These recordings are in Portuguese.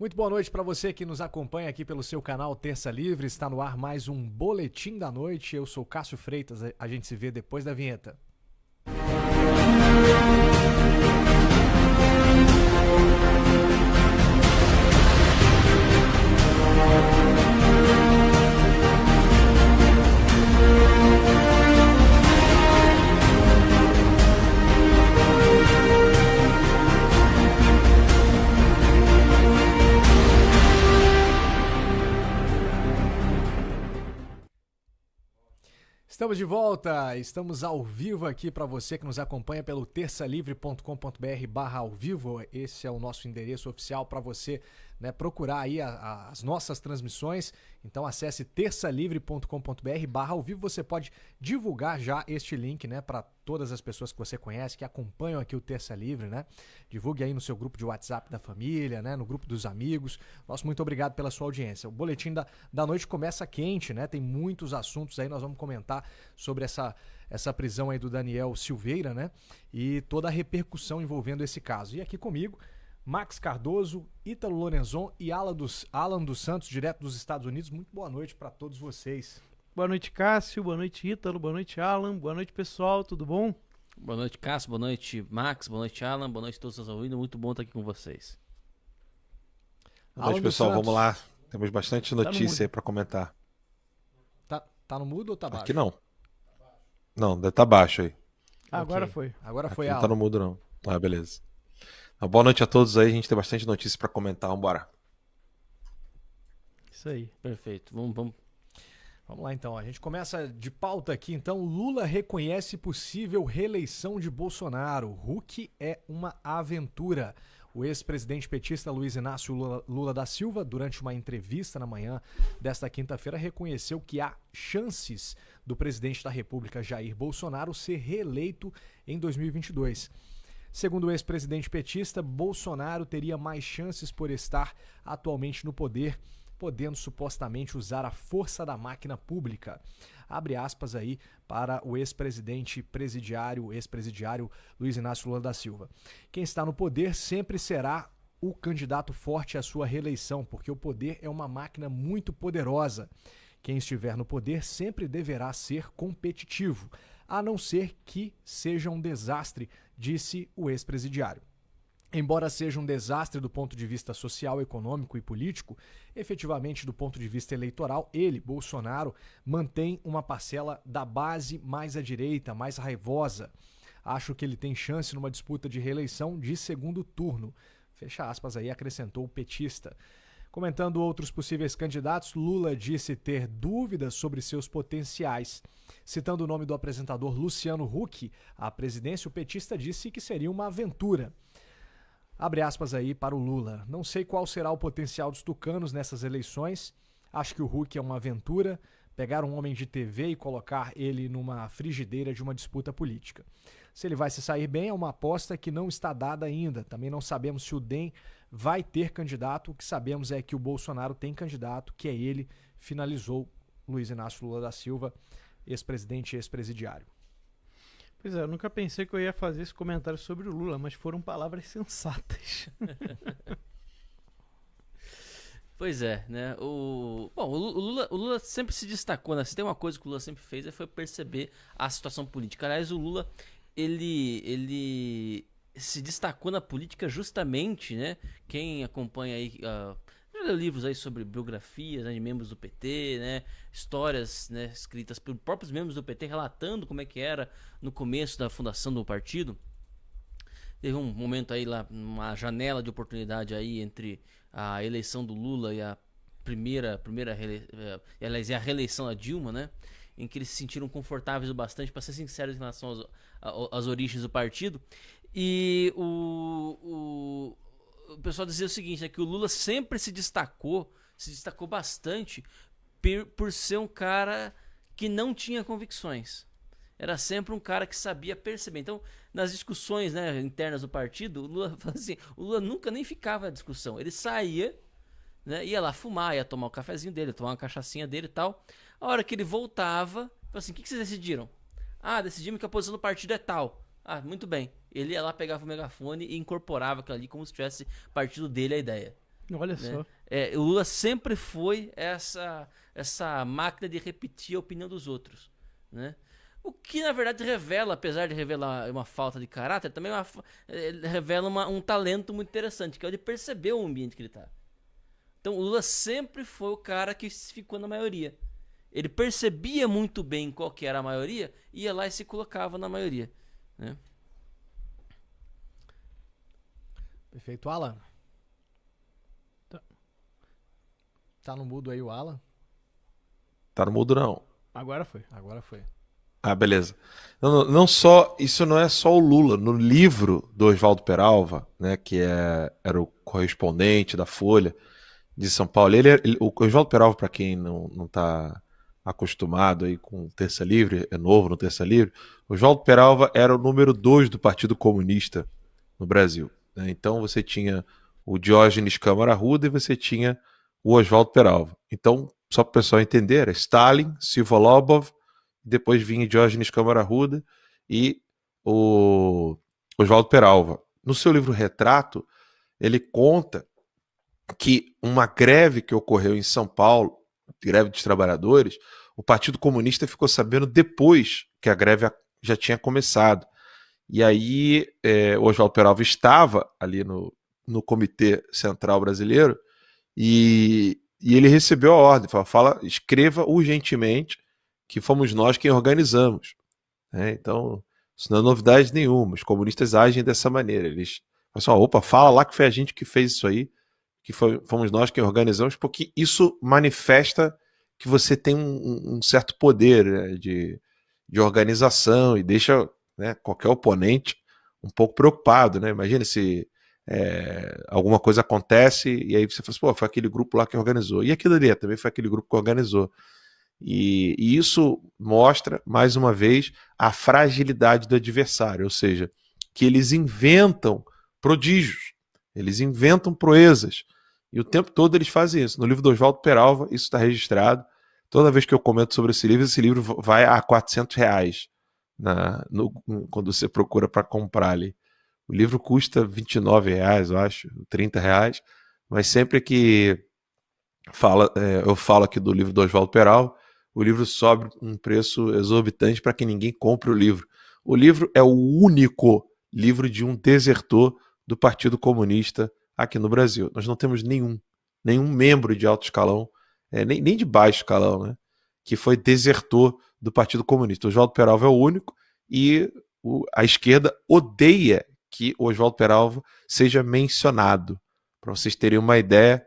Muito boa noite para você que nos acompanha aqui pelo seu canal Terça Livre. Está no ar mais um Boletim da Noite. Eu sou Cássio Freitas. A gente se vê depois da vinheta. Estamos de volta, estamos ao vivo aqui para você que nos acompanha pelo terçalivre.com.br/ao vivo. Esse é o nosso endereço oficial para você, né, procurar aí as nossas transmissões. Então acesse terçalivre.com.br/ao vivo. Você pode divulgar já este link, né, para todas as pessoas que você conhece, que acompanham aqui o Terça Livre, né? Divulgue aí no seu grupo de WhatsApp da família, né, no grupo dos amigos. Nosso muito obrigado pela sua audiência. O Boletim da Noite começa quente, né? Tem muitos assuntos aí, nós vamos comentar sobre essa prisão aí do Daniel Silveira, né? E toda a repercussão envolvendo esse caso. E aqui comigo, Max Cardoso, Ítalo Lorenzon e Alan dos Santos, direto dos Estados Unidos. Muito boa noite para todos vocês. Boa noite, Cássio. Boa noite, Ítalo. Boa noite, Alan. Boa noite, pessoal. Tudo bom? Boa noite, Cássio. Boa noite, Max. Boa noite, Alan. Boa noite a todos os ouvindo. Muito bom estar aqui com vocês. Boa noite, pessoal. Vamos lá. Temos bastante notícia aí para comentar. Tá no mudo ou tá baixo? Aqui não. Não, deve estar baixo aí. Agora Ok. foi. Agora foi, Não Alan. tá no mudo, não. Ah, beleza. Então, boa noite a todos aí. A gente tem bastante notícia para comentar. Vambora. Isso aí. Perfeito. Vamos. Vamos lá então, a gente começa de pauta aqui. Então, Lula reconhece possível reeleição de Bolsonaro. Huck é uma aventura. O ex-presidente petista Luiz Inácio Lula da Silva, durante uma entrevista na manhã desta quinta-feira, reconheceu que há chances do presidente da República, Jair Bolsonaro, ser reeleito em 2022. Segundo o ex-presidente petista, Bolsonaro teria mais chances por estar atualmente no poder, podendo supostamente usar a força da máquina pública. Abre aspas aí para o ex-presidiário Luiz Inácio Lula da Silva. Quem está no poder sempre será o candidato forte à sua reeleição, porque o poder é uma máquina muito poderosa. Quem estiver no poder sempre deverá ser competitivo, a não ser que seja um desastre, disse o ex-presidiário. Embora seja um desastre do ponto de vista social, econômico e político, efetivamente do ponto de vista eleitoral, ele, Bolsonaro, mantém uma parcela da base mais à direita, mais raivosa. Acho que ele tem chance numa disputa de reeleição de segundo turno. Fecha aspas aí, acrescentou o petista. Comentando outros possíveis candidatos, Lula disse ter dúvidas sobre seus potenciais. Citando o nome do apresentador Luciano Huck à presidência, o petista disse que seria uma aventura. Abre aspas aí para o Lula. Não sei qual será o potencial dos tucanos nessas eleições. Acho que o Huck é uma aventura. Pegar um homem de TV e colocar ele numa frigideira de uma disputa política. Se ele vai se sair bem, é uma aposta que não está dada ainda. Também não sabemos se o DEM vai ter candidato. O que sabemos é que o Bolsonaro tem candidato, que é ele, finalizou Luiz Inácio Lula da Silva, ex-presidente e ex-presidiário. Pois é, eu nunca pensei que eu ia fazer esse comentário sobre o Lula, mas foram palavras sensatas. Pois é, né? O Lula sempre se destacou, né? Se tem uma coisa que o Lula sempre fez, foi perceber a situação política. Aliás, o Lula, ele se destacou na política justamente, né? Quem acompanha aí, já leu livros aí sobre biografias, né, de membros do PT, né? Histórias, né, escritas por próprios membros do PT relatando como é que era no começo da fundação do partido. Teve um momento aí lá, uma janela de oportunidade aí entre a eleição do Lula e a a reeleição da Dilma, né? Em que eles se sentiram confortáveis o bastante, para ser sinceros, em relação às origens do partido. E o pessoal dizia o seguinte, né, que o Lula sempre se destacou bastante por ser um cara que não tinha convicções. Era sempre um cara que sabia perceber. Então, nas discussões, né, internas do partido, o Lula nunca nem ficava na discussão. Ele saía, né, ia lá fumar, ia tomar o cafezinho dele, tomar uma cachaçinha dele e tal. A hora que ele voltava, falou assim, o que vocês decidiram? Ah, decidimos que a posição do partido é tal. Ah, muito bem. Ele ia lá, pegava o megafone e incorporava aquilo ali como se tivesse partido dele a ideia. Olha né? só. O Lula sempre foi essa máquina de repetir a opinião dos outros, né? O que na verdade revela, apesar de revelar uma falta de caráter, também revela um talento muito interessante, que é o de perceber o ambiente que ele está. Então o Lula sempre foi o cara que ficou na maioria. Ele percebia muito bem qual que era a maioria, ia lá e se colocava na maioria, né? Perfeito. Alan? Tá no mudo aí o Alan? Tá no mudo, não. Agora foi. Agora foi. Ah, beleza. Não só, isso não é só o Lula. No livro do Oswaldo Peralva, né, que era o correspondente da Folha de São Paulo, o Oswaldo Peralva, para quem não tá acostumado aí com Terça Livre, é novo no Terça Livre, o Oswaldo Peralva era o número 2 do Partido Comunista no Brasil, né? Então você tinha o Diógenes Câmara Arruda e você tinha o Oswaldo Peralva. Então, só para o pessoal entender, era Stalin, Silva Lobov, depois vinha Diógenes Câmara Arruda e o Oswaldo Peralva. No seu livro Retrato, ele conta que uma greve que ocorreu em São Paulo, greve dos trabalhadores, o Partido Comunista ficou sabendo depois que a greve já tinha começado. E aí o Oswaldo Peralva estava ali no Comitê Central Brasileiro e ele recebeu a ordem, escreva urgentemente que fomos nós quem organizamos, né? Então, isso não é novidade nenhuma, os comunistas agem dessa maneira, eles falam, opa, fala lá que foi a gente que fez isso aí, que fomos nós quem organizamos, porque isso manifesta que você tem um certo poder, né, de organização e deixa, né, qualquer oponente um pouco preocupado, né? Imagina se alguma coisa acontece e aí você fala assim, pô, foi aquele grupo lá que organizou. E aquilo ali também foi aquele grupo que organizou. E isso mostra, mais uma vez, a fragilidade do adversário, ou seja, que eles inventam prodígios, eles inventam proezas. E o tempo todo eles fazem isso. No livro do Oswaldo Peralva, isso está registrado. Toda vez que eu comento sobre esse livro vai a R$400 quando você procura para comprar ali. O livro custa R$29, eu acho, R$30, mas sempre que eu falo aqui do livro do Oswaldo Peralva, o livro sobe um preço exorbitante para que ninguém compre o livro. O livro é o único livro de um desertor do Partido Comunista aqui no Brasil. Nós não temos nenhum membro de alto escalão, nem de baixo escalão, né, que foi desertor do Partido Comunista. O Oswaldo Peralva é o único e a esquerda odeia que o Oswaldo Peralva seja mencionado. Para vocês terem uma ideia,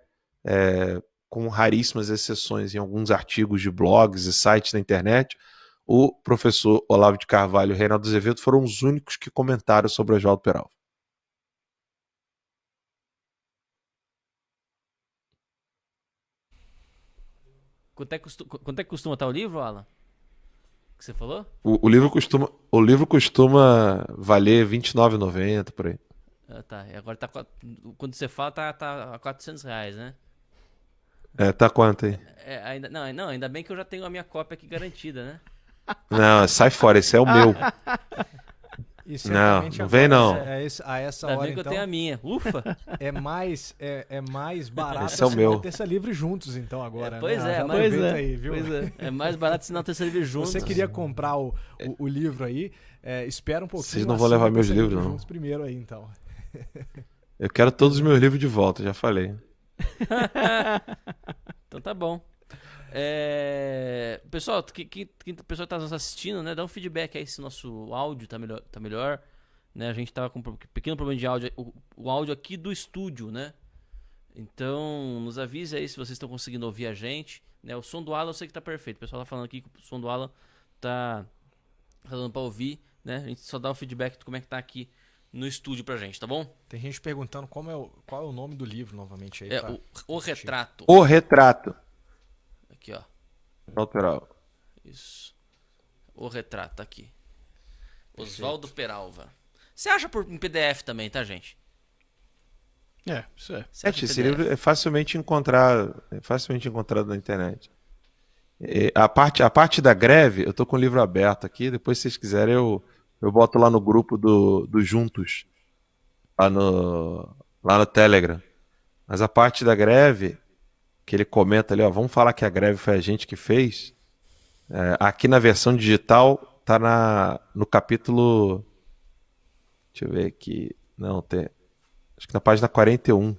com raríssimas exceções em alguns artigos de blogs e sites da internet, o professor Olavo de Carvalho e o Reinaldo Azevedo foram os únicos que comentaram sobre o Oswaldo Peralva. Quanto é que costuma estar o livro, Alan? Que você falou? O livro costuma valer R$29,90 por aí. Tá. E agora quando você fala, tá a R$400, né? Tá quanto aí? Ainda bem que eu já tenho a minha cópia aqui garantida, né? Não, sai fora, esse é o meu. E não vem não. A essa Ainda hora, bem que eu então, tenho a minha. Ufa! é mais barato Esse é o assinar meu. o Terça Livre juntos, então, agora. Pois né? é, Já mas- aproveita aí, viu? Pois é. É mais barato assinar o Terceiro Livro juntos. Se você queria comprar o livro aí, espera um pouquinho. Vocês não vão assina levar o meus Terça livros, Livre não. juntos primeiro aí, então. Eu quero todos os meus livros de volta, já falei. Então tá bom. Pessoal, o pessoal que tá nos assistindo, né? Dá um feedback aí se o nosso áudio tá melhor, né? A gente tava com um pequeno problema de áudio, o áudio aqui do estúdio, né? Então, nos avise aí se vocês estão conseguindo ouvir a gente, né? O som do Alan eu sei que tá perfeito. O pessoal tá falando aqui que o som do Alan tá dando pra ouvir, né? A gente só dá o feedback de como é que tá aqui no estúdio pra gente, tá bom? Tem gente perguntando qual é o nome do livro, novamente. Aí, O Retrato. O Retrato. Aqui, ó. Oswaldo Peralva. Isso. O Retrato, tá aqui. Oswaldo Peralva. Você acha em PDF também, tá, gente? Isso é. Você acha em Esse PDF? livro é facilmente encontrado na internet. A parte da greve, eu tô com o livro aberto aqui, depois se vocês quiserem eu boto lá no grupo do Juntos, lá no Telegram. Mas a parte da greve, que ele comenta ali, ó, vamos falar que a greve foi a gente que fez. Aqui na versão digital, tá no capítulo. Deixa eu ver aqui. Não, tem. Acho que na página 41.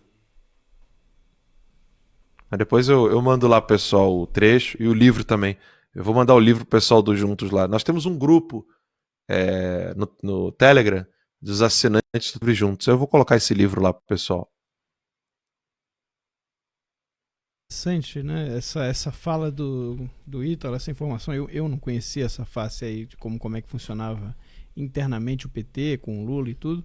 Mas depois eu mando lá pro pessoal o trecho e o livro também. Eu vou mandar o livro pro pessoal do Juntos lá. Nós temos um grupo no Telegram dos assinantes do Juntos. Eu vou colocar esse livro lá pro pessoal. Interessante, né? Essa fala do Ítalo, essa informação, eu não conhecia essa face aí de como é que funcionava internamente o PT com o Lula e tudo.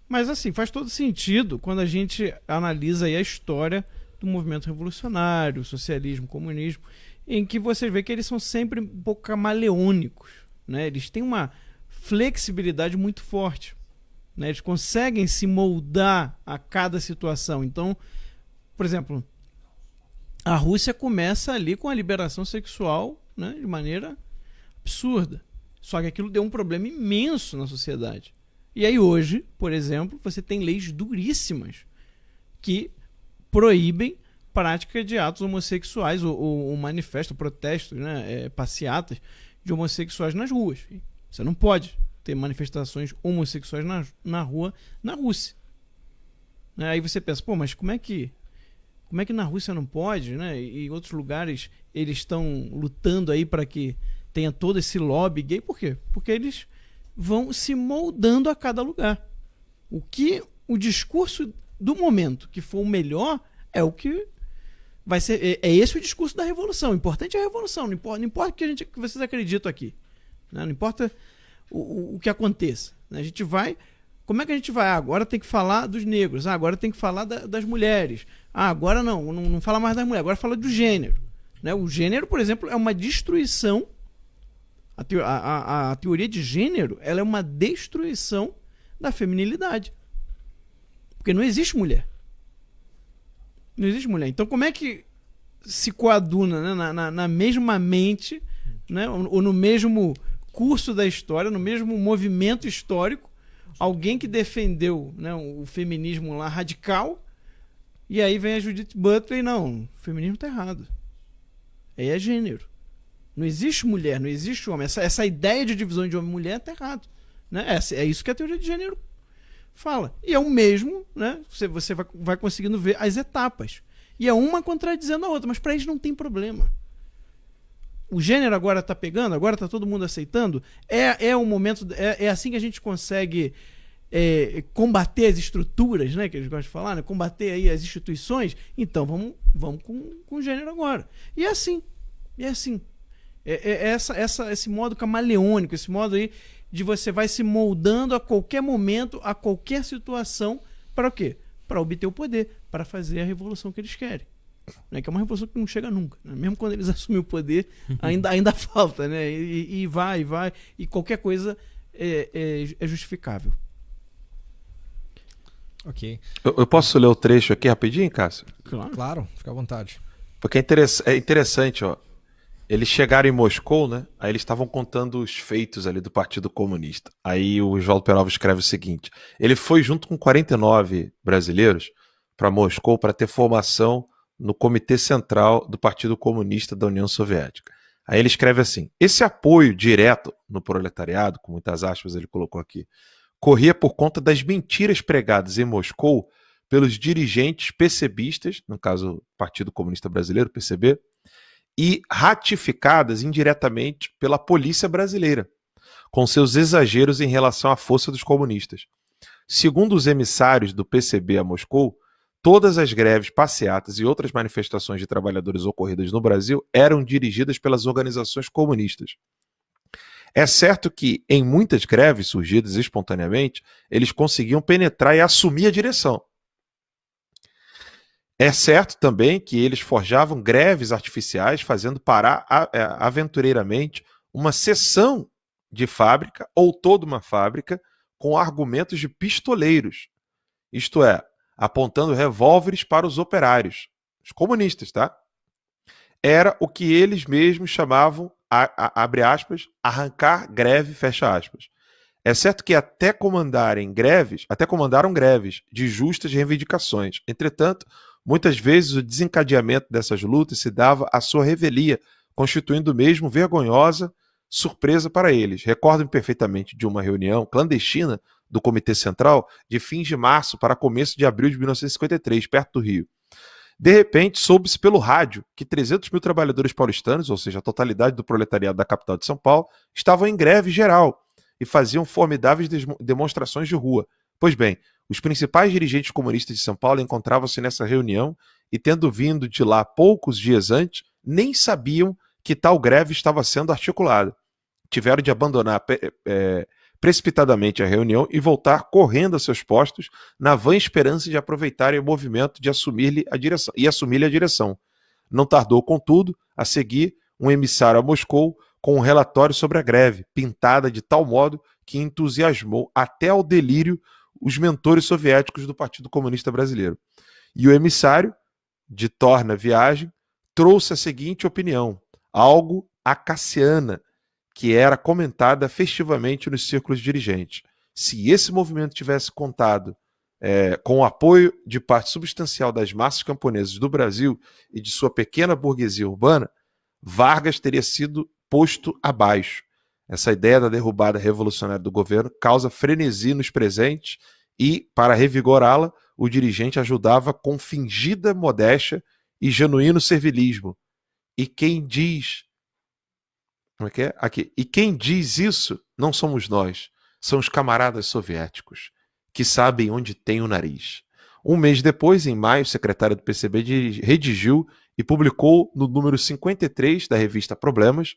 Mas assim, faz todo sentido quando a gente analisa aí a história do movimento revolucionário, socialismo, comunismo, em que você vê que eles são sempre um pouco camaleônicos, né? Eles têm uma flexibilidade muito forte, né? Eles conseguem se moldar a cada situação. Então, por exemplo, a Rússia começa ali com a liberação sexual, né, de maneira absurda. Só que aquilo deu um problema imenso na sociedade. E aí hoje, por exemplo, você tem leis duríssimas que proíbem prática de atos homossexuais ou manifestos, protestos, né, passeatas de homossexuais nas ruas. Você não pode ter manifestações homossexuais na rua na Rússia. Aí você pensa, pô, mas como é que na Rússia não pode, né? E em outros lugares eles estão lutando aí para que tenha todo esse lobby gay. Por quê? Porque eles vão se moldando a cada lugar. O discurso do momento que for o melhor é o que vai ser. É esse o discurso da revolução. O importante é a revolução. Não importa o que vocês acreditam aqui. Né? Não importa o que aconteça. A gente vai. Como é que a gente vai? Agora tem que falar dos negros. Agora tem que falar das mulheres. Agora não fala mais das mulheres. Agora fala do gênero. Né? O gênero, por exemplo, é uma destruição. A teoria de gênero, ela é uma destruição da feminilidade. Porque não existe mulher. Não existe mulher. Então como é que se coaduna, né? na mesma mente, né? Ou no mesmo curso da história, no mesmo movimento histórico, alguém que defendeu, né, o feminismo lá radical, e aí vem a Judith Butler e não, o feminismo está errado. Aí é gênero. Não existe mulher, não existe homem. Essa ideia de divisão de homem e mulher está errado. Né? É isso que a teoria de gênero fala. E é o mesmo, né? Você vai conseguindo ver as etapas. E é uma contradizendo a outra, mas para eles não tem problema. O gênero agora está pegando, agora está todo mundo aceitando. É o momento, é assim que a gente consegue combater as estruturas, né, que eles gostam de falar, né, combater aí as instituições. Então vamos com o gênero agora. E é assim. Esse modo camaleônico, esse modo aí de você vai se moldando a qualquer momento, a qualquer situação, para o quê? Para obter o poder, para fazer a revolução que eles querem. Né? Que é uma revolução que não chega nunca. Né? Mesmo quando eles assumem o poder, ainda falta. Né? E vai. E qualquer coisa é justificável. Ok. Eu posso ler o trecho aqui rapidinho, Cássio? Claro, fica à vontade. Porque é interessante, ó. Eles chegaram em Moscou, né? Aí eles estavam contando os feitos ali do Partido Comunista. Aí o Oswaldo Peralva escreve o seguinte: ele foi junto com 49 brasileiros para Moscou para ter formação no Comitê Central do Partido Comunista da União Soviética. Aí ele escreve assim: esse apoio direto no proletariado, com muitas aspas ele colocou aqui, corria por conta das mentiras pregadas em Moscou pelos dirigentes PCBistas, no caso Partido Comunista Brasileiro, PCB, e ratificadas indiretamente pela polícia brasileira, com seus exageros em relação à força dos comunistas. Segundo os emissários do PCB a Moscou, todas as greves, passeatas e outras manifestações de trabalhadores ocorridas no Brasil eram dirigidas pelas organizações comunistas. É certo que, em muitas greves surgidas espontaneamente, eles conseguiam penetrar e assumir a direção. É certo também que eles forjavam greves artificiais, fazendo parar aventureiramente uma seção de fábrica ou toda uma fábrica com argumentos de pistoleiros, isto é, apontando revólveres para os operários, os comunistas, tá? Era o que eles mesmos chamavam, abre aspas, arrancar greve, fecha aspas. É certo que até comandaram greves de justas reivindicações. Entretanto, muitas vezes o desencadeamento dessas lutas se dava à sua revelia, constituindo mesmo vergonhosa surpresa para eles. Recordo-me perfeitamente de uma reunião clandestina do Comitê Central de fins de março para começo de abril de 1953, perto do Rio. De repente, soube-se pelo rádio que 300 mil trabalhadores paulistanos, ou seja, a totalidade do proletariado da capital de São Paulo, estavam em greve geral e faziam formidáveis demonstrações de rua. Pois bem, os principais dirigentes comunistas de São Paulo encontravam-se nessa reunião e, tendo vindo de lá poucos dias antes, nem sabiam que tal greve estava sendo articulada. Tiveram de abandonar precipitadamente a reunião e voltar correndo a seus postos na vã esperança de aproveitarem o movimento de assumir-lhe a direção. Não tardou, contudo, a seguir um emissário a Moscou com um relatório sobre a greve, pintada de tal modo que entusiasmou até ao delírio os mentores soviéticos do Partido Comunista Brasileiro. E o emissário, de torna viagem, trouxe a seguinte opinião, algo acaciana, que era comentada festivamente nos círculos dirigentes. Se esse movimento tivesse contado com o apoio de parte substancial das massas camponesas do Brasil e de sua pequena burguesia urbana, Vargas teria sido posto abaixo. Essa ideia da derrubada revolucionária do governo causa frenesi nos presentes e, para revigorá-la, o dirigente ajudava com fingida modéstia e genuíno servilismo. E quem diz... Como é que é? Aqui. E quem diz isso não somos nós, são os camaradas soviéticos, que sabem onde tem o nariz. Um mês depois, em maio, o secretário do PCB redigiu e publicou no número 53 da revista Problemas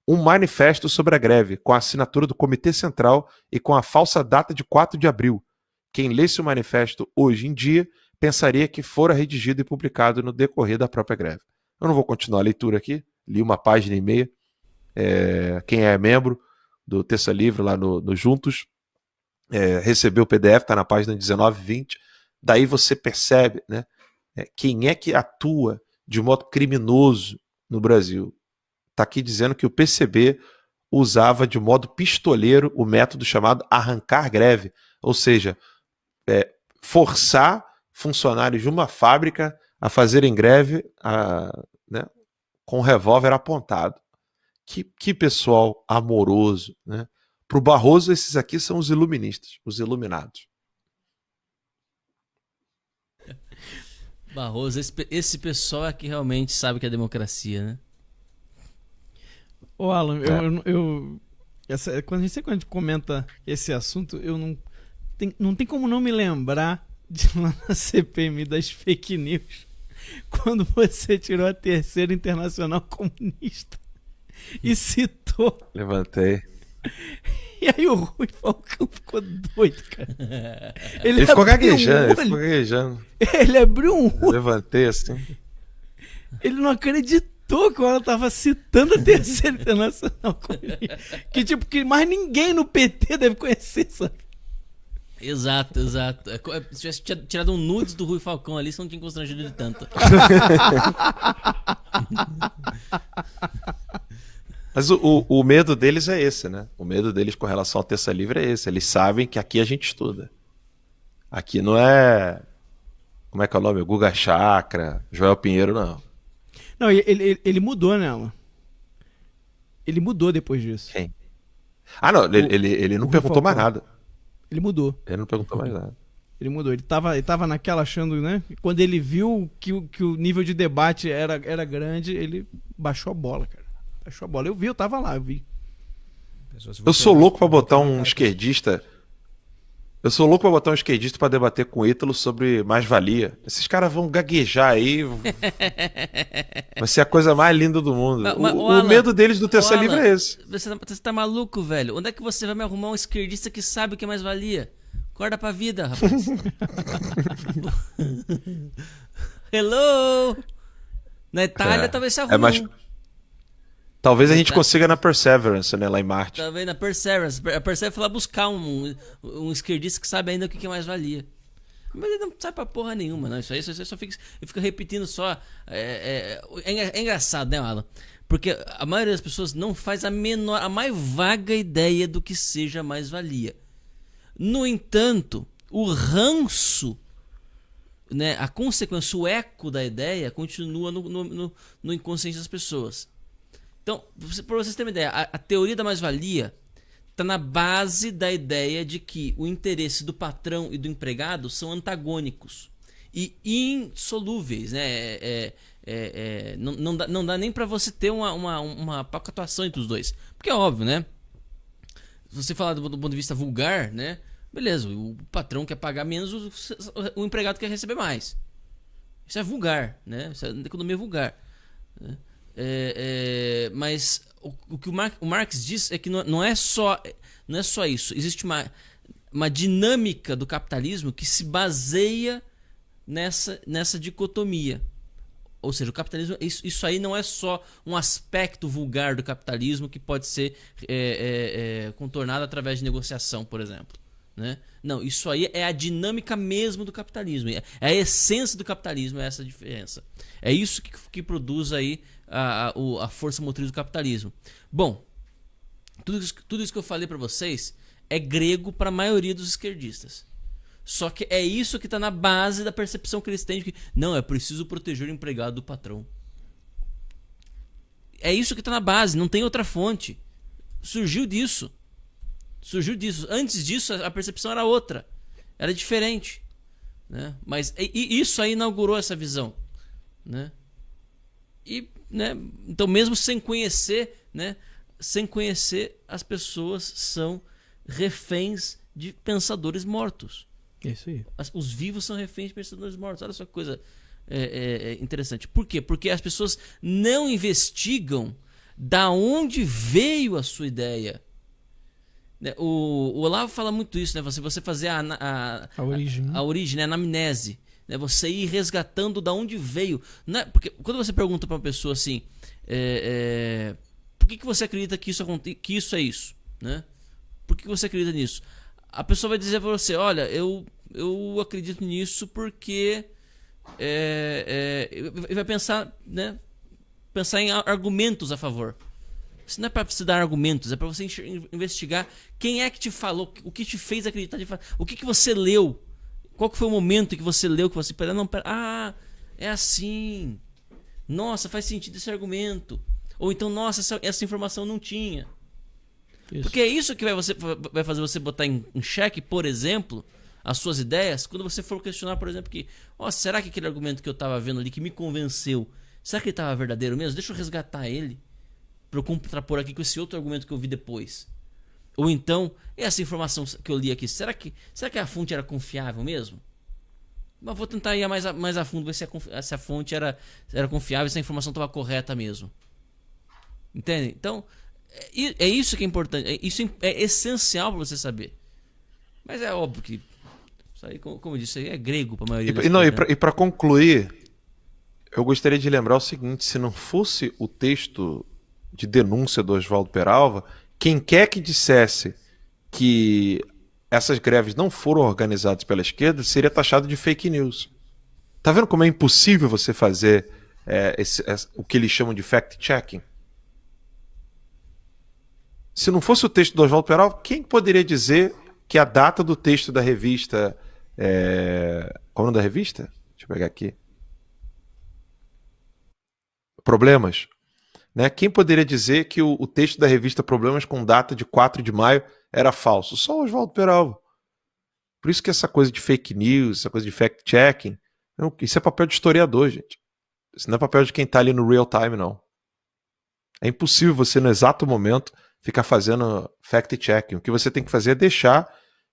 um manifesto sobre a greve, com a assinatura do Comitê Central e com a falsa data de 4 de abril. Quem lesse o manifesto hoje em dia pensaria que fora redigido e publicado no decorrer da própria greve. Eu não vou continuar a leitura aqui, li uma página e meia. Quem é membro do Terça Livre lá no Juntos recebeu o PDF, está na página 19 e 20. Daí você percebe, né, quem é que atua de modo criminoso no Brasil. Está aqui dizendo que o PCB usava de modo pistoleiro o método chamado arrancar greve, ou seja, forçar funcionários de uma fábrica a fazerem greve né, com um revólver apontado. Que pessoal amoroso, né? Para o Barroso, esses aqui são os iluministas, os iluminados. Barroso, esse pessoal é que realmente sabe que é democracia, né? Ô Alan, quando a gente comenta esse assunto, não tem como não me lembrar de lá na CPMI das fake news, quando você tirou a Terceira Internacional Comunista e citou. Levantei. E aí o Rui Falcão ficou doido, cara. Ele ficou gaguejando. Ele abriu um olho. Eu levantei assim. Ele não acreditou que ela tava citando a Terceira Internacional Comunista. Que mais ninguém no PT deve conhecer, sabe? Exato. Se tivesse tirado um nudes do Rui Falcão ali, você não tinha constrangido de tanto. Mas o medo deles é esse, né? O medo deles com relação ao Terça Livre é esse. Eles sabem que aqui a gente estuda. Aqui não é... Como é que é o nome? Guga Chakra, Joel Pinheiro, não. Não, ele mudou, né, Alan? Ele mudou depois disso. Quem? Ah, não. Ele não perguntou mais nada. Ele mudou. Ele não perguntou mais nada. Ele mudou. Ele tava naquela achando, né? Quando ele viu que o nível de debate era grande, ele baixou a bola, cara. Baixou a bola. Eu tava lá, eu vi. Eu sou louco pra botar um esquerdista. Eu sou louco pra botar um esquerdista pra debater com o Ítalo sobre mais-valia. Esses caras vão gaguejar aí. Vai ser a coisa mais linda do mundo. O medo deles do Terça Livre é esse. Você tá maluco, velho? Onde é que você vai me arrumar um esquerdista que sabe o que é mais-valia? Acorda pra vida, rapaz. Hello! Na Itália talvez se arrume. Talvez a gente consiga na Perseverance, né, lá em Marte. Talvez na Perseverance. A Perseverance foi lá buscar um esquerdista que sabe ainda o que é mais-valia. Mas ele não sabe pra porra nenhuma, não. Isso aí só fica repetindo só. É engraçado, né, Alan? Porque a maioria das pessoas não faz a mais vaga ideia do que seja mais-valia. No entanto, o ranço, né, a consequência, o eco da ideia continua no inconsciente das pessoas. Então, para vocês terem uma ideia, a teoria da mais-valia está na base da ideia de que o interesse do patrão e do empregado são antagônicos e insolúveis, né? Não dá nem para você ter uma pactuação entre os dois, porque é óbvio, né? Se você falar do ponto de vista vulgar, né? Beleza, o patrão quer pagar menos, o empregado quer receber mais. Isso é vulgar, né? Isso é economia vulgar, né? Mas o que o Marx diz é que não é só isso. Existe uma dinâmica do capitalismo que se baseia nessa dicotomia. Ou seja, o capitalismo, isso aí não é só um aspecto vulgar do capitalismo que pode ser contornado através de negociação, por exemplo, né? Não, isso aí é a dinâmica mesmo do capitalismo. É a essência do capitalismo, é essa diferença. É isso que produz aí a força motriz do capitalismo. Bom, tudo isso que eu falei para vocês é grego para a maioria dos esquerdistas. Só que é isso que está na base da percepção que eles têm de que não, é preciso proteger o empregado do patrão. É isso que está na base, não tem outra fonte. Surgiu disso. Antes disso, a percepção era outra. Era diferente, né? Mas isso aí inaugurou essa visão, né? Né? Então, mesmo sem conhecer, né? Sem conhecer, as pessoas são reféns de pensadores mortos. Isso aí. Os vivos são reféns de pensadores mortos. Olha só que coisa interessante. Por quê? Porque as pessoas não investigam da onde veio a sua ideia. O Olavo fala muito isso, né? Você fazer a origem, né? A anamnese, né? Você ir resgatando da onde veio, né? Porque quando você pergunta para uma pessoa assim, por que você acredita que isso é isso, né? Por que você acredita nisso? A pessoa vai dizer para você, olha, eu acredito nisso porque ele vai pensar, né? Pensar em argumentos a favor. Isso não é para você dar argumentos, é para você investigar quem é que te falou, o que te fez acreditar de fato, o que você leu, qual que foi o momento que você leu, que você é assim, nossa, faz sentido esse argumento, ou então, nossa, essa informação não tinha. Isso. Porque é isso que vai fazer você botar em xeque, por exemplo, as suas ideias, quando você for questionar, por exemplo, que, será que aquele argumento que eu estava vendo ali, que me convenceu, será que ele estava verdadeiro mesmo? Deixa eu resgatar ele para eu contrapor aqui com esse outro argumento que eu vi depois. Ou então, essa informação que eu li aqui, será que a fonte era confiável mesmo? Mas vou tentar ir mais a fundo, ver se a fonte era confiável, se a informação estava correta mesmo. Entende? Então, é isso que é importante, isso é essencial para você saber. Mas é óbvio que isso aí, como eu disse, é grego para a maioria das pessoas. E para concluir, eu gostaria de lembrar o seguinte: se não fosse o texto de denúncia do Oswaldo Peralva, quem quer que dissesse que essas greves não foram organizadas pela esquerda seria taxado de fake news. Tá vendo como é impossível você fazer o que eles chamam de fact-checking? Se não fosse o texto do Oswaldo Peralva, quem poderia dizer que a data do texto da revista... Qual é o nome da revista? Deixa eu pegar aqui. Problemas. Né? Quem poderia dizer que o texto da revista Problemas com data de 4 de maio era falso? Só o Oswaldo Peralva. Por isso que essa coisa de fake news, essa coisa de fact-checking, isso é papel de historiador, gente. Isso não é papel de quem está ali no real time, não. É impossível você, no exato momento, ficar fazendo fact-checking. O que você tem que fazer é deixar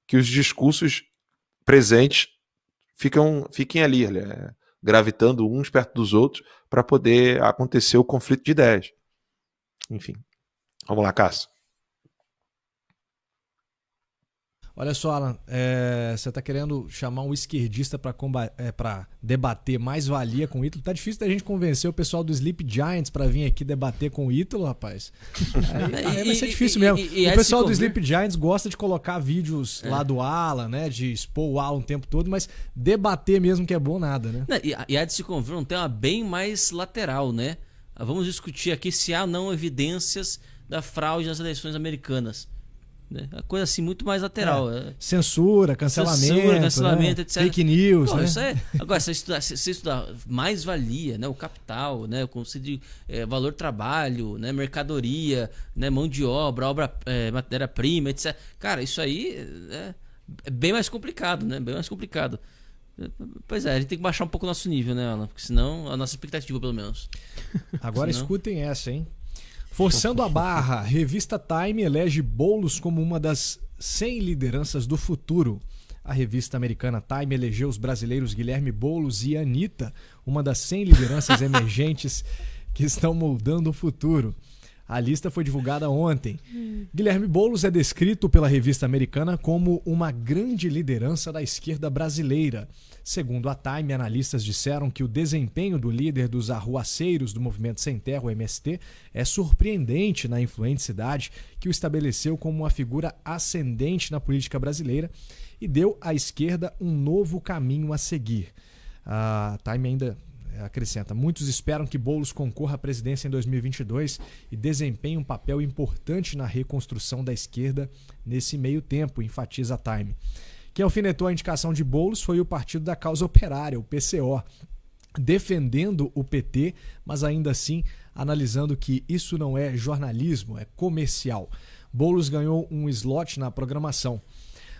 que os discursos presentes fiquem ali, gravitando uns perto dos outros para poder acontecer o conflito de ideias. Enfim. Vamos lá, Cássio. Olha só, Alan, você está querendo chamar um esquerdista para debater mais-valia com o Ítalo? Tá difícil da gente convencer o pessoal do Sleep Giants para vir aqui debater com o Ítalo, rapaz. Aí vai ser difícil mesmo. O pessoal do Sleep Giants gosta de colocar vídeos lá do Alan, né? De expor o Alan o tempo todo, mas debater mesmo que é bom nada, né? E há de se conver um tema bem mais lateral, né? vamos discutir aqui se há ou não evidências da fraude nas eleições americanas. Né? A coisa assim muito mais lateral. Censura, cancelamento, né? etc. Fake news, Pô, né? isso agora, se você estudar mais-valia, né? O capital, né? O conceito de valor trabalho, né? Mercadoria, né? Mão de obra, matéria-prima, etc. Cara, isso aí é bem mais complicado, né? Bem mais complicado. Pois é, a gente tem que baixar um pouco o nosso nível, né, Alan? Porque senão, a nossa expectativa, pelo menos. Agora escutem essa, hein? Forçando a barra, revista Time elege Boulos como uma das 100 lideranças do futuro. A revista americana Time elegeu os brasileiros Guilherme Boulos e Anitta, uma das 100 lideranças emergentes que estão moldando o futuro. A lista foi divulgada ontem. Guilherme Boulos é descrito pela revista americana como uma grande liderança da esquerda brasileira. Segundo a Time, analistas disseram que o desempenho do líder dos arruaceiros do Movimento Sem Terra, o MST, é surpreendente na influente cidade, que o estabeleceu como uma figura ascendente na política brasileira e deu à esquerda um novo caminho a seguir. A Time ainda acrescenta: muitos esperam que Boulos concorra à presidência em 2022 e desempenhe um papel importante na reconstrução da esquerda nesse meio tempo, enfatiza a Time. Quem alfinetou a indicação de Boulos foi o Partido da Causa Operária, o PCO, defendendo o PT, mas ainda assim analisando que isso não é jornalismo, é comercial. Boulos ganhou um slot na programação.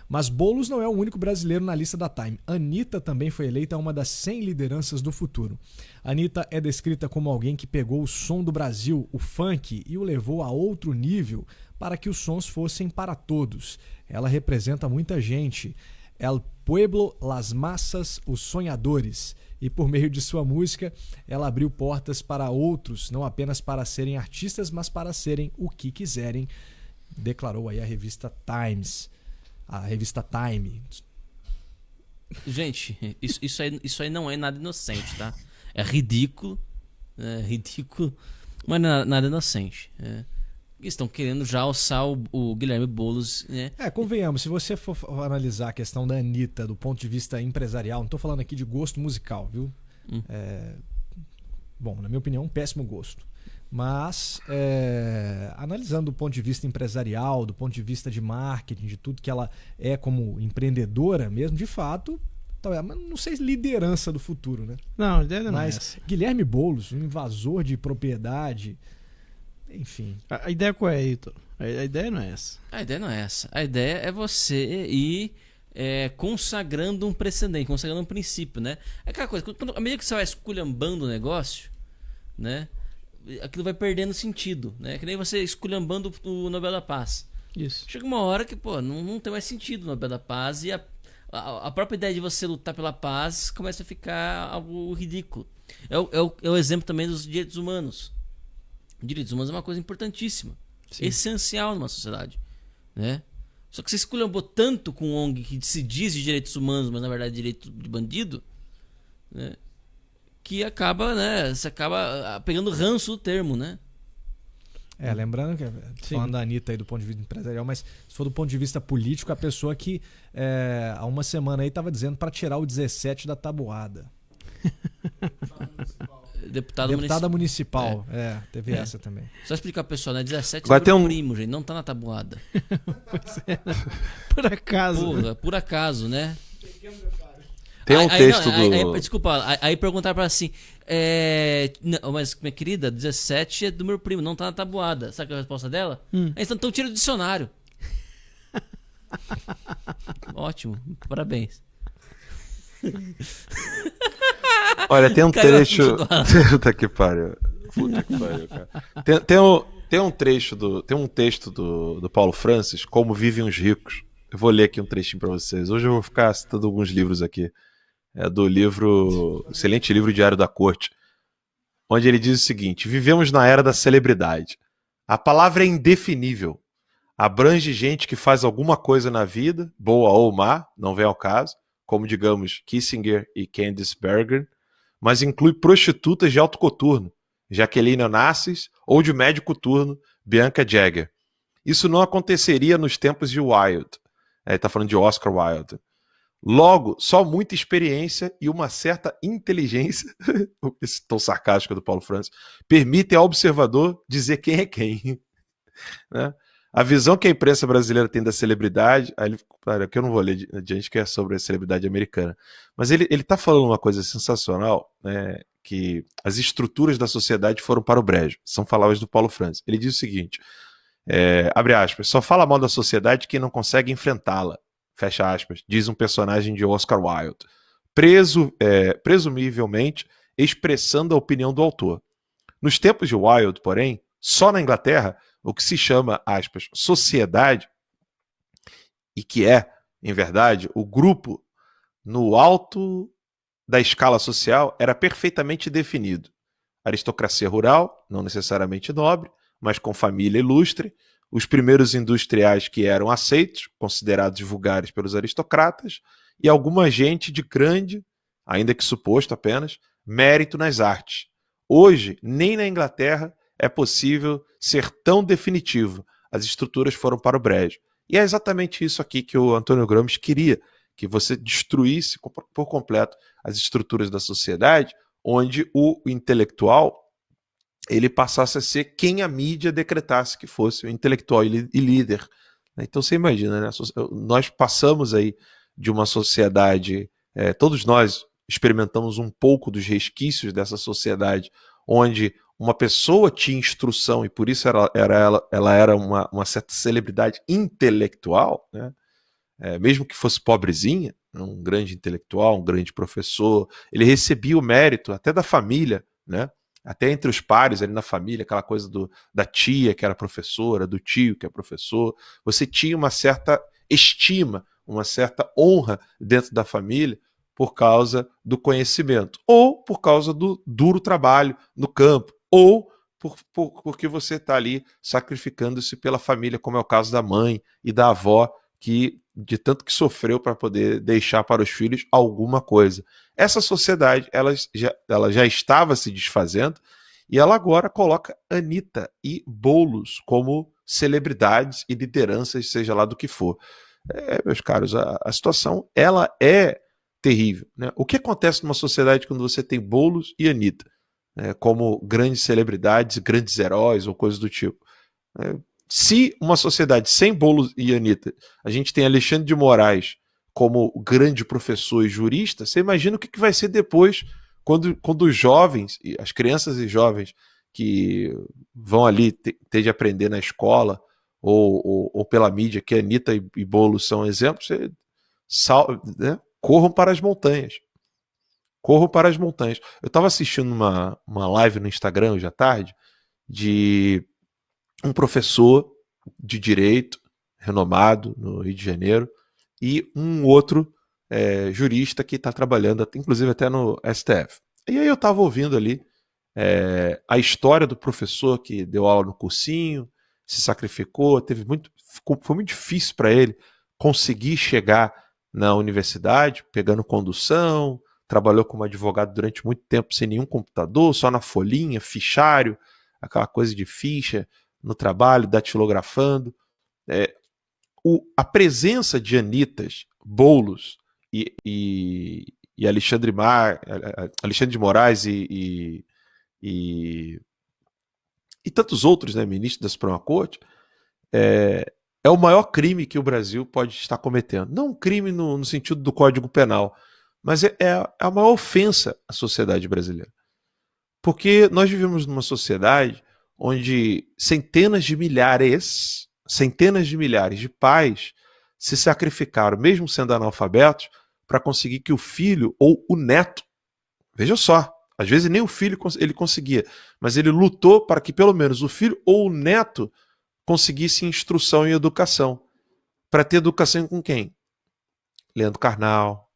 Mas Boulos não é o único brasileiro na lista da Time. Anitta também foi eleita uma das 100 lideranças do futuro. Anitta é descrita como alguém que pegou o som do Brasil, o funk, e o levou a outro nível para que os sons fossem para todos. Ela representa muita gente. El Pueblo, Las Massas, os sonhadores. E por meio de sua música, ela abriu portas para outros, não apenas para serem artistas, mas para serem o que quiserem, declarou aí a revista Times. A revista Time. Gente, isso aí não é nada inocente, tá? É ridículo, mas não é nada inocente. Estão querendo já alçar o Guilherme Boulos, né? Convenhamos, se você for analisar a questão da Anitta do ponto de vista empresarial, não estou falando aqui de gosto musical, viu? Bom, na minha opinião, um péssimo gosto. Mas, analisando do ponto de vista empresarial, do ponto de vista de marketing, de tudo que ela é como empreendedora mesmo, de fato, não sei se liderança do futuro, né? Não, a ideia não mas é essa. Guilherme Boulos, um invasor de propriedade, enfim. A ideia qual é, Heitor? A ideia não é essa. A ideia não é essa. A ideia é você ir consagrando um precedente, consagrando um princípio, né? É aquela coisa, à medida que você vai esculhambando o negócio, né? Aquilo vai perdendo sentido, né? Que nem você esculhambando o Nobel da Paz. Isso. Chega uma hora que, não tem mais sentido o Nobel da Paz e a própria ideia de você lutar pela paz começa a ficar algo ridículo. É o exemplo também dos direitos humanos. Direitos humanos é uma coisa importantíssima, essencial numa sociedade, né? Só que você esculhambou tanto com ONG que se diz de direitos humanos, mas na verdade é direito de bandido, né? Que acaba, né? Você acaba pegando ranço do termo, né? Lembrando que, falando da Anitta aí do ponto de vista empresarial, mas se for do ponto de vista político, a pessoa que há uma semana aí estava dizendo para tirar o 17 da tabuada. Deputada municipal. Teve essa também. Só explicar pro pessoal, né? 17 Vai ter primo, gente, não tá na tabuada. Pois é. Por acaso. Porra, por acaso, né? Tem um texto do... Desculpa, aí perguntaram pra ela assim, não, mas minha querida, 17 é do meu primo, não tá na tabuada. Sabe qual é a resposta dela? Então tira o dicionário. Ótimo, parabéns. Olha, tem um trecho... Puta que pariu. Puta que pariu, cara. Tem um texto do Paulo Francis, Como Vivem os Ricos. Eu vou ler aqui um trechinho pra vocês. Hoje eu vou ficar citando alguns livros aqui. É do livro, excelente livro Diário da Corte, onde ele diz o seguinte: vivemos na era da celebridade. A palavra é indefinível. Abrange gente que faz alguma coisa na vida, boa ou má, não vem ao caso, como digamos Kissinger e Candice Bergen, mas inclui prostitutas de alto coturno, Jaqueline Onassis, ou de médio coturno, Bianca Jagger. Isso não aconteceria nos tempos de Wilde. Ele está falando de Oscar Wilde. Logo, só muita experiência e uma certa inteligência, esse tom sarcástico do Paulo Francis, permitem ao observador dizer quem é quem. Né? A visão que a imprensa brasileira tem da celebridade, aí claro, que eu não vou ler adiante, que é sobre a celebridade americana, mas ele está falando uma coisa sensacional, né, que as estruturas da sociedade foram para o brejo. São palavras do Paulo Francis. Ele diz o seguinte, abre aspas, só fala mal da sociedade quem não consegue enfrentá-la. Fecha aspas, diz um personagem de Oscar Wilde, presumivelmente expressando a opinião do autor. Nos tempos de Wilde, porém, só na Inglaterra, o que se chama, aspas, sociedade, e que é, em verdade, o grupo no alto da escala social, era perfeitamente definido. Aristocracia rural, não necessariamente nobre, mas com família ilustre, os primeiros industriais que eram aceitos, considerados vulgares pelos aristocratas, e alguma gente de grande, ainda que suposto apenas, mérito nas artes. Hoje, nem na Inglaterra é possível ser tão definitivo. As estruturas foram para o brejo. E é exatamente isso aqui que o Antônio Gramsci queria, que você destruísse por completo as estruturas da sociedade, onde o intelectual ele passasse a ser quem a mídia decretasse que fosse, o intelectual e líder. Então você imagina, né? Nós passamos aí de uma sociedade, todos nós experimentamos um pouco dos resquícios dessa sociedade, onde uma pessoa tinha instrução e por isso ela era uma certa celebridade intelectual, né? Mesmo que fosse pobrezinha, um grande intelectual, um grande professor, ele recebia o mérito até da família, né? Até entre os pares ali na família, aquela coisa da tia que era professora, do tio que é professor, você tinha uma certa estima, uma certa honra dentro da família por causa do conhecimento, ou por causa do duro trabalho no campo, ou porque você está ali sacrificando-se pela família, como é o caso da mãe e da avó, que de tanto que sofreu para poder deixar para os filhos alguma coisa. Essa sociedade ela já estava se desfazendo e ela agora coloca Anitta e Boulos como celebridades e lideranças, seja lá do que for. Meus caros, a situação ela é terrível. Né? O que acontece numa sociedade quando você tem Boulos e Anitta como grandes celebridades, grandes heróis ou coisas do tipo? Se uma sociedade sem Boulos e Anitta, a gente tem Alexandre de Moraes como grande professor e jurista, você imagina o que vai ser depois, quando os jovens, as crianças e jovens que vão ali ter de aprender na escola ou pela mídia, que Anitta e Boulos são exemplos, né? Corram para as montanhas. Corram para as montanhas. Eu estava assistindo uma live no Instagram hoje à tarde de um professor de direito renomado no Rio de Janeiro e um outro jurista que está trabalhando, inclusive até no STF. E aí eu estava ouvindo ali a história do professor que deu aula no cursinho, se sacrificou, foi muito difícil para ele conseguir chegar na universidade, pegando condução, trabalhou como advogado durante muito tempo sem nenhum computador, só na folhinha, fichário, aquela coisa de ficha no trabalho, datilografando. A presença de Anitas, Boulos e Alexandre de Moraes e tantos outros, né, ministros da Suprema Corte, é o maior crime que o Brasil pode estar cometendo. Não um crime no sentido do Código Penal, mas é a maior ofensa à sociedade brasileira. Porque nós vivemos numa sociedade onde centenas de milhares de pais se sacrificaram, mesmo sendo analfabetos, para conseguir que o filho ou o neto, veja só, às vezes nem o filho ele conseguia, mas ele lutou para que pelo menos o filho ou o neto conseguisse instrução e educação. Para ter educação com quem? Leandro Carnal,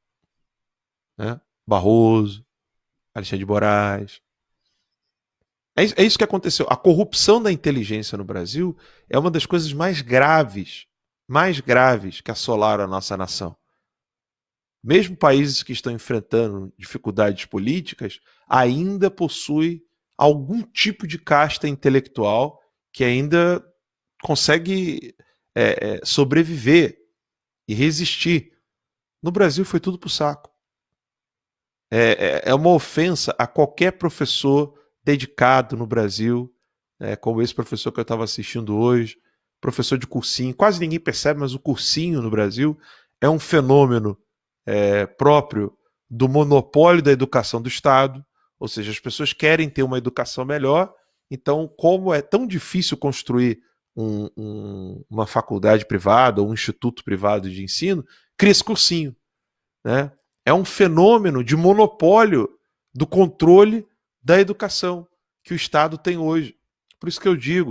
né? Barroso, Alexandre de Moraes. É isso que aconteceu. A corrupção da inteligência no Brasil é uma das coisas mais graves que assolaram a nossa nação. Mesmo países que estão enfrentando dificuldades políticas, ainda possui algum tipo de casta intelectual que ainda consegue sobreviver e resistir. No Brasil foi tudo pro saco. É uma ofensa a qualquer professor dedicado no Brasil, como esse professor que eu estava assistindo hoje, professor de cursinho. Quase ninguém percebe, mas o cursinho no Brasil é um fenômeno próprio do monopólio da educação do Estado, ou seja, as pessoas querem ter uma educação melhor, então como é tão difícil construir uma faculdade privada ou um instituto privado de ensino, cria esse cursinho, né? É um fenômeno de monopólio do controle da educação que o Estado tem hoje. Por isso que eu digo,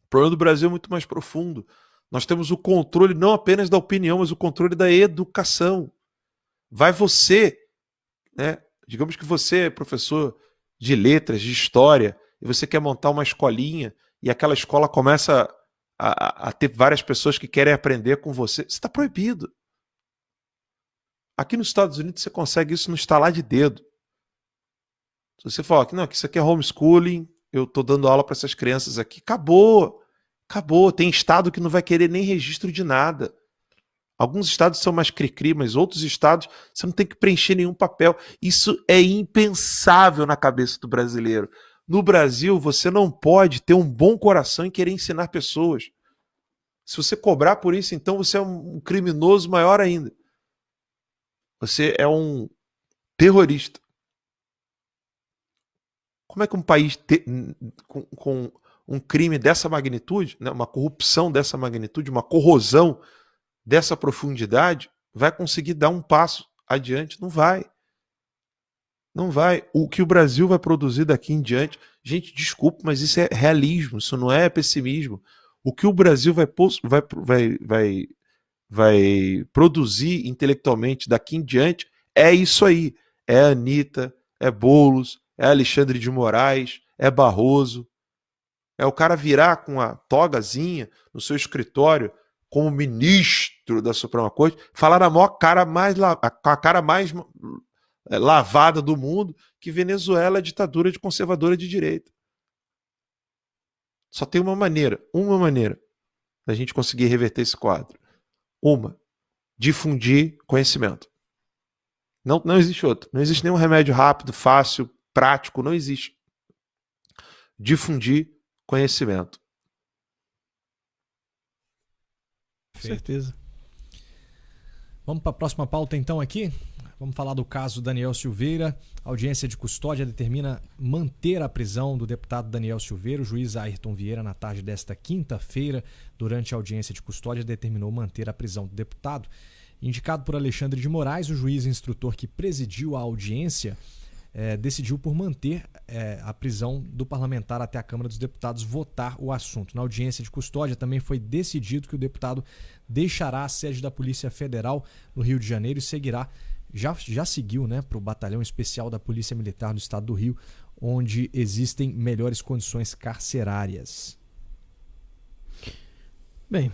o problema do Brasil é muito mais profundo. Nós temos o controle não apenas da opinião, mas o controle da educação. Vai você, né? Digamos que você é professor de letras, de história, e você quer montar uma escolinha, e aquela escola começa a ter várias pessoas que querem aprender com você. Isso está proibido. Aqui nos Estados Unidos você consegue isso no estalar de dedo. Se você falar que não, que isso aqui é homeschooling, eu estou dando aula para essas crianças aqui, acabou. Acabou. Tem estado que não vai querer nem registro de nada. Alguns estados são mais cri-cri, mas outros estados você não tem que preencher nenhum papel. Isso é impensável na cabeça do brasileiro. No Brasil, você não pode ter um bom coração e querer ensinar pessoas. Se você cobrar por isso, então você é um criminoso maior ainda. Você é um terrorista. Como é que um país com um crime dessa magnitude, né, uma corrupção dessa magnitude, uma corrosão dessa profundidade, vai conseguir dar um passo adiante? Não vai. Não vai. O que o Brasil vai produzir daqui em diante, gente, desculpa, mas isso é realismo, isso não é pessimismo. O que o Brasil vai produzir intelectualmente daqui em diante é isso aí. É a Anitta, é Boulos, é Alexandre de Moraes, é Barroso. É o cara virar com a togazinha no seu escritório como ministro da Suprema Corte, falar com a cara mais lavada do mundo, que Venezuela é ditadura de conservadora de direita. Só tem uma maneira da gente conseguir reverter esse quadro. Difundir conhecimento. Não existe outro. Não existe nenhum remédio rápido, fácil, prático, não existe. Difundir conhecimento. Com certeza. Vamos para a próxima pauta então aqui. Vamos falar do caso Daniel Silveira. A audiência de custódia determina manter a prisão do deputado Daniel Silveira. O juiz Ayrton Vieira, na tarde desta quinta-feira, durante a audiência de custódia, determinou manter a prisão do deputado. Indicado por Alexandre de Moraes, o juiz instrutor que presidiu a audiência decidiu por manter a prisão do parlamentar até a Câmara dos Deputados votar o assunto. Na audiência de custódia também foi decidido que o deputado deixará a sede da Polícia Federal no Rio de Janeiro e seguirá, já seguiu, né, para o Batalhão Especial da Polícia Militar do Estado do Rio, onde existem melhores condições carcerárias. Bem,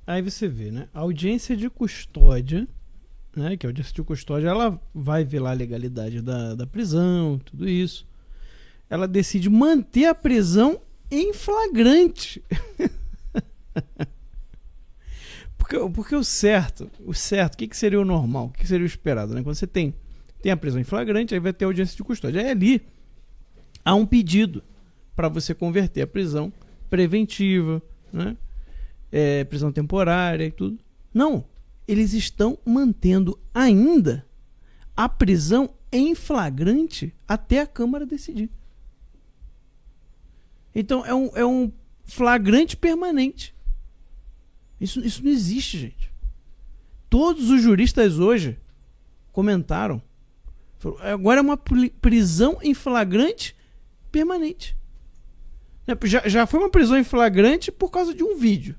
aí você vê, né? A audiência de custódia, né, que a audiência de custódia, ela vai ver lá a legalidade da prisão, tudo isso. Ela decide manter a prisão em flagrante. Porque o certo, o que seria o normal? O que seria o esperado, né? Quando você tem a prisão em flagrante, aí vai ter a audiência de custódia. Aí ali há um pedido para você converter a prisão preventiva, né? Prisão temporária e tudo. Não, eles estão mantendo ainda a prisão em flagrante até a Câmara decidir. Então é um flagrante permanente. Isso não existe, gente. Todos os juristas hoje comentaram. Agora é uma prisão em flagrante permanente. Já foi uma prisão em flagrante por causa de um vídeo.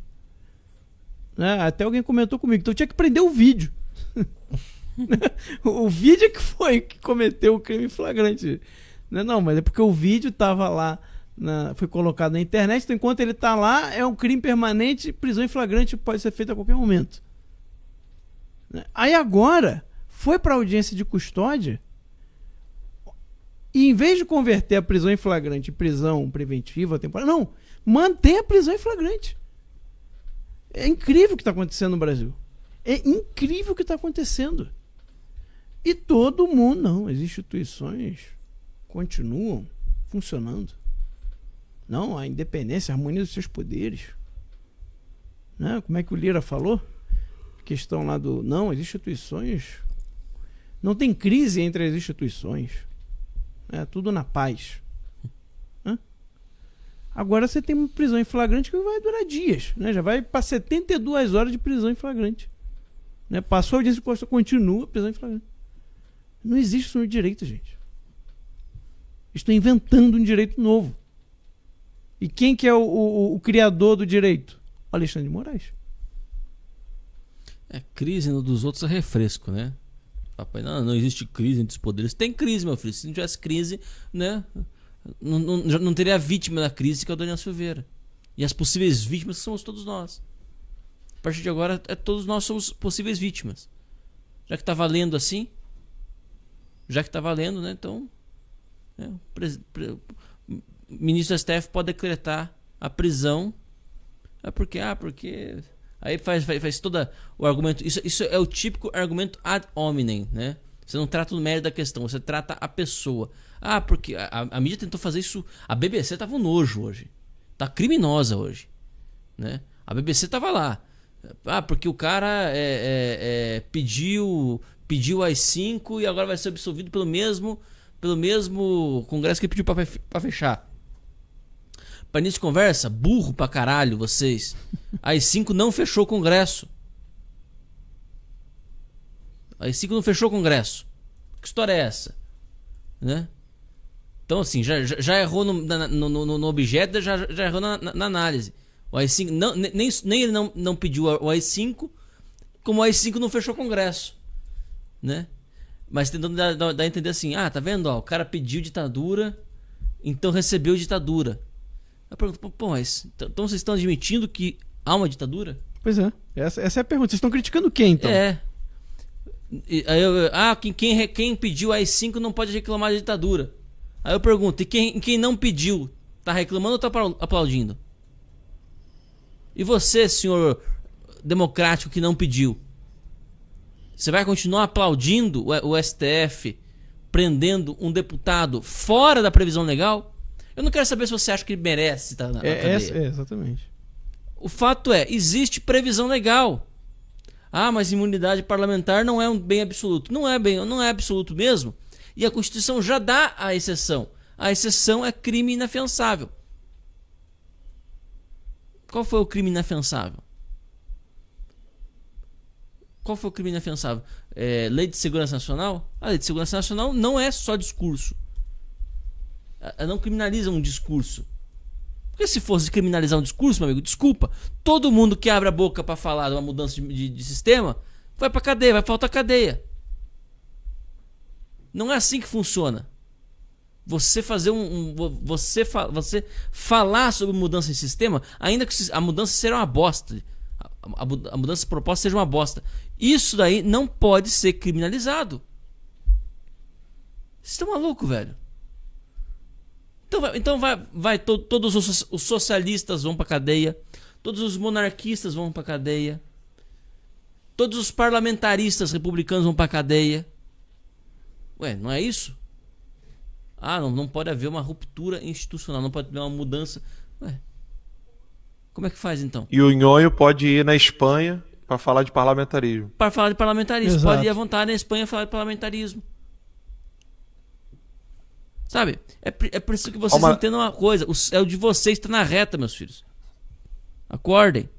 Até alguém comentou comigo. Então tinha que prender o vídeo. O vídeo é que foi que cometeu o crime em flagrante. Não, mas é porque o vídeo estava lá. Foi colocado na internet, então enquanto ele está lá, é um crime permanente, prisão em flagrante pode ser feita a qualquer momento. Aí agora, foi para a audiência de custódia, e em vez de converter a prisão em flagrante em prisão preventiva, temporária, não, mantém a prisão em flagrante. É incrível o que está acontecendo no Brasil. É incrível o que está acontecendo. E todo mundo, não, as instituições continuam funcionando. Não, a independência, a harmonia dos seus poderes. Né? Como é que o Lira falou? Questão lá do... Não, as instituições... Não tem crise entre as instituições. É tudo na paz. Hã? Agora você tem uma prisão em flagrante que vai durar dias. Né? Já vai para 72 horas de prisão em flagrante. Né? Passou a audiência de custódia, continua a prisão em flagrante. Não existe isso no direito, gente. Estão inventando um direito novo. E quem que é o criador do direito? O Alexandre de Moraes. Crise no dos outros é refresco, né? Papai, não existe crise entre os poderes. Tem crise, meu filho. Se não tivesse crise, né? Não teria a vítima da crise, que é o Daniel Silveira. E as possíveis vítimas somos todos nós. A partir de agora, todos nós somos possíveis vítimas. Já que tá valendo assim, já que tá valendo, né? Então, o ministro do STF pode decretar a prisão. Porque aí faz todo o argumento. Isso é o típico argumento ad hominem, né? Você não trata o mérito da questão, você trata a pessoa. Porque a mídia tentou fazer isso. A BBC tava um nojo hoje. Tá criminosa hoje, né? A BBC tava lá. Porque o cara pediu AI-5 e agora vai ser absolvido pelo mesmo Congresso que pediu pra fechar. Para início de conversa, burro pra caralho vocês. A AI-5 não fechou o Congresso. A AI-5 não fechou o Congresso. Que história é essa? Né? Então assim, já errou no objeto, já errou na análise. O AI-5 nem ele não pediu o AI-5, como o AI-5 não fechou o Congresso, né? Mas tentando dar a entender assim, tá vendo? O cara pediu ditadura, então recebeu ditadura. Eu pergunto, mas então vocês estão admitindo que há uma ditadura? Pois é, essa é a pergunta. Vocês estão criticando quem, então? Quem pediu AI-5 não pode reclamar de ditadura. Aí eu pergunto, e quem não pediu, tá reclamando ou tá aplaudindo? E você, senhor democrático que não pediu? Você vai continuar aplaudindo o STF prendendo um deputado fora da previsão legal? Eu não quero saber se você acha que ele merece estar na cadeia. Exatamente. O fato existe previsão legal. Mas imunidade parlamentar não é um bem absoluto. Não é absoluto mesmo. E a Constituição já dá a exceção. A exceção é crime inafiançável. Qual foi o crime inafiançável? Qual foi o crime inafiançável? Lei de Segurança Nacional? A Lei de Segurança Nacional não é só discurso. Ela não criminaliza um discurso. Porque se fosse criminalizar um discurso, meu amigo, desculpa, todo mundo que abre a boca para falar de uma mudança de sistema vai pra cadeia, vai faltar cadeia. Não é assim que funciona. Você fazer você falar sobre mudança de sistema, ainda que a mudança seja uma bosta, a mudança proposta seja uma bosta, isso daí não pode ser criminalizado. Vocês estão malucos, velho? Então todos os socialistas vão pra cadeia, todos os monarquistas vão pra cadeia, todos os parlamentaristas republicanos vão pra cadeia. Não é isso? Não pode haver uma ruptura institucional, não pode haver uma mudança. Como é que faz então? E o Nhonho pode ir na Espanha para falar de parlamentarismo. Para falar de parlamentarismo. Exato. Pode ir à vontade na Espanha falar de parlamentarismo. Sabe? É preciso que vocês entendam uma coisa. O de vocês está na reta, meus filhos. Acordem.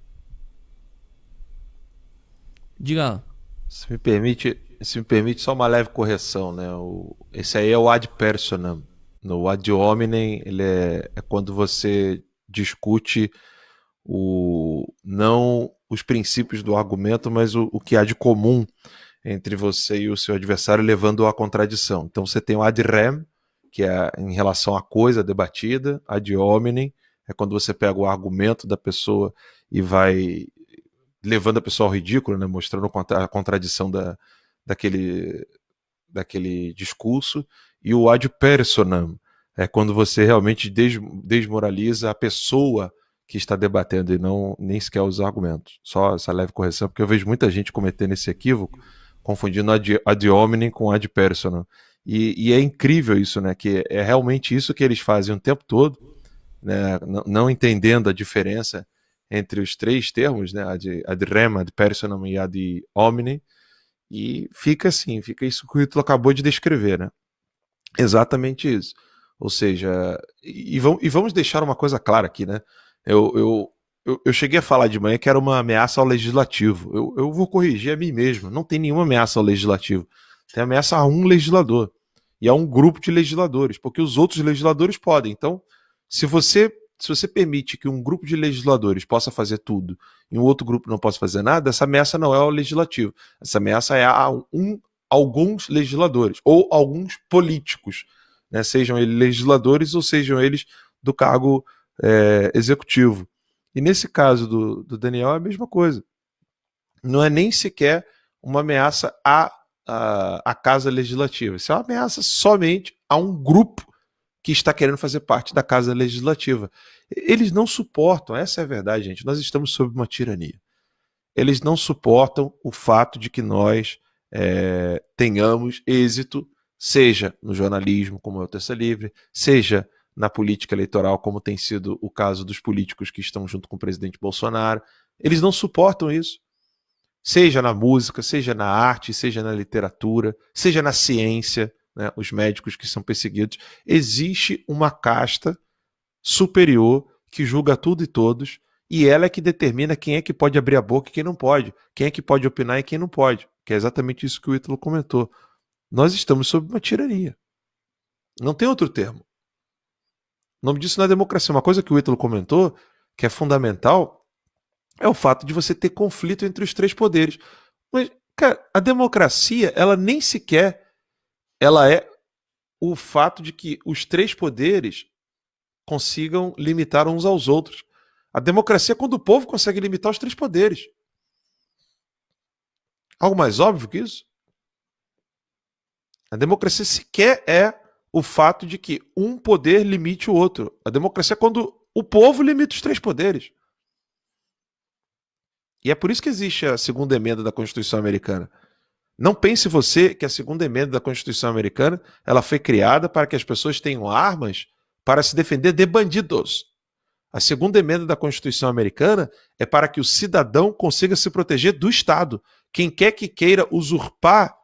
Diga lá. Se me permite só uma leve correção, né? Esse aí é o ad personam. No ad hominem, ele é quando você discute não os princípios do argumento, mas o que há de comum entre você e o seu adversário, levando à contradição. Então você tem o ad rem, que é em relação à coisa debatida. Ad hominem é quando você pega o argumento da pessoa e vai levando a pessoa ao ridículo, né? Mostrando a contradição daquele discurso. E o ad personam é quando você realmente desmoraliza a pessoa que está debatendo e não nem sequer os argumentos. Só essa leve correção, porque eu vejo muita gente cometendo esse equívoco, confundindo ad hominem com ad personam. E é incrível isso, né? Que é realmente isso que eles fazem o tempo todo, né? Não entendendo a diferença entre os três termos, né? Ad rem, ad personam e ad hominem. E fica assim, fica isso que o Ítalo acabou de descrever, né? Exatamente isso. Ou seja, e vamos deixar uma coisa clara aqui, né? Eu cheguei a falar de manhã que era uma ameaça ao legislativo. Eu vou corrigir a mim mesmo. Não tem nenhuma ameaça ao legislativo. Tem ameaça a um legislador. E a um grupo de legisladores. Porque os outros legisladores podem. Então, se você permite que um grupo de legisladores possa fazer tudo e um outro grupo não possa fazer nada, essa ameaça não é ao legislativo. Essa ameaça é a alguns legisladores. Ou alguns políticos. Né? Sejam eles legisladores ou sejam eles do cargo executivo. E nesse caso do Daniel é a mesma coisa. Não é nem sequer uma ameaça à Casa Legislativa. Isso é uma ameaça somente a um grupo que está querendo fazer parte da Casa Legislativa. Eles não suportam, essa é a verdade, gente. Nós estamos sob uma tirania. Eles não suportam o fato de que nós tenhamos êxito, seja no jornalismo, como é o Terça Livre, seja na política eleitoral, como tem sido o caso dos políticos que estão junto com o presidente Bolsonaro. Eles não suportam isso. Seja na música, seja na arte, seja na literatura, seja na ciência, né, os médicos que são perseguidos. Existe uma casta superior que julga tudo e todos, e ela é que determina quem é que pode abrir a boca e quem não pode, quem é que pode opinar e quem não pode, que é exatamente isso que o Ítalo comentou. Nós estamos sob uma tirania. Não tem outro termo. O nome disso não é democracia. Uma coisa que o Ítalo comentou, que é fundamental, é o fato de você ter conflito entre os três poderes. Mas, cara, a democracia, ela nem sequer ela é o fato de que os três poderes consigam limitar uns aos outros. A democracia é quando o povo consegue limitar os três poderes. Algo mais óbvio que isso? A democracia sequer é o fato de que um poder limite o outro. A democracia é quando o povo limita os três poderes. E é por isso que existe a segunda emenda da Constituição Americana. Não pense você que a segunda emenda da Constituição Americana ela foi criada para que as pessoas tenham armas para se defender de bandidos. A segunda emenda da Constituição Americana é para que o cidadão consiga se proteger do Estado. Quem quer que queira usurpar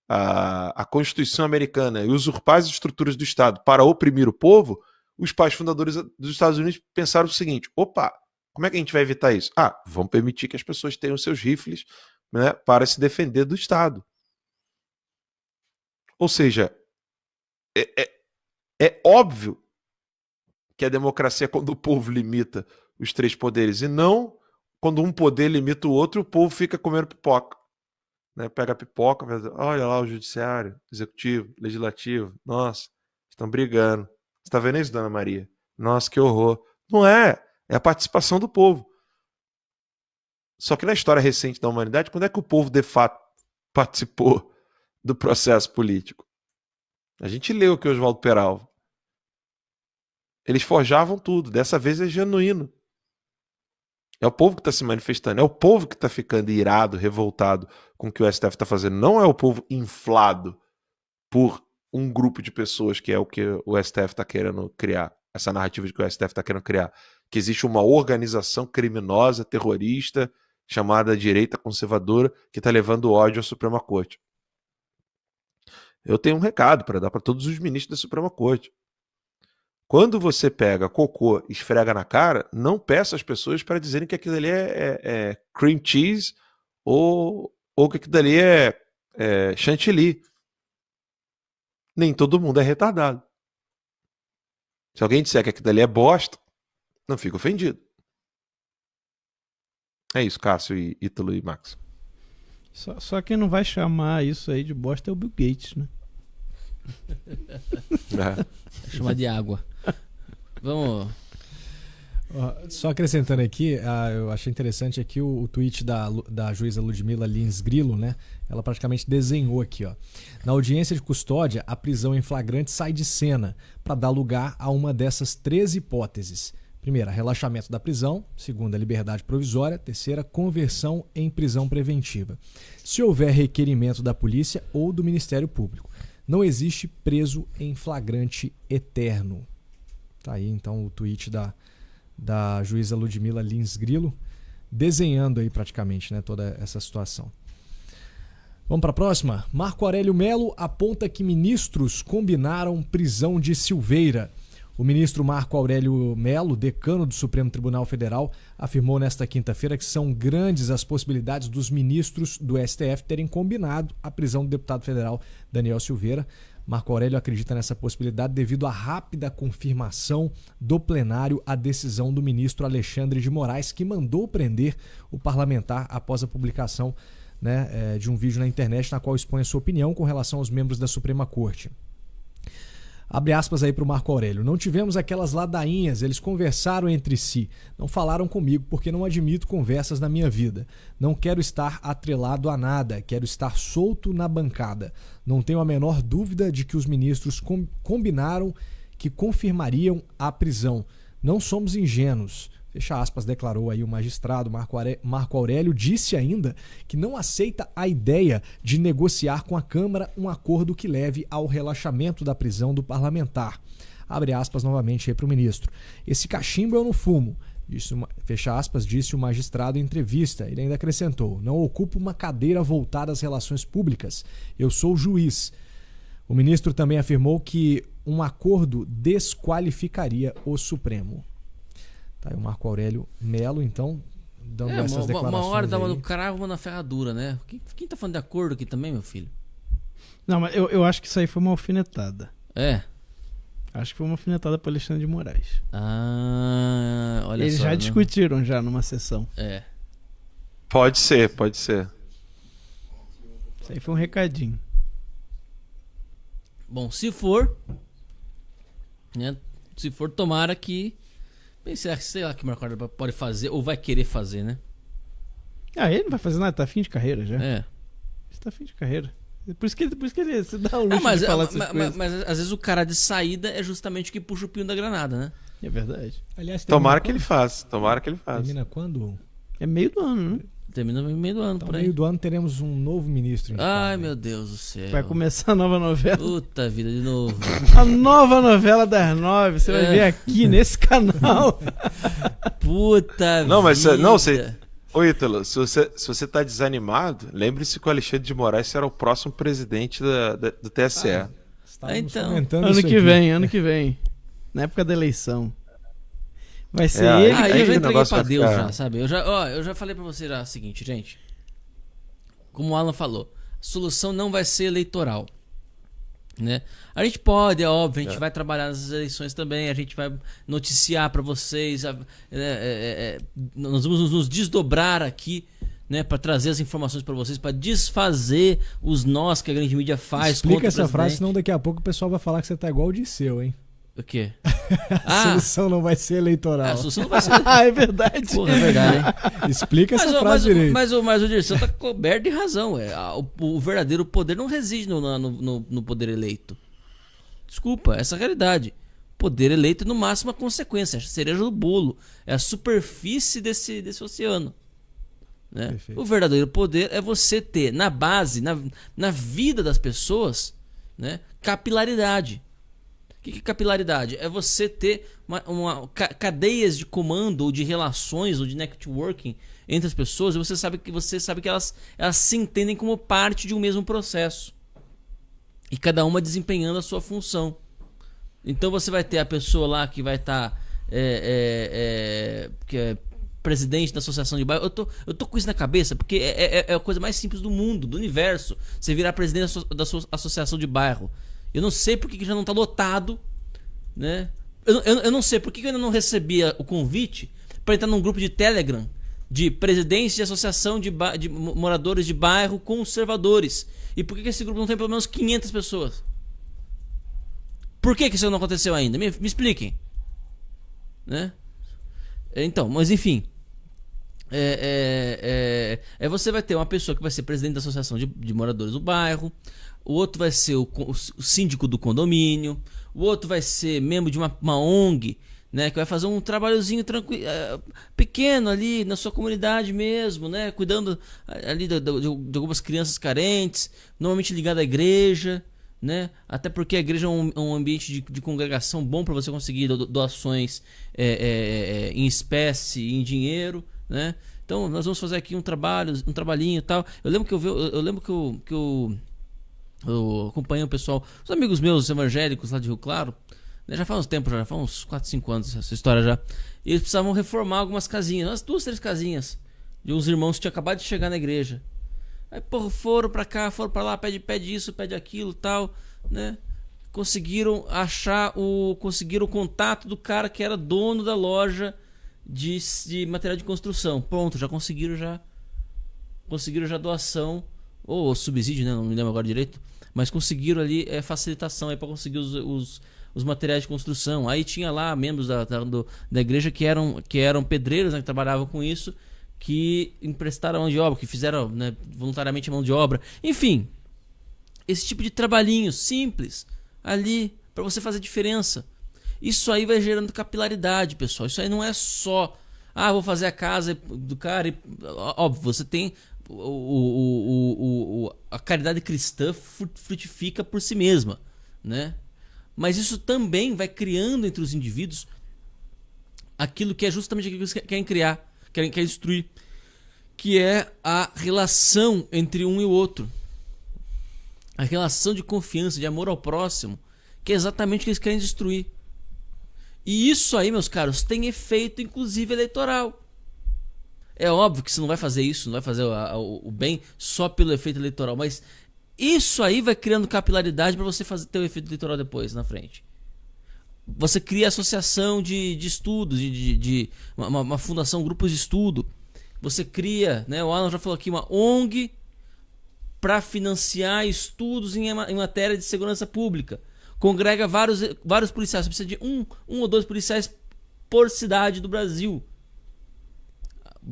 a Constituição Americana e usurpar as estruturas do Estado para oprimir o povo, os pais fundadores dos Estados Unidos pensaram o seguinte: opa, como é que a gente vai evitar isso? Vamos permitir que as pessoas tenham seus rifles, né, para se defender do Estado. Ou seja, é óbvio que a democracia é quando o povo limita os três poderes, e não quando um poder limita o outro e o povo fica comendo pipoca. Né? Pega a pipoca, olha lá o judiciário, executivo, legislativo, nossa, estão brigando. Você está vendo isso, Dona Maria? Nossa, que horror. Não é a participação do povo. Só que na história recente da humanidade, quando é que o povo de fato participou do processo político? A gente leu aqui Oswaldo Peralva. Eles forjavam tudo. Dessa vez é genuíno. É o povo que está se manifestando. É o povo que está ficando irado, revoltado com o que o STF está fazendo. Não é o povo inflado por um grupo de pessoas, que é o que o STF está querendo criar. Essa narrativa de que o STF está querendo criar. Que existe uma organização criminosa, terrorista, chamada direita conservadora, que está levando ódio à Suprema Corte. Eu tenho um recado para dar para todos os ministros da Suprema Corte. Quando você pega cocô e esfrega na cara, não peça às pessoas para dizerem que aquilo ali é cream cheese ou que aquilo ali é chantilly. Nem todo mundo é retardado. Se alguém disser que aquilo ali é bosta, não fica ofendido. É isso, Cássio, e Ítalo e Max. Só quem não vai chamar isso aí de bosta é o Bill Gates, né? Chamar de água. Vamos. Só acrescentando aqui, eu achei interessante aqui o tweet da juíza Ludmila Lins Grilo, né? Ela praticamente desenhou aqui, ó. Na audiência de custódia, a prisão em flagrante sai de cena para dar lugar a uma dessas 3 hipóteses. Primeira, relaxamento da prisão. Segunda, liberdade provisória. Terceira, conversão em prisão preventiva. Se houver requerimento da polícia ou do Ministério Público. Não existe preso em flagrante eterno. Tá aí então o tweet da juíza Ludmila Lins Grilo, desenhando aí praticamente, né, toda essa situação. Vamos para a próxima? Marco Aurélio Melo aponta que ministros combinaram prisão de Silveira. O ministro Marco Aurélio Melo, decano do Supremo Tribunal Federal, afirmou nesta quinta-feira que são grandes as possibilidades dos ministros do STF terem combinado a prisão do deputado federal Daniel Silveira. Marco Aurélio acredita nessa possibilidade devido à rápida confirmação do plenário à decisão do ministro Alexandre de Moraes, que mandou prender o parlamentar após a publicação, né, de um vídeo na internet na qual expõe a sua opinião com relação aos membros da Suprema Corte. Abre aspas aí para o Marco Aurélio. Não tivemos aquelas ladainhas, eles conversaram entre si. Não falaram comigo porque não admito conversas na minha vida. Não quero estar atrelado a nada, quero estar solto na bancada. Não tenho a menor dúvida de que os ministros combinaram que confirmariam a prisão. Não somos ingênuos. Fecha aspas, declarou aí o magistrado. Marco Aurélio disse ainda que não aceita a ideia de negociar com a Câmara um acordo que leve ao relaxamento da prisão do parlamentar. Abre aspas novamente aí para o ministro. Esse cachimbo eu não fumo, fecha aspas, disse o magistrado em entrevista. Ele ainda acrescentou, não ocupo uma cadeira voltada às relações públicas, eu sou juiz. O ministro também afirmou que um acordo desqualificaria o Supremo. Tá aí o Marco Aurélio Melo, então, dando essas declarações. Uma hora dá uma aí. do cravo, uma na ferradura, né? Quem tá falando de acordo aqui também, meu filho? Não, mas eu acho que isso aí foi uma alfinetada. É. Acho que foi uma alfinetada para Alexandre de Moraes. Ah, olha Eles só. já né? discutiram já numa sessão. É. Pode ser, pode ser. Isso aí foi um recadinho. Bom, se for, né? Se for, tomara que... Bem, sei lá que o Marco Aurélio pode fazer ou vai querer fazer, né? Ah, ele não vai fazer nada, tá fim de carreira já. É. Ele tá fim de carreira. Por isso que ele se dá o luxo de falar essas coisas. Mas às vezes o cara de saída é justamente o que puxa o pino da granada, né? É verdade. Aliás, Tomara que ele faça, tomara que ele faça. Termina quando? É meio do ano, né? Termina no meio do ano, Então, por no aí. meio do ano teremos um novo ministro. Ai, meu Deus do céu. Vai começar a nova novela. Puta vida, de novo. A nova novela das 9. Você vai ver aqui nesse canal. Puta Não, mas vida. não, você. Ô Ítalo, se você tá desanimado, lembre-se que o Alexandre de Moraes será o próximo presidente do TSE. Estávamos Então, comentando Ano isso que aqui. vem, ano que vem. Na época da eleição. Vai ser É, ele. Ah, Aí eu já que o entreguei negócio pra vai Deus ficar- já, sabe? Eu já falei pra você já o seguinte, gente. Como o Alan falou, a solução não vai ser eleitoral. Né? A gente pode, é óbvio, a gente vai trabalhar nas eleições também, a gente vai noticiar pra vocês, nós vamos nos desdobrar aqui, né, para trazer as informações pra vocês, pra desfazer os nós que a grande mídia faz. Explica contra o essa frase, presidente. senão daqui a pouco o pessoal vai falar que você tá igual o Disseu, hein? O quê? A solução não vai ser eleitoral. A solução não vai ser. Ah, é verdade. Porra, é verdade, hein? Explica essa frase direito. Mas o Dirceu tá coberto de razão. O verdadeiro poder não reside no poder eleito. Desculpa, essa é a realidade. Poder eleito é no máximo a consequência, a cereja do bolo. É a superfície desse oceano. Né? Perfeito. O verdadeiro poder é você ter na base, na vida das pessoas, né, capilaridade. O que é capilaridade? É você ter cadeias de comando ou de relações ou de networking entre as pessoas e você sabe que elas se entendem como parte de um mesmo processo. E cada uma desempenhando a sua função. Então você vai ter a pessoa lá que vai estar que é presidente da associação de bairro. Eu tô com isso na cabeça porque é a coisa mais simples do mundo, do universo. Você virar presidente da sua associação de bairro. Eu não sei por que já não tá lotado, né? Eu não sei por que eu ainda não recebia o convite para entrar num grupo de Telegram de presidentes de associação de moradores de bairro conservadores. E por que esse grupo não tem pelo menos 500 pessoas? Por que isso não aconteceu ainda? Me expliquem. Né? Então, mas enfim. Você vai ter uma pessoa que vai ser presidente da associação de moradores do bairro. O outro vai ser o síndico do condomínio. O outro vai ser membro de uma ONG, né? Que vai fazer um trabalhozinho tranquilo, pequeno ali na sua comunidade mesmo, né? Cuidando ali de algumas crianças carentes, normalmente ligado à igreja, né? Até porque a igreja é um ambiente de congregação bom para você conseguir doações em espécie, em dinheiro, né? Então nós vamos fazer aqui um trabalhinho e tal. Eu lembro que eu acompanhei o pessoal, os amigos meus evangélicos lá de Rio Claro, né? Já faz uns tempos, já faz uns 4, 5 anos essa história já. E eles precisavam reformar algumas casinhas, umas 2, 3 casinhas de uns irmãos que tinham acabado de chegar na igreja. Aí, porra, foram pra cá, foram pra lá, pede isso, pede aquilo, tal, né? Conseguiram o contato do cara que era dono da loja de material de construção. Pronto, já conseguiram já doação ou subsídio, né? Não me lembro agora direito, mas conseguiram ali facilitação aí para conseguir os materiais de construção. Aí tinha lá membros da igreja que eram pedreiros, né, que trabalhavam com isso, que emprestaram mão de obra, que fizeram, né, voluntariamente mão de obra. Enfim, esse tipo de trabalhinho simples ali para você fazer diferença. Isso aí vai gerando capilaridade, pessoal. Isso aí não é só, vou fazer a casa do cara. Óbvio, você tem a caridade cristã frutifica por si mesma, né? Mas isso também vai criando entre os indivíduos aquilo que é justamente aquilo que eles querem criar, querem destruir, que é a relação entre um e o outro. A relação de confiança, de amor ao próximo, que é exatamente o que eles querem destruir. E isso aí, meus caros, tem efeito inclusive eleitoral. É óbvio que você não vai fazer isso, não vai fazer o bem só pelo efeito eleitoral, mas isso aí vai criando capilaridade para você ter o efeito eleitoral depois, na frente. Você cria associação de estudos, de uma fundação, grupos de estudo. Você cria, né, o Alan já falou aqui, uma ONG para financiar estudos em matéria de segurança pública. Congrega vários policiais. Você precisa de um ou 2 policiais por cidade do Brasil.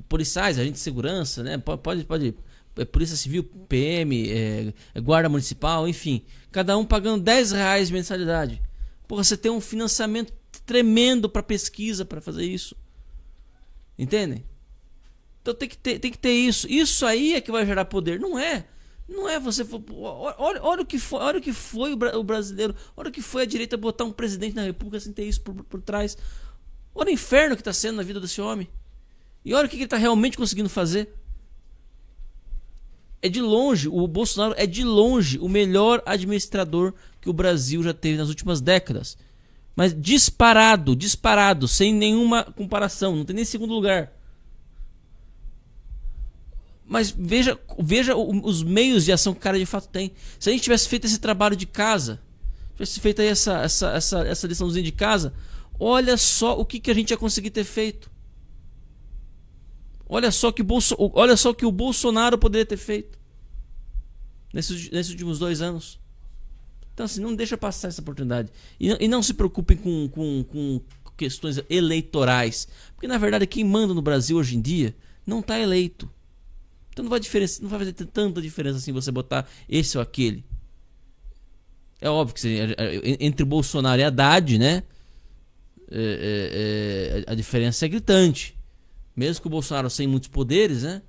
Policiais, agente de segurança, né? Pode Polícia Civil, PM, Guarda Municipal, enfim. Cada um pagando R$10 de mensalidade. Porra, você tem um financiamento tremendo para pesquisa para fazer isso. Entendem? Então tem que ter isso. Isso aí é que vai gerar poder. Não é você. Olha o que foi o brasileiro. Olha o que foi a direita botar um presidente na república sem ter isso por trás. Olha o inferno que está sendo na vida desse homem. E olha o que ele está realmente conseguindo fazer. É de longe, o Bolsonaro é de longe o melhor administrador que o Brasil já teve nas últimas décadas. Mas disparado, sem nenhuma comparação. Não tem nem segundo lugar. Mas veja os meios de ação que o cara de fato tem. Se a gente tivesse feito esse trabalho de casa, tivesse feito aí essa liçãozinha de casa, olha só o que a gente ia conseguir ter feito. Olha só o que o Bolsonaro poderia ter feito nesses últimos 2 anos. Então assim, não deixa passar essa oportunidade. E não se preocupem com questões eleitorais. Porque na verdade quem manda no Brasil hoje em dia não está eleito. Então não vai fazer tanta diferença assim você botar esse ou aquele. É óbvio que entre Bolsonaro e Haddad, né? A diferença é gritante. Mesmo que o Bolsonaro sem muitos poderes, né?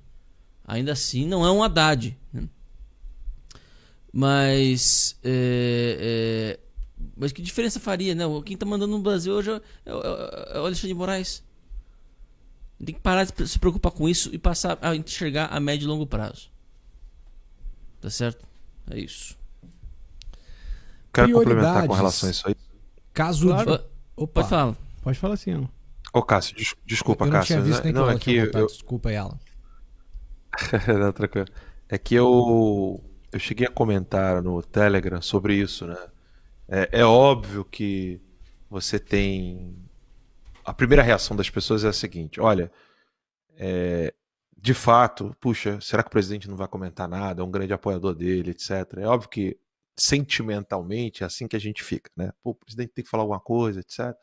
Ainda assim não é um Haddad, né? Mas que diferença faria, né? Quem tá mandando no Brasil hoje é o Alexandre de Moraes. Tem que parar de se preocupar com isso e passar a enxergar a médio e longo prazo. Tá certo? É isso. Quero complementar com relação a isso aí. Caso Claro. Opa. Pode falar. Pode falar assim, ó. Ô, Cássio, desculpa, Eu não Cássio. tinha visto nem que Não, ela é tinha que voltado. Desculpa aí, Alan. Não, tranquilo. É que eu cheguei a comentar no Telegram sobre isso, né? É óbvio que você tem. A primeira reação das pessoas é a seguinte: olha, de fato, puxa, será que o presidente não vai comentar nada? É um grande apoiador dele, etc. É óbvio que sentimentalmente é assim que a gente fica, né? Pô, o presidente tem que falar alguma coisa, etc.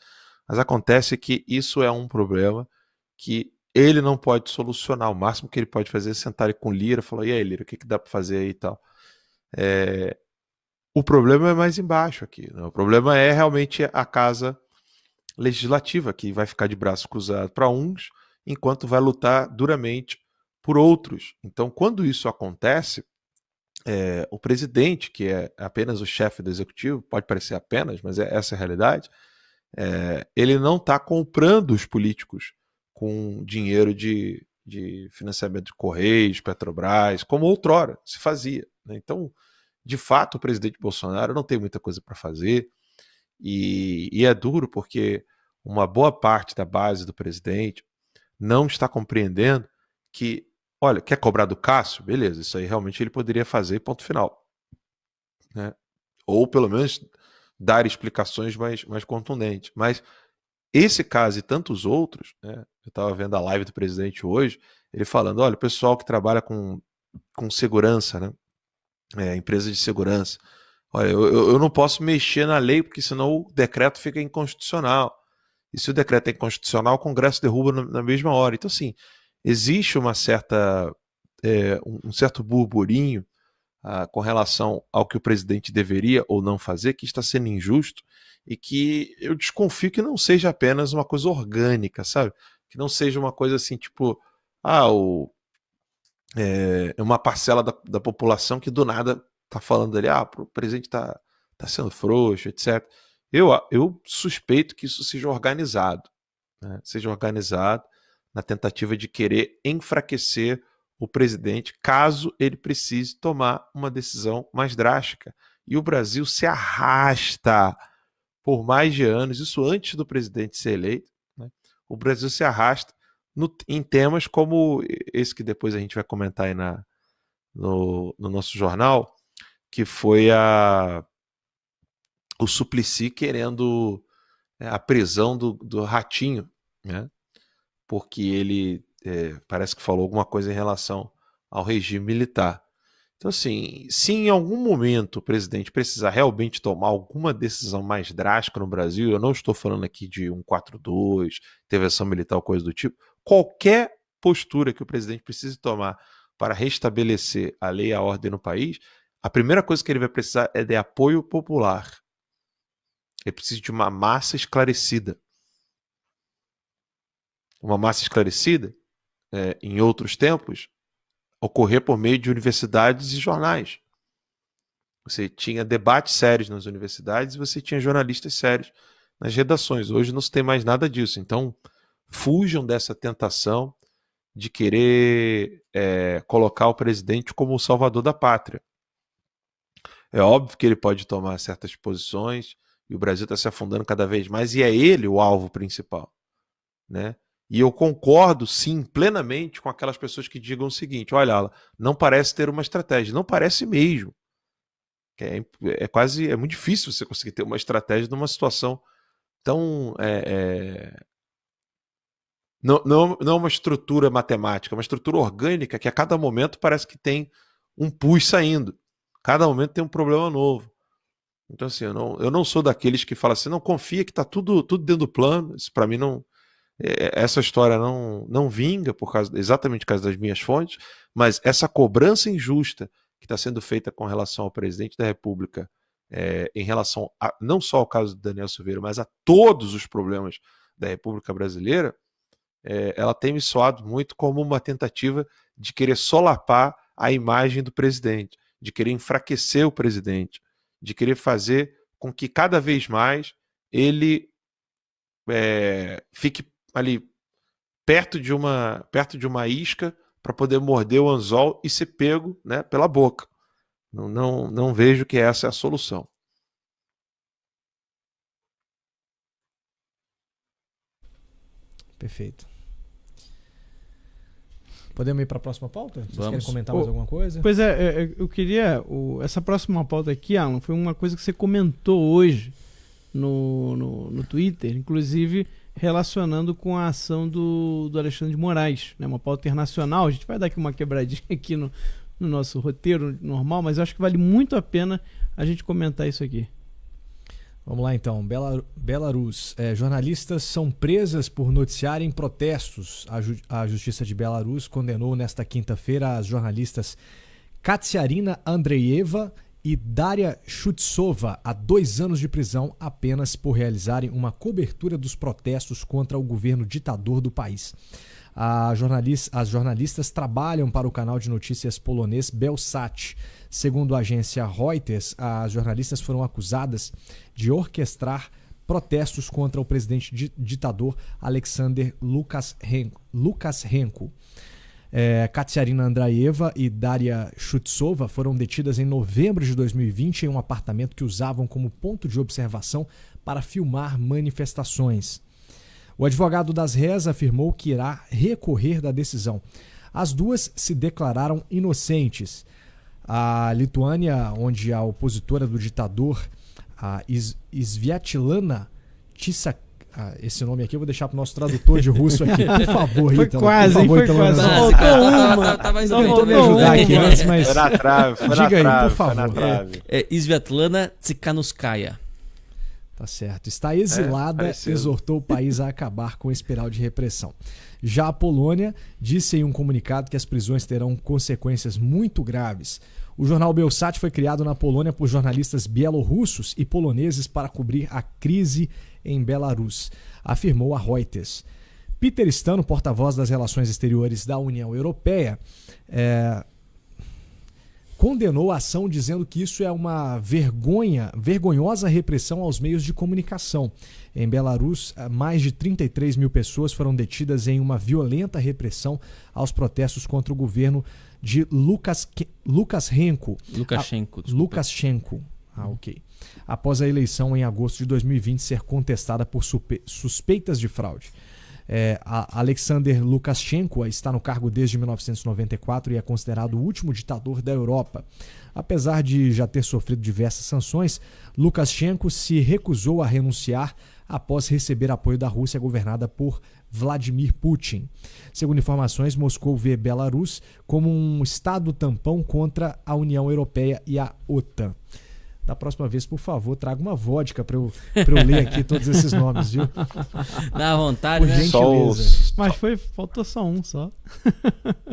Mas acontece que isso é um problema que ele não pode solucionar. O máximo que ele pode fazer é sentar ali com o Lira e falar: e aí, Lira, o que dá para fazer aí e tal? O problema é mais embaixo aqui, né? O problema é realmente a casa legislativa que vai ficar de braço cruzado para uns, enquanto vai lutar duramente por outros. Então, quando isso acontece, o presidente, que é apenas o chefe do executivo, pode parecer apenas, mas essa é a realidade, ele não está comprando os políticos com dinheiro de financiamento de Correios, Petrobras, como outrora se fazia, né? Então, de fato, o presidente Bolsonaro não tem muita coisa para fazer, e é duro porque uma boa parte da base do presidente não está compreendendo que, olha, quer cobrar do Cássio? Beleza, isso aí realmente ele poderia fazer, ponto final, né? Ou pelo menos dar explicações mais contundentes. Mas esse caso e tantos outros, né? Eu estava vendo a live do presidente hoje, ele falando, olha, o pessoal que trabalha com segurança, né? Empresa de segurança, olha, eu não posso mexer na lei, porque senão o decreto fica inconstitucional. E se o decreto é inconstitucional, o Congresso derruba na mesma hora. Então, assim, existe uma certa, um certo burburinho com relação ao que o presidente deveria ou não fazer, que está sendo injusto, e que eu desconfio que não seja apenas uma coisa orgânica, sabe? Que não seja uma coisa assim, tipo, uma parcela da população que do nada está falando ali, o presidente está sendo frouxo, etc. Eu suspeito que isso seja organizado, né? Seja organizado na tentativa de querer enfraquecer o presidente caso ele precise tomar uma decisão mais drástica. E o Brasil se arrasta por mais de anos, isso antes do presidente ser eleito, né? O Brasil se arrasta em temas como esse que depois a gente vai comentar aí no nosso jornal, que foi o Suplicy querendo a prisão do Ratinho, né? Porque ele parece que falou alguma coisa em relação ao regime militar. Então, assim, se em algum momento o presidente precisar realmente tomar alguma decisão mais drástica no Brasil, eu não estou falando aqui de 142, intervenção militar ou coisa do tipo, qualquer postura que o presidente precise tomar para restabelecer a lei e a ordem no país, a primeira coisa que ele vai precisar é de apoio popular. Ele precisa de uma massa esclarecida. Uma massa esclarecida, em outros tempos, ocorrer por meio de universidades e jornais. Você tinha debates sérios nas universidades e você tinha jornalistas sérios nas redações. Hoje não se tem mais nada disso. Então, fujam dessa tentação de querer colocar o presidente como o salvador da pátria. É óbvio que ele pode tomar certas posições e o Brasil está se afundando cada vez mais e é ele o alvo principal, né? E eu concordo, sim, plenamente com aquelas pessoas que digam o seguinte, olha, não parece ter uma estratégia. Não parece mesmo. É muito difícil você conseguir ter uma estratégia numa situação tão... Não é uma estrutura matemática, é uma estrutura orgânica que a cada momento parece que tem um pus saindo. Cada momento tem um problema novo. Então, assim, eu não sou daqueles que falam assim, não, confia que está tudo dentro do plano. Isso, para mim, não... Essa história não vinga exatamente por causa das minhas fontes, mas essa cobrança injusta que está sendo feita com relação ao presidente da República, em relação não só ao caso do Daniel Silveira, mas a todos os problemas da República Brasileira, ela tem me soado muito como uma tentativa de querer solapar a imagem do presidente, de querer enfraquecer o presidente, de querer fazer com que cada vez mais ele fique ali perto de uma isca para poder morder o anzol e ser pego, né, pela boca. Não vejo que essa é a solução. Perfeito. Podemos ir para a próxima pauta? Vocês Vamos. querem comentar mais alguma coisa? Pois eu queria... essa próxima pauta aqui, Alan, foi uma coisa que você comentou hoje no Twitter, inclusive relacionando com a ação do Alexandre de Moraes, né? Uma pauta internacional. A gente vai dar aqui uma quebradinha aqui no nosso roteiro normal, mas eu acho que vale muito a pena a gente comentar isso aqui. Vamos lá então. Belarus. Jornalistas são presas por noticiarem protestos. A Justiça de Belarus condenou nesta quinta-feira as jornalistas Katsiarina Andreeva e Daria Chutsova a 2 anos de prisão apenas por realizarem uma cobertura dos protestos contra o governo ditador do país. As jornalistas trabalham para o canal de notícias polonês Belsat. Segundo a agência Reuters, as jornalistas foram acusadas de orquestrar protestos contra o presidente ditador Alexander Lukashenko. Katsiarina Andraeva e Daria Chutsova foram detidas em novembro de 2020 em um apartamento que usavam como ponto de observação para filmar manifestações. O advogado das réis afirmou que irá recorrer da decisão. As duas se declararam inocentes. A Lituânia, onde a opositora do ditador, a Sviatlana Tissakova, esse nome aqui eu vou deixar para o nosso tradutor de russo aqui, por favor, Foi Ítalo. quase, por favor, foi Ítalo, quase. não. Tava Tentou me ajudar aqui antes, mas Foi na trave, foi diga na aí, trave, por foi na favor. trave. Sviatlana Tsikhanouskaya. Tá certo. Está exilada, parecido. exortou o país a acabar com a espiral de repressão. Já a Polônia disse em um comunicado que as prisões terão consequências muito graves. O jornal Belsat foi criado na Polônia por jornalistas bielorrussos e poloneses para cobrir a crise em Belarus, afirmou a Reuters. Peter Stano, porta-voz das relações exteriores da União Europeia, condenou a ação dizendo que isso é uma vergonhosa repressão aos meios de comunicação. Em Belarus, mais de 33 mil pessoas foram detidas em uma violenta repressão aos protestos contra o governo de Lukashenko. Lukashenko. Ok. Após a eleição em agosto de 2020 ser contestada por suspeitas de fraude. Alexander Lukashenko está no cargo desde 1994 e é considerado o último ditador da Europa. Apesar de já ter sofrido diversas sanções, Lukashenko se recusou a renunciar após receber apoio da Rússia governada por Vladimir Putin. Segundo informações, Moscou vê Belarus como um estado tampão contra a União Europeia e a OTAN. Da próxima vez, por favor, traga uma vodka para eu ler aqui todos esses nomes, viu? Dá vontade, Por né? gentileza. Mas faltou só um só.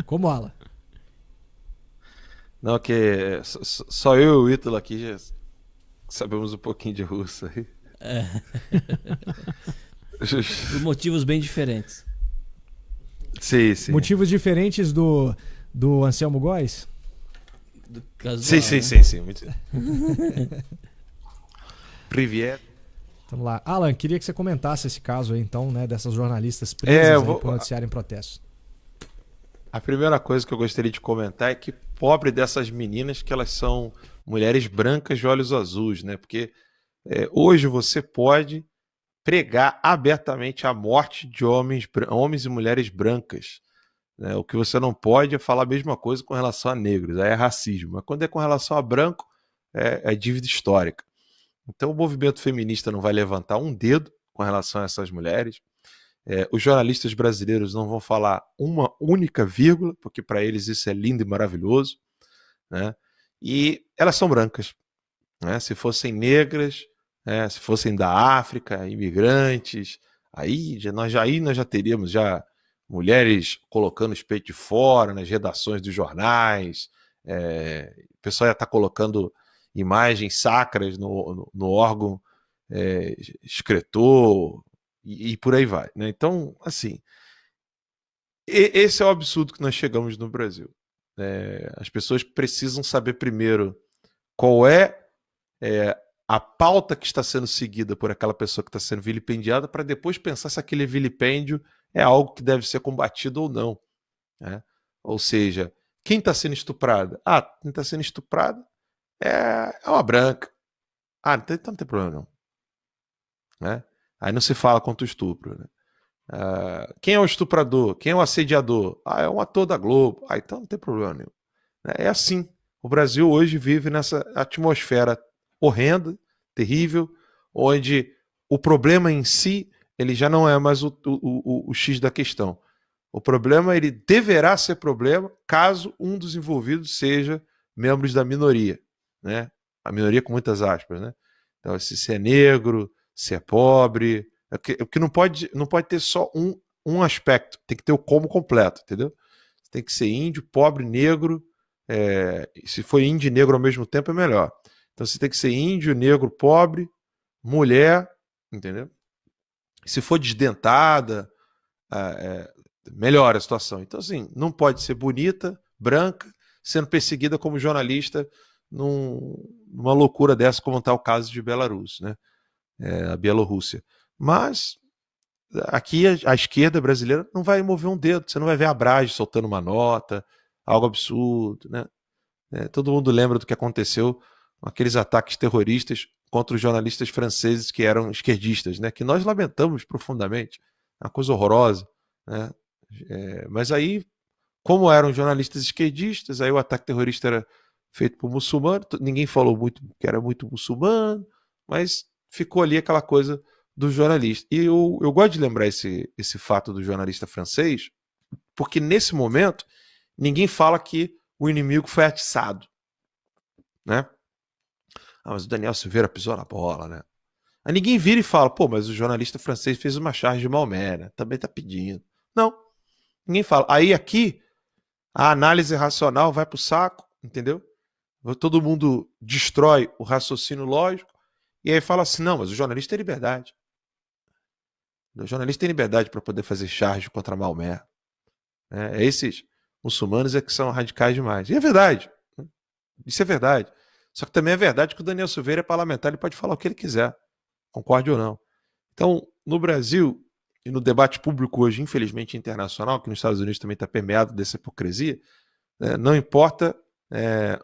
Como Ala? Não, que só eu e o Ítalo aqui já sabemos um pouquinho de russo aí. Por motivos bem diferentes. Sim, sim. Motivos diferentes do Anselmo Góes? Do casual, Sim, sim, né? sim, sim. Muito... Privier. Vamos lá. Alan, queria que você comentasse esse caso aí, então, né, dessas jornalistas presas aí por noticiarem protestos. A primeira coisa que eu gostaria de comentar é que pobre dessas meninas que elas são mulheres brancas de olhos azuis, né? Porque hoje você pode pregar abertamente a morte de homens e mulheres brancas. Né? O que você não pode é falar a mesma coisa com relação a negros, aí é racismo. Mas quando é com relação a branco, é dívida histórica. Então o movimento feminista não vai levantar um dedo com relação a essas mulheres. Os jornalistas brasileiros não vão falar uma única vírgula, porque para eles isso é lindo e maravilhoso. Né? E elas são brancas. Né? Se fossem negras, se fossem da África, imigrantes, aí nós já teríamos mulheres colocando os peitos de fora nas redações dos jornais, o pessoal ia estar colocando imagens sacras no órgão escritor e por aí vai. Né? Então, assim, esse é o absurdo que nós chegamos no Brasil. As pessoas precisam saber primeiro qual é a pauta que está sendo seguida por aquela pessoa que está sendo vilipendiada, para depois pensar se aquele vilipêndio é algo que deve ser combatido ou não. Né? Ou seja, quem está sendo estuprada? Quem está sendo estuprada é uma branca. Então não tem problema não. Né? Aí não se fala contra o estupro. Né? Quem é o estuprador? Quem é o assediador? É um ator da Globo. Então não tem problema nenhum. É assim. O Brasil hoje vive nessa atmosfera horrenda, terrível, onde o problema em si ele já não é mais o X da questão. O problema ele deverá ser problema caso um dos envolvidos seja membros da minoria. Né? A minoria com muitas aspas. Né? Então, se é negro, se é pobre, porque não pode ter só um aspecto, tem que ter o combo completo, entendeu? Tem que ser índio, pobre, negro, Se for índio e negro ao mesmo tempo, é melhor. Então você tem que ser índio, negro, pobre, mulher, entendeu? Se for desdentada, melhora a situação. Então, assim, não pode ser bonita, branca, sendo perseguida como jornalista numa loucura dessa, como está o caso de Belarus, né? A Bielorrússia. Mas aqui a esquerda brasileira não vai mover um dedo, você não vai ver a Brage soltando uma nota, algo absurdo, né? Todo mundo lembra do que aconteceu com aqueles ataques terroristas contra os jornalistas franceses que eram esquerdistas, né? Que nós lamentamos profundamente, é uma coisa horrorosa, né? Mas aí, como eram jornalistas esquerdistas, aí o ataque terrorista era feito por muçulmano, ninguém falou muito que era muito muçulmano, mas ficou ali aquela coisa do jornalista. E eu gosto de lembrar esse fato do jornalista francês, porque nesse momento ninguém fala que o inimigo foi atiçado, né? Mas o Daniel Silveira pisou na bola, né? Aí ninguém vira e fala, pô, mas o jornalista francês fez uma charge de Maomé, né? Também tá pedindo. Não, ninguém fala. Aí aqui, a análise racional vai pro saco, entendeu? Todo mundo destrói o raciocínio lógico e aí fala assim, não, mas o jornalista tem liberdade. O jornalista tem liberdade para poder fazer charge contra Maomé. Esses muçulmanos que são radicais demais. E é verdade. Isso é verdade. Só que também é verdade que o Daniel Silveira é parlamentar, ele pode falar o que ele quiser, concorde ou não. Então, no Brasil e no debate público hoje, infelizmente internacional, que nos Estados Unidos também está permeado dessa hipocrisia, não importa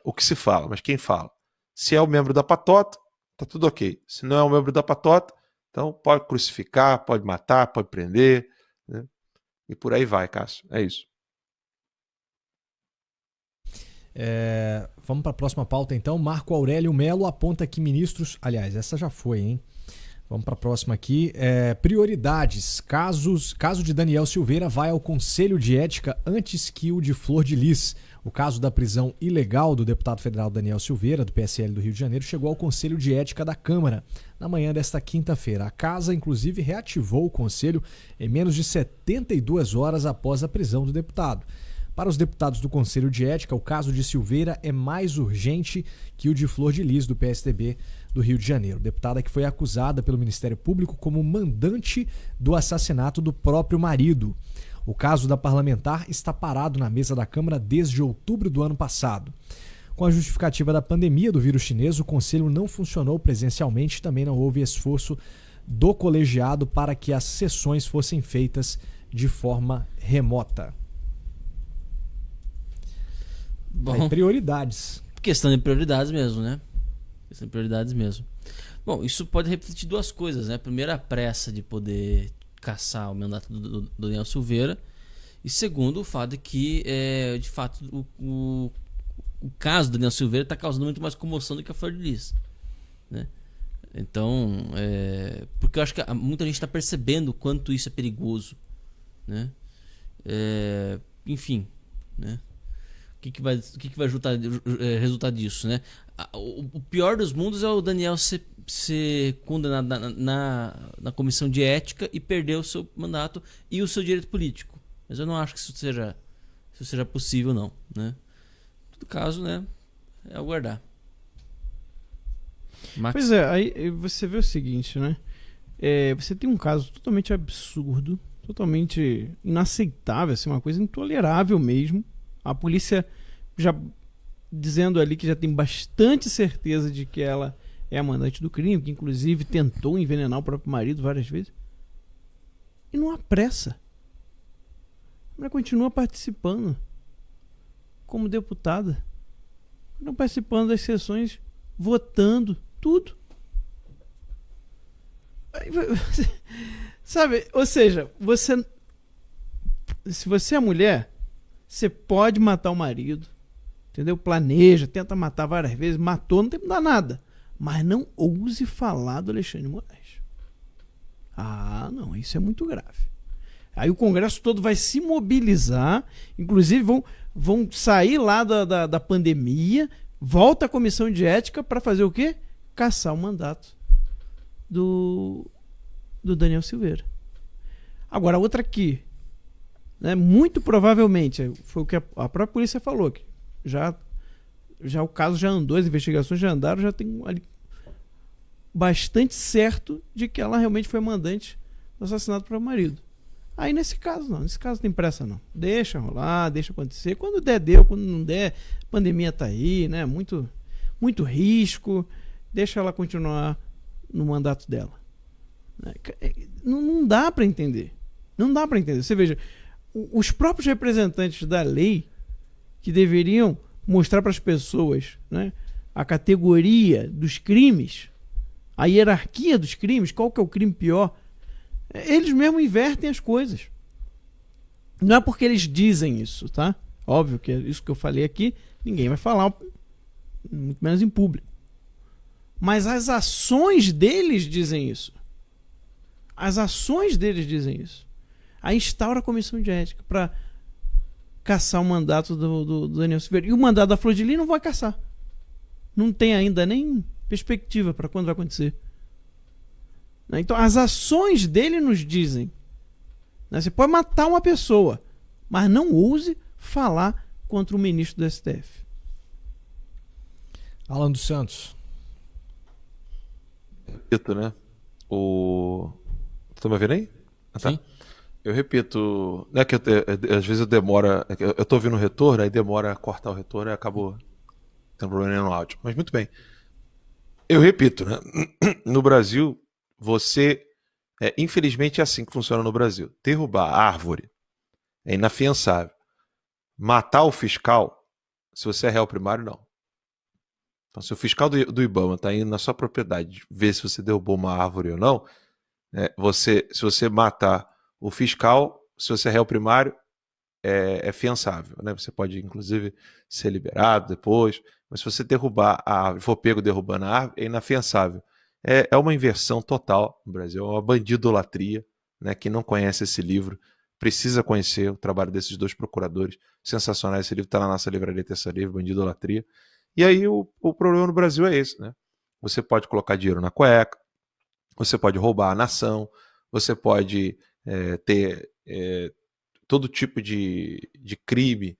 o que se fala, mas quem fala. Se é o membro da patota, tá tudo ok. Se não é o membro da patota, então pode crucificar, pode matar, pode prender, né? E por aí vai, Cássio. É isso. Vamos para a próxima pauta então. Marco Aurélio Melo aponta que ministros... Aliás, essa já foi, hein? Vamos para a próxima aqui. Prioridades. Caso de Daniel Silveira vai ao Conselho de Ética antes que o de Flor de Lis. O caso da prisão ilegal do deputado federal Daniel Silveira, do PSL do Rio de Janeiro, chegou ao Conselho de Ética da Câmara na manhã desta quinta-feira. A casa, inclusive, reativou o conselho em menos de 72 horas após a prisão do deputado. Para os deputados do Conselho de Ética, o caso de Silveira é mais urgente que o de Flor de Lis, do PSDB do Rio de Janeiro. Deputada que foi acusada pelo Ministério Público como mandante do assassinato do próprio marido. O caso da parlamentar está parado na mesa da Câmara desde outubro do ano passado. Com a justificativa da pandemia do vírus chinês, o Conselho não funcionou presencialmente e também não houve esforço do colegiado para que as sessões fossem feitas de forma remota. Bom, prioridades. Questão de prioridades mesmo, né? Questão de prioridades mesmo. Bom, isso pode refletir duas coisas, né? Primeiro, a pressa de poder caçar o mandato do Daniel Silveira. E segundo, o fato de que, de fato, o caso do Daniel Silveira está causando muito mais comoção do que a Flor de Lis, né? Então, porque eu acho que muita gente está percebendo o quanto isso é perigoso, né? Enfim, né? O que vai resultar disso, né? O pior dos mundos é o Daniel ser condenado na comissão de ética e perder o seu mandato e o seu direito político. Mas eu não acho que isso seja possível, não, né? Em todo caso, né? É aguardar. Max? Pois é, aí você vê o seguinte, né? Você tem um caso totalmente absurdo, totalmente inaceitável, assim, uma coisa intolerável mesmo. A polícia já dizendo ali que já tem bastante certeza de que ela é a mandante do crime, que inclusive tentou envenenar o próprio marido várias vezes. E não há pressa. A mulher continua participando como deputada. Não participando das sessões, votando, tudo. Sabe, ou seja, se você é mulher, você pode matar o marido, entendeu? Planeja, tenta matar várias vezes, matou, não tem que dar nada. Mas não ouse falar do Alexandre de Moraes. Ah, não, isso é muito grave. Aí o Congresso todo vai se mobilizar, inclusive vão sair lá da pandemia, volta a comissão de ética para fazer o quê? Caçar o mandato do Daniel Silveira. Agora, outra aqui, né, muito provavelmente, foi o que a própria polícia falou, que já já o caso já andou, as investigações já andaram, já tem ali bastante certo de que ela realmente foi mandante do assassinato para o marido. Aí nesse caso não tem pressa não. Deixa rolar, deixa acontecer. Quando der, deu. Quando não der, a pandemia tá aí, né? Muito risco. Deixa ela continuar no mandato dela. Não dá para entender. Não dá para entender. Você veja, os próprios representantes da lei que deveriam mostrar para as pessoas, né, a categoria dos crimes, a hierarquia dos crimes, qual que é o crime pior, eles mesmos invertem as coisas. Não é porque eles dizem isso, tá? Óbvio que é isso que eu falei aqui, ninguém vai falar, muito menos em público. Mas as ações deles dizem isso. As ações deles dizem isso. Aí instaura a comissão de ética para caçar o mandato do Daniel Silveira. E o mandato da Flor de Lis não vai caçar. Não tem ainda nem perspectiva para quando vai acontecer. Então as ações dele nos dizem, né? Você pode matar uma pessoa, mas não ouse falar contra o ministro do STF. Alan dos Santos. Repito, né? Tá me vendo aí? Tá. Sim. Eu repito, né, que às vezes eu demoro, eu tô ouvindo o retorno, aí demora a cortar o retorno e acabou tendo problema no áudio. Mas muito bem. Eu repito, né? No Brasil, infelizmente é assim que funciona no Brasil. Derrubar a árvore é inafiançável. Matar o fiscal, se você é réu primário, não. Então, se o fiscal do IBAMA está indo na sua propriedade ver se você derrubou uma árvore ou não, se você matar o fiscal, se você é réu primário, é fiançável, né? Você pode, inclusive, ser liberado depois, mas se você derrubar a árvore, for pego derrubando a árvore, é inafiançável. É uma inversão total no Brasil, é uma bandidolatria, né? Quem não conhece esse livro precisa conhecer o trabalho desses dois procuradores sensacionais. Esse livro está na nossa livraria Terça Livre, Bandidolatria. E aí o problema no Brasil é esse, né? Você pode colocar dinheiro na cueca, você pode roubar a nação, você pode ter todo tipo de crime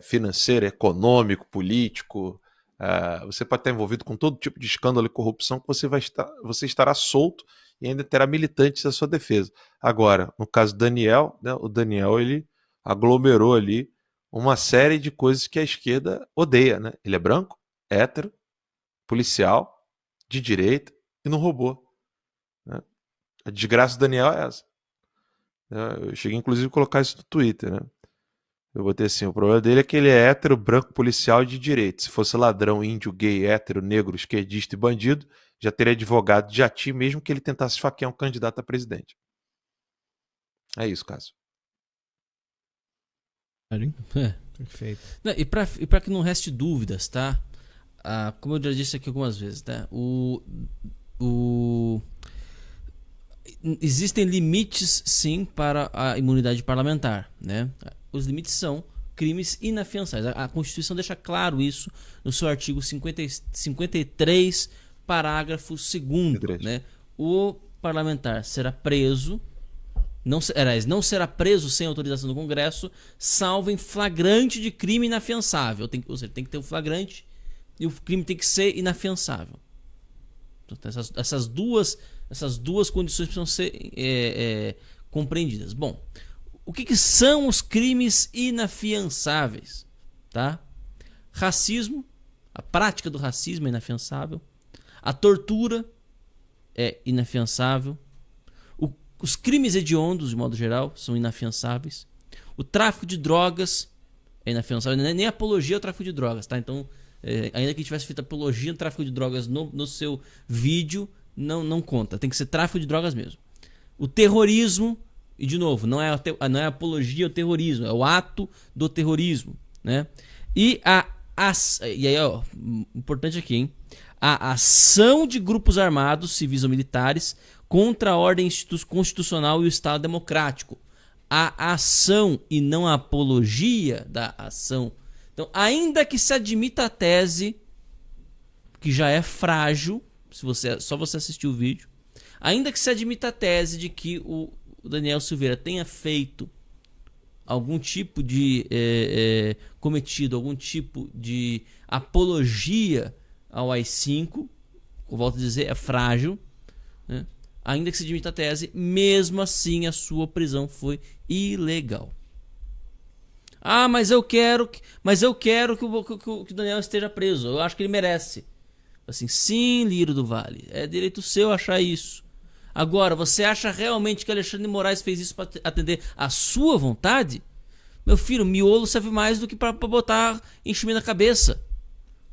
financeiro, econômico, político. Você pode estar envolvido com todo tipo de escândalo e corrupção que você estará solto e ainda terá militantes à sua defesa. Agora, no caso do Daniel, né, o Daniel ele aglomerou ali uma série de coisas que a esquerda odeia, né? Ele é branco, hétero, policial, de direita e não roubou. Né? A desgraça do Daniel é essa. Eu cheguei inclusive a colocar isso no Twitter, né? Eu botei assim, o problema dele é que ele é hétero, branco, policial e de direita. Se fosse ladrão, índio, gay, hétero, negro, esquerdista e bandido, já teria advogado de jati mesmo que ele tentasse esfaquear um candidato a presidente. É isso, Cássio. Perfeito. Não, e para que não reste dúvidas, tá? Como eu já disse aqui algumas vezes, tá? Existem limites, sim, para a imunidade parlamentar, né? Os limites são crimes inafiançáveis. A Constituição deixa claro isso no seu artigo 53, parágrafo 2º, né? O parlamentar será preso, não será preso sem autorização do Congresso, salvo em flagrante de crime inafiançável. Ou seja, tem que ter um flagrante e o crime tem que ser inafiançável. Então, essas duas condições precisam ser compreendidas. Bom, o que são os crimes inafiançáveis? Tá? Racismo, a prática do racismo é inafiançável. A tortura é inafiançável. Os crimes hediondos, de modo geral, são inafiançáveis. O tráfico de drogas é inafiançável. Nem apologia ao tráfico de drogas, tá? Então, ainda que tivesse feito apologia ao tráfico de drogas no seu vídeo, não conta. Tem que ser tráfico de drogas mesmo. O terrorismo, e de novo, não é apologia ao terrorismo, é o ato do terrorismo, né? E aí, ó, importante aqui, hein? A ação de grupos armados, civis ou militares, contra a ordem constitucional e o Estado democrático. A ação e não a apologia da ação. Então, ainda que se admita a tese, que já é frágil, só você assistir o vídeo, ainda que se admita a tese de que o Daniel Silveira tenha feito algum tipo de cometido algum tipo de apologia ao AI-5, eu volto a dizer, é frágil, né? Ainda que se admita a tese, mesmo assim a sua prisão foi ilegal. Ah, mas eu quero que o Daniel esteja preso. Eu acho que ele merece. Assim, sim, Lírio do Vale, é direito seu achar isso. Agora, você acha realmente que Alexandre de Moraes fez isso para atender a sua vontade? Meu filho, miolo serve mais do que para botar enchimento na cabeça.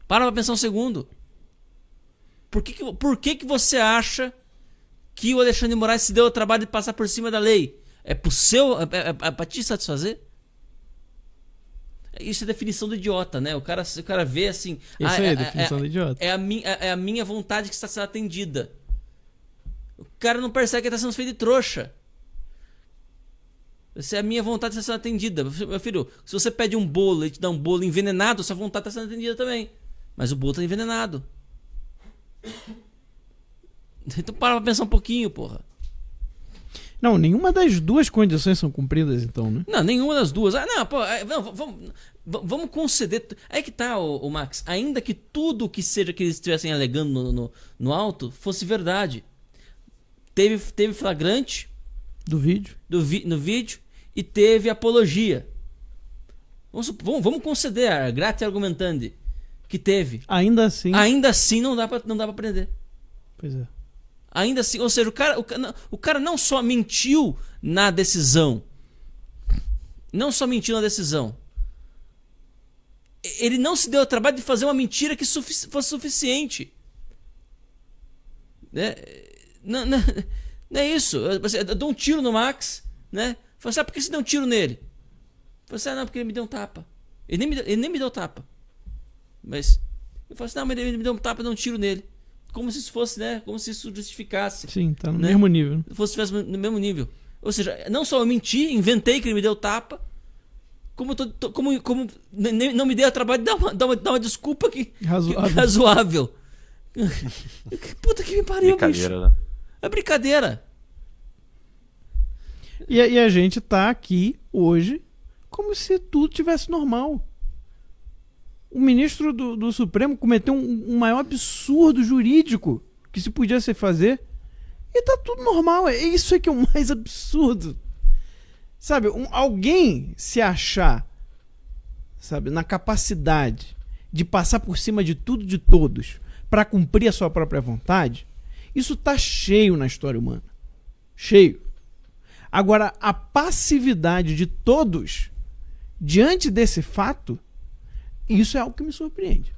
Para pensar um segundo. Por que você acha que o Alexandre de Moraes se deu o trabalho de passar por cima da lei? É para te satisfazer? Isso é definição do idiota, né? O cara vê assim... Isso aí é definição do idiota. É a minha vontade que está sendo atendida. O cara não percebe que está sendo feito de trouxa. Essa é a minha vontade de estar sendo atendida. Meu filho, se você pede um bolo e te dá um bolo envenenado, sua vontade está sendo atendida também. Mas o bolo está envenenado. Então para pensar um pouquinho, porra. Não, nenhuma das duas condições são cumpridas, então, né? Não, nenhuma das duas. Não, pô, vamos conceder. Aí que tá, o Max. Ainda que tudo que seja que eles estivessem alegando no alto fosse verdade. Teve flagrante Do vídeo. no vídeo e teve apologia. Vamos conceder a grata argumentandi que teve. Ainda assim. Ainda assim não dá pra prender. Pois é. Ainda assim, ou seja, o cara não só mentiu na decisão. Não só mentiu na decisão. Ele não se deu ao trabalho de fazer uma mentira que fosse suficiente. Né? Não é isso. Eu dou um tiro no Max, né? Falei assim, por que você deu um tiro nele? Falei assim, não, porque ele me deu um tapa. Ele nem me deu tapa. Mas eu falei assim, não, mas ele me deu um tapa e deu um tiro nele. Como se isso fosse, né? Como se isso justificasse. Sim, tá no né? mesmo nível. Estivesse no mesmo nível. Ou seja, não só eu menti, inventei que ele me deu tapa, como não me dei o trabalho de dar uma desculpa razoável. Puta que me pariu, bicho. Né? É brincadeira. E a gente tá aqui hoje como se tudo tivesse normal. O ministro do Supremo cometeu um maior absurdo jurídico que se podia se fazer e tá tudo normal. Isso é que é o mais absurdo. Sabe, alguém se achar, sabe, na capacidade de passar por cima de tudo e de todos para cumprir a sua própria vontade, isso tá cheio na história humana. Cheio. Agora, a passividade de todos diante desse fato, isso é algo que me surpreende.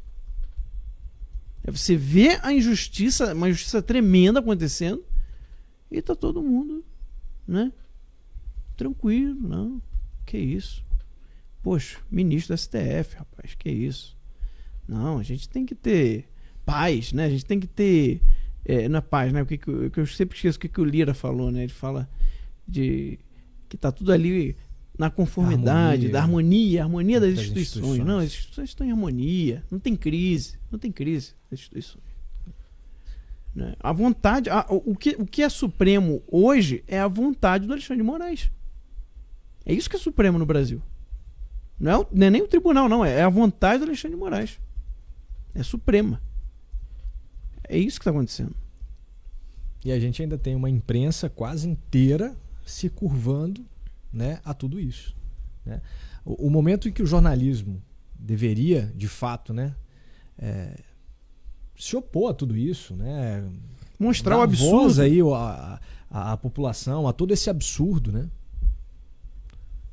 Você vê a injustiça, uma injustiça tremenda acontecendo, e tá todo mundo, né? Tranquilo, não. Que isso? Poxa, ministro do STF, rapaz, que isso? Não, a gente tem que ter paz, né? A gente tem que ter... não é paz, né? O que eu sempre esqueço o que o Lira falou, né? Ele fala de que tá tudo ali na conformidade, da harmonia das instituições. Não, as instituições estão em harmonia, não tem crise das instituições. Né? A vontade, o que é supremo hoje é a vontade do Alexandre de Moraes. É isso que é supremo no Brasil. Não é nem o tribunal, não, é a vontade do Alexandre de Moraes. É suprema. É isso que está acontecendo. E a gente ainda tem uma imprensa quase inteira se curvando, né, a tudo isso. Né? O momento em que o jornalismo deveria, de fato, né, se opor a tudo isso, né, mostrar o absurdo aí a população, a todo esse absurdo, né,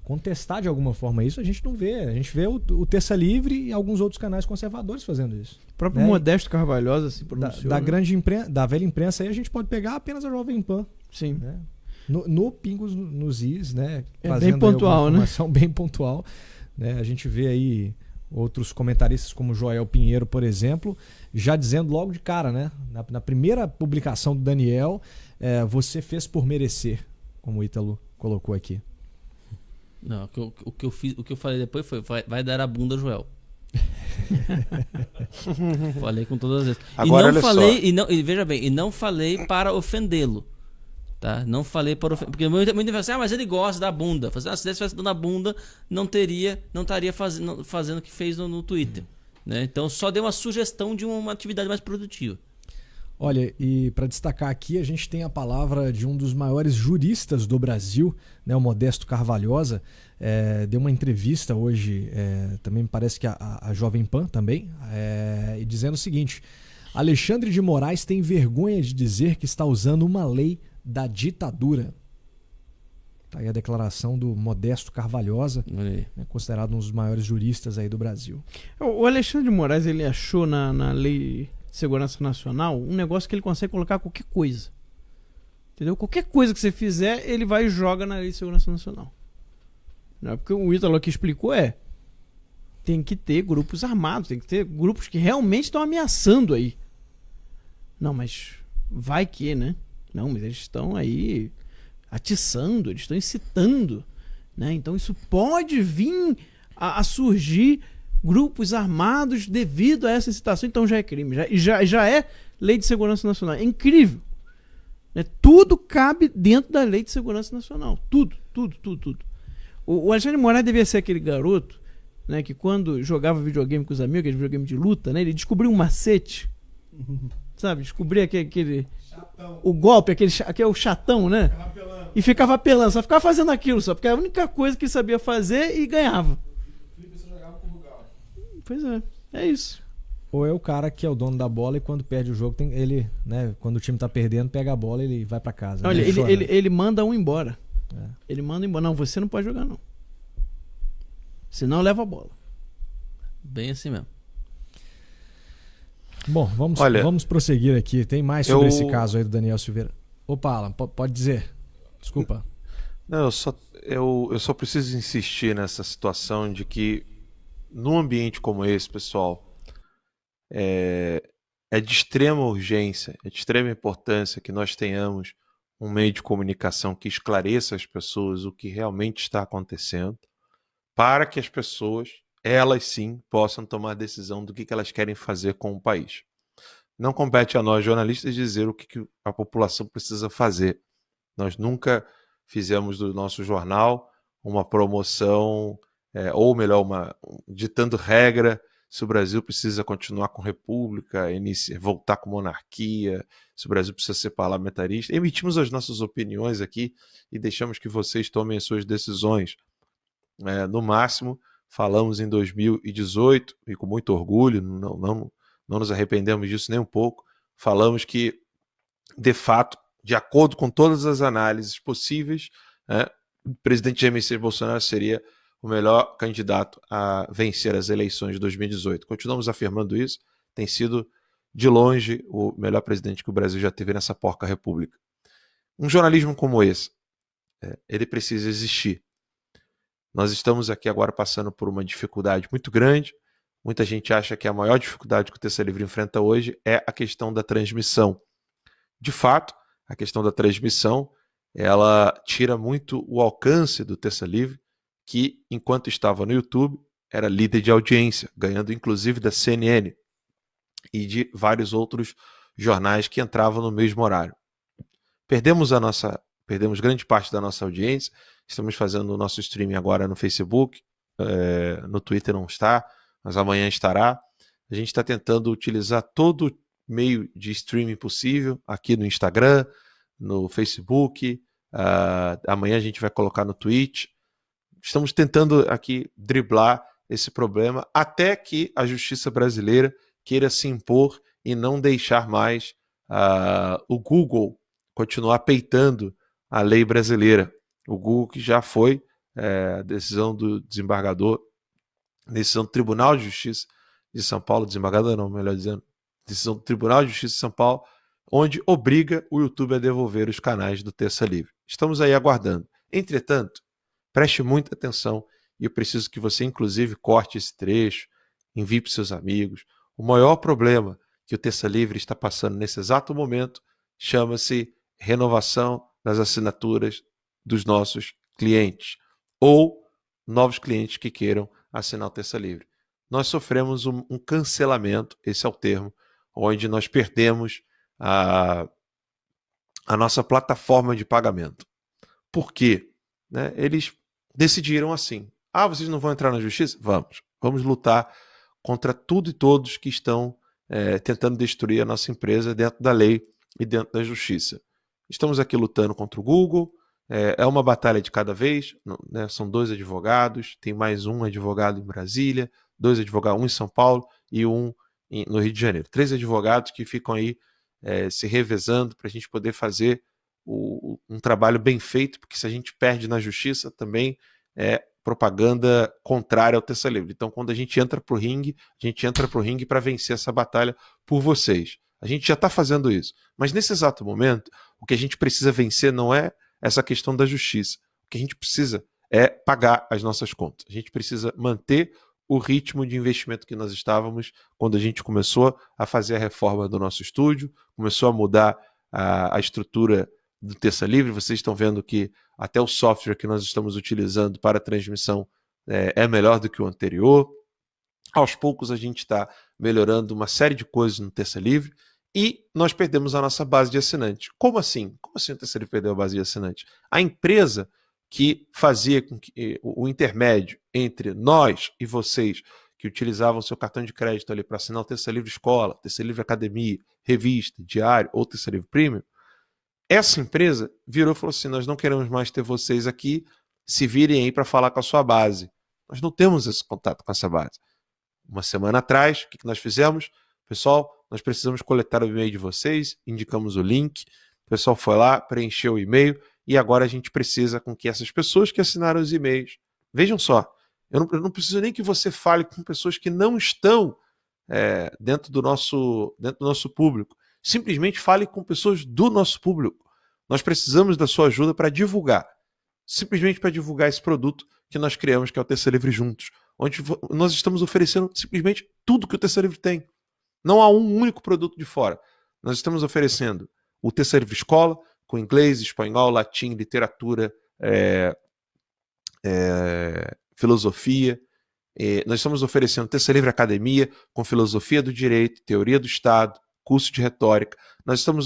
contestar de alguma forma isso, a gente não vê. A gente vê o Terça Livre e alguns outros canais conservadores fazendo isso. O próprio Modesto Carvalhosa se pronunciou. Da velha imprensa aí a gente pode pegar apenas a Jovem Pan. Sim. Né? No Pingos nos Is, né? Fazendo bem pontual, né? Bem pontual. Né? A gente vê aí outros comentaristas como Joel Pinheiro, por exemplo, já dizendo logo de cara, né? Na primeira publicação do Daniel, você fez por merecer, como o Ítalo colocou aqui. Não, o que eu falei depois foi: vai dar a bunda, Joel. Falei com todas as vezes. Agora, e não falei, e veja bem, e não falei para ofendê-lo. Tá? Não falei para ofender. Porque muita gente fala assim, mas ele gosta da bunda. Se ele estivesse dando a bunda, não estaria fazendo o que fez no Twitter. Né? Então só deu uma sugestão de uma atividade mais produtiva. Olha, e para destacar aqui, a gente tem a palavra de um dos maiores juristas do Brasil, né, o Modesto Carvalhosa. Deu uma entrevista hoje, também me parece que a Jovem Pan também, e dizendo o seguinte: Alexandre de Moraes tem vergonha de dizer que está usando uma lei da ditadura. Tá aí a declaração do Modesto Carvalhosa, né, considerado um dos maiores juristas aí do Brasil. O Alexandre de Moraes, ele achou na lei de segurança nacional um negócio que ele consegue colocar qualquer coisa. Entendeu? Qualquer coisa que você fizer, ele vai e joga na lei de segurança nacional. Não é porque o Ítalo aqui explicou, tem que ter grupos armados, tem que ter grupos que realmente estão ameaçando aí. Não, mas vai que, né? Não, mas eles estão aí atiçando, eles estão incitando, né? Então isso pode vir a surgir grupos armados devido a essa incitação, então já é crime, já é lei de segurança nacional. É incrível, né? Tudo cabe dentro da lei de segurança nacional, tudo. O Alexandre de Moraes devia ser aquele garoto, né, que quando jogava videogame com os amigos, aquele videogame de luta, né, ele descobriu um macete, sabe, descobria aquele chatão. O golpe, aquele é o chatão, né? E ficava apelando, só ficava fazendo aquilo, só porque era a única coisa que ele sabia fazer e ganhava. Pois é isso. Ou é o cara que é o dono da bola e quando perde o jogo, ele, né, quando o time tá perdendo, pega a bola e ele vai pra casa. Olha, né? ele manda um embora. Ele manda embora. Não, você não pode jogar, não. Senão leva a bola. Bem assim mesmo. Bom, vamos prosseguir aqui. Tem mais sobre esse caso aí do Daniel Silveira. Opa, Alan, pode dizer. Desculpa. Não, eu só preciso insistir nessa situação de que num ambiente como esse, pessoal, é de extrema urgência, é de extrema importância que nós tenhamos um meio de comunicação que esclareça às pessoas o que realmente está acontecendo, para que as pessoas, elas sim, possam tomar a decisão do que elas querem fazer com o país. Não compete a nós, jornalistas, dizer o que a população precisa fazer. Nós nunca fizemos do nosso jornal uma promoção, ou melhor, ditando regra se o Brasil precisa continuar com república, voltar com monarquia, se o Brasil precisa ser parlamentarista. Emitimos as nossas opiniões aqui e deixamos que vocês tomem as suas decisões. No máximo, falamos em 2018, e com muito orgulho, não nos arrependemos disso nem um pouco, falamos que, de fato, de acordo com todas as análises possíveis, o presidente Jair Messias Bolsonaro seria o melhor candidato a vencer as eleições de 2018. Continuamos afirmando isso, tem sido, de longe, o melhor presidente que o Brasil já teve nessa porca república. Um jornalismo como esse, ele precisa existir. Nós estamos aqui agora passando por uma dificuldade muito grande. Muita gente acha que a maior dificuldade que o Terça Livre enfrenta hoje é a questão da transmissão. De fato, a questão da transmissão, ela tira muito o alcance do Terça Livre, que, enquanto estava no YouTube, era líder de audiência, ganhando inclusive da CNN e de vários outros jornais que entravam no mesmo horário. Perdemos grande parte da nossa audiência. Estamos fazendo o nosso streaming agora no Facebook, no Twitter não está, mas amanhã estará. A gente está tentando utilizar todo meio de streaming possível, aqui no Instagram, no Facebook, amanhã a gente vai colocar no Twitch. Estamos tentando aqui driblar esse problema até que a justiça brasileira queira se impor e não deixar mais o Google continuar peitando a lei brasileira. O Google, que já foi decisão do desembargador, decisão do Tribunal de Justiça de São Paulo, desembargador não, melhor dizendo, decisão do Tribunal de Justiça de São Paulo, onde obriga o YouTube a devolver os canais do Terça Livre. Estamos aí aguardando. Entretanto, preste muita atenção e eu preciso que você, inclusive, corte esse trecho, envie para os seus amigos. O maior problema que o Terça Livre está passando nesse exato momento chama-se renovação das assinaturas dos nossos clientes ou novos clientes que queiram assinar o Terça Livre. Nós sofremos um cancelamento, esse é o termo, onde nós perdemos a nossa plataforma de pagamento. Por quê? Né? Eles decidiram assim: vocês não vão entrar na justiça? Vamos lutar contra tudo e todos que estão tentando destruir a nossa empresa dentro da lei e dentro da justiça. Estamos aqui lutando contra o Google, é uma batalha de cada vez, né? São 2 advogados, tem mais um advogado em Brasília, 2 advogados, um em São Paulo e um no Rio de Janeiro. 3 advogados que ficam aí se revezando para a gente poder fazer um trabalho bem feito, porque se a gente perde na justiça também é propaganda contrária ao terça livre. Então, quando a gente entra para o ringue para vencer essa batalha por vocês. A gente já está fazendo isso. Mas nesse exato momento, o que a gente precisa vencer não é essa questão da justiça. O que a gente precisa é pagar as nossas contas. A gente precisa manter o ritmo de investimento que nós estávamos quando a gente começou a fazer a reforma do nosso estúdio, começou a mudar a estrutura do Terça Livre. Vocês estão vendo que até o software que nós estamos utilizando para a transmissão é melhor do que o anterior. Aos poucos a gente está melhorando uma série de coisas no Terça Livre e nós perdemos a nossa base de assinante. Como assim? Como assim o Terça Livre perdeu a base de assinante? A empresa que fazia com que o intermédio entre nós e vocês que utilizavam seu cartão de crédito ali para assinar o Terça Livre Escola, Terça Livre Academia, revista, diário ou Terça Livre Premium, essa empresa virou e falou assim: nós não queremos mais ter vocês aqui, se virem aí para falar com a sua base. Nós não temos esse contato com essa base. Uma semana atrás, o que nós fizemos? Pessoal, nós precisamos coletar o e-mail de vocês, indicamos o link, o pessoal foi lá, preencheu o e-mail e agora a gente precisa com que essas pessoas que assinaram os e-mails, vejam só, eu não preciso nem que você fale com pessoas que não estão dentro do nosso público. Simplesmente fale com pessoas do nosso público. Nós precisamos da sua ajuda para divulgar. Simplesmente para divulgar esse produto que nós criamos, que é o Terça Livre Juntos, onde nós estamos oferecendo simplesmente tudo que o Terça Livre tem. Não há um único produto de fora. Nós estamos oferecendo o Terça Livre Escola, com inglês, espanhol, latim, literatura, filosofia. Nós estamos oferecendo Terça Livre Academia, com filosofia do direito, teoria do Estado, curso de retórica.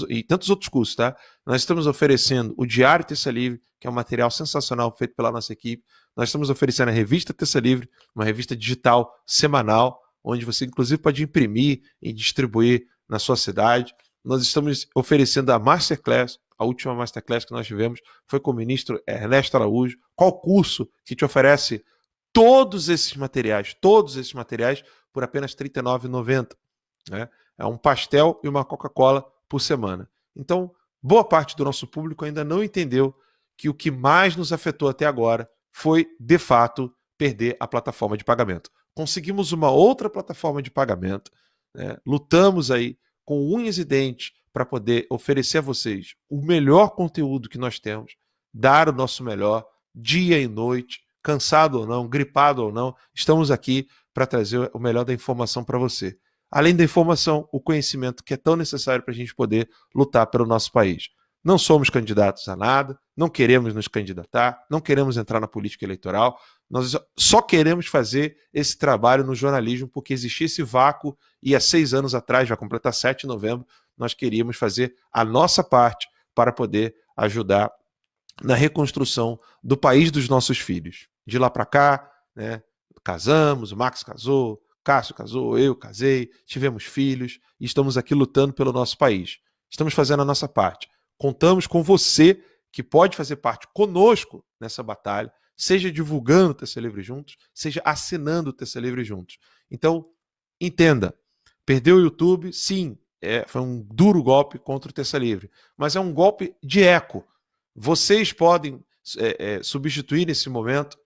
E tantos outros cursos, tá? Nós estamos oferecendo o Diário Terça Livre, que é um material sensacional feito pela nossa equipe. Nós estamos oferecendo a revista Terça Livre, uma revista digital semanal, onde você inclusive pode imprimir e distribuir na sua cidade. Nós estamos oferecendo a Masterclass, a última Masterclass que nós tivemos foi com o ministro Ernesto Araújo. Qual curso que te oferece todos esses materiais por apenas R$ 39,90, né? É um pastel e uma Coca-Cola por semana. Então, boa parte do nosso público ainda não entendeu que o que mais nos afetou até agora foi, de fato, perder a plataforma de pagamento. Conseguimos uma outra plataforma de pagamento, né? Lutamos aí com unhas e dentes para poder oferecer a vocês o melhor conteúdo que nós temos, dar o nosso melhor, dia e noite, cansado ou não, gripado ou não, estamos aqui para trazer o melhor da informação para você. Além da informação, o conhecimento que é tão necessário para a gente poder lutar pelo nosso país. Não somos candidatos a nada, não queremos nos candidatar, não queremos entrar na política eleitoral, nós só queremos fazer esse trabalho no jornalismo porque existia esse vácuo e há 6 anos atrás, vai completar 7 de novembro, nós queríamos fazer a nossa parte para poder ajudar na reconstrução do país dos nossos filhos. De lá para cá, né, casamos, o Max casou, Cássio casou, eu casei, tivemos filhos e estamos aqui lutando pelo nosso país. Estamos fazendo a nossa parte. Contamos com você que pode fazer parte conosco nessa batalha, seja divulgando o Terça Livre Juntos, seja assinando o Terça Livre Juntos. Então, entenda, perdeu o YouTube, sim, foi um duro golpe contra o Terça Livre, mas é um golpe de eco. Vocês podem substituir nesse momento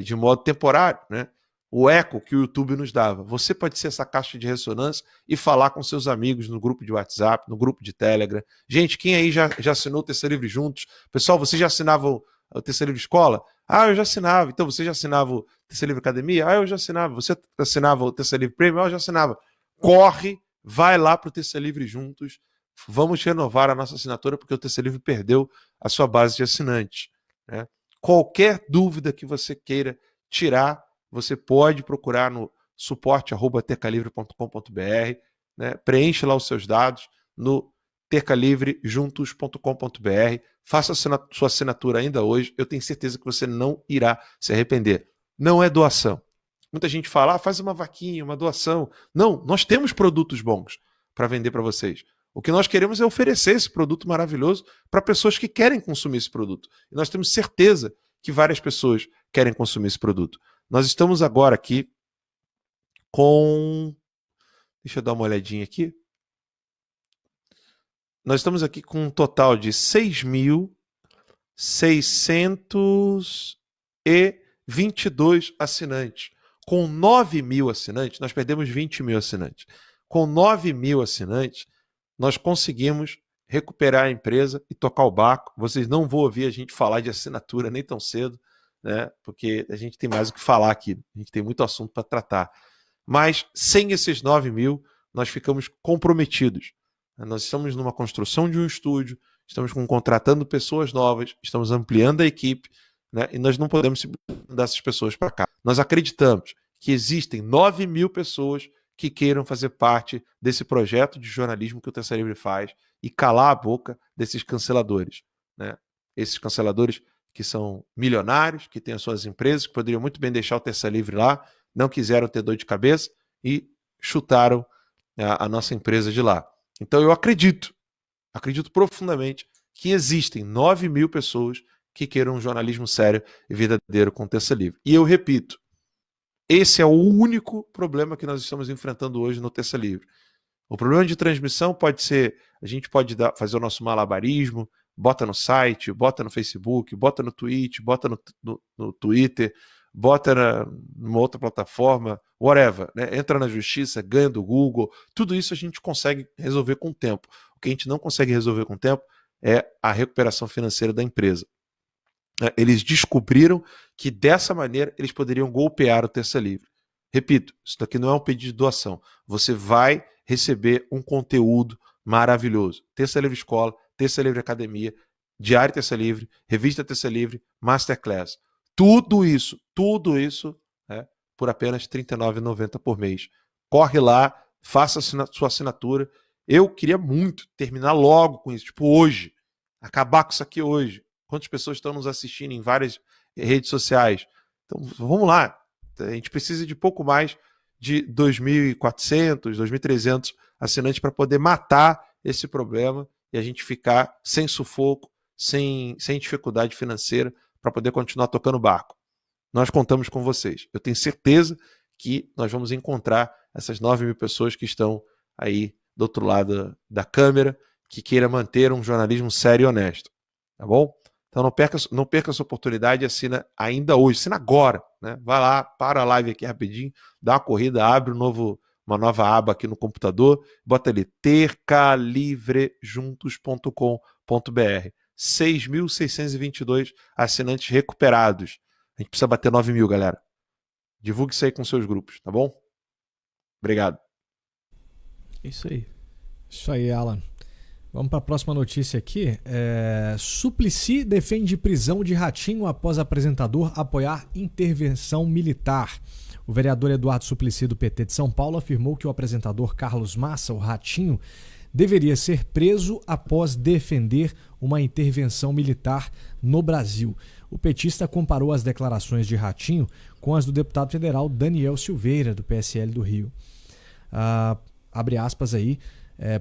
de modo temporário, né, o eco que o YouTube nos dava. Você pode ser essa caixa de ressonância e falar com seus amigos no grupo de WhatsApp, no grupo de Telegram. Gente, quem aí já assinou o Terça Livre Juntos? Pessoal, você já assinava o Terça Livre Escola? Eu já assinava. Então, você já assinava o Terça Livre Academia? Eu já assinava. Você assinava o Terça Livre Premium? Eu já assinava. Corre, vai lá para o Terça Livre Juntos. Vamos renovar a nossa assinatura porque o Terça Livre perdeu a sua base de assinantes, né? Qualquer dúvida que você queira tirar, você pode procurar no suporte@tecalivre.com.br, né? Preenche lá os seus dados no tercalivrejuntos.com.br. Faça sua assinatura ainda hoje. Eu tenho certeza que você não irá se arrepender. Não é doação. Muita gente fala, faz uma vaquinha, uma doação. Não, nós temos produtos bons para vender para vocês. O que nós queremos é oferecer esse produto maravilhoso para pessoas que querem consumir esse produto. E nós temos certeza que várias pessoas querem consumir esse produto. Nós estamos agora aqui com... Deixa eu dar uma olhadinha aqui. Nós estamos aqui com um total de 6.622 assinantes. Com 9.000 assinantes, nós perdemos 20.000 assinantes. Com 9.000 assinantes, nós conseguimos recuperar a empresa e tocar o barco. Vocês não vão ouvir a gente falar de assinatura nem tão cedo, né? Porque a gente tem mais o que falar aqui. A gente tem muito assunto para tratar. Mas sem esses 9.000, nós ficamos comprometidos. Nós estamos numa construção de um estúdio, estamos contratando pessoas novas, estamos ampliando a equipe, né? E nós não podemos mandar essas pessoas para cá. Nós acreditamos que existem 9.000 pessoas que queiram fazer parte desse projeto de jornalismo que o Terça Livre faz e calar a boca desses canceladores, né? Esses canceladores que são milionários, que têm as suas empresas, que poderiam muito bem deixar o Terça Livre lá, não quiseram ter dor de cabeça e chutaram a nossa empresa de lá. Então eu acredito profundamente que existem 9.000 pessoas que queiram um jornalismo sério e verdadeiro com o Terça Livre. E eu repito, esse é o único problema que nós estamos enfrentando hoje no Terça Livre. O problema de transmissão pode ser, a gente pode fazer o nosso malabarismo, bota no site, bota no Facebook, bota no Twitch, bota no Twitter, bota numa outra plataforma, whatever, né? Entra na justiça, ganha do Google, tudo isso a gente consegue resolver com o tempo. O que a gente não consegue resolver com o tempo é a recuperação financeira da empresa. Eles descobriram que dessa maneira eles poderiam golpear o Terça Livre. Repito, isso daqui não é um pedido de doação. Você vai receber um conteúdo maravilhoso. Terça Livre Escola, Terça Livre Academia, Diário Terça Livre, Revista Terça Livre, Masterclass. Tudo isso por apenas R$ 39,90 por mês. Corre lá, faça sua assinatura. Eu queria muito terminar logo com isso, tipo hoje, acabar com isso aqui hoje. Quantas pessoas estão nos assistindo em várias redes sociais? Então vamos lá, a gente precisa de pouco mais de 2.400, 2.300 assinantes para poder matar esse problema e a gente ficar sem sufoco, sem dificuldade financeira, para poder continuar tocando o barco. Nós contamos com vocês. Eu tenho certeza que nós vamos encontrar essas 9.000 pessoas que estão aí do outro lado da câmera, que queira manter um jornalismo sério e honesto. Tá bom? Então não perca essa oportunidade e assina ainda hoje, assina agora, né? Vai lá, para a live aqui rapidinho, dá uma corrida, abre uma nova aba aqui no computador, bota ali tercalivrejuntos.com.br. 6.622 assinantes recuperados. A gente precisa bater 9.000, galera. Divulgue isso aí com seus grupos, tá bom? Obrigado. Isso aí. Isso aí, Alan. Vamos para a próxima notícia aqui. Suplicy defende prisão de Ratinho após apresentador apoiar intervenção militar. O vereador Eduardo Suplicy, do PT de São Paulo, afirmou que o apresentador Carlos Massa, o Ratinho, deveria ser preso após defender uma intervenção militar no Brasil. O petista comparou as declarações de Ratinho com as do deputado federal Daniel Silveira, do PSL do Rio. Abre aspas aí.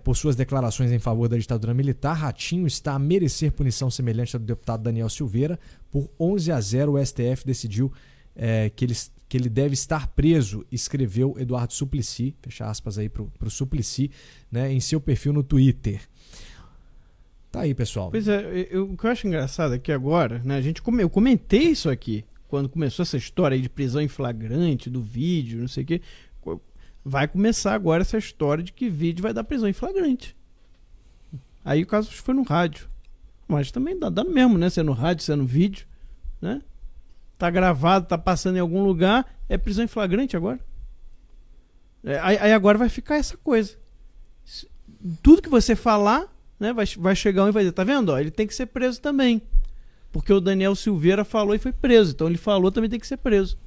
Por suas declarações em favor da ditadura militar, Ratinho está a merecer punição semelhante à do deputado Daniel Silveira. Por 11-0, o STF decidiu que ele deve estar preso, escreveu Eduardo Suplicy, fecha aspas aí pro Suplicy, né, em seu perfil no Twitter. Tá aí, pessoal. Pois é, o que eu acho engraçado aqui agora, né, eu comentei isso aqui, quando começou essa história aí de prisão em flagrante, do vídeo, não sei o quê. Vai começar agora essa história de que vídeo vai dar prisão em flagrante. Aí o caso foi no rádio. Mas também dá no mesmo, né? Se é no rádio, se é no vídeo, né? Tá gravado, tá passando em algum lugar, é prisão em flagrante agora. Aí agora vai ficar essa coisa. Tudo que você falar, né, vai chegar um e vai dizer, tá vendo? Ó, ele tem que ser preso também. Porque o Daniel Silveira falou e foi preso. Então ele falou, também tem que ser preso.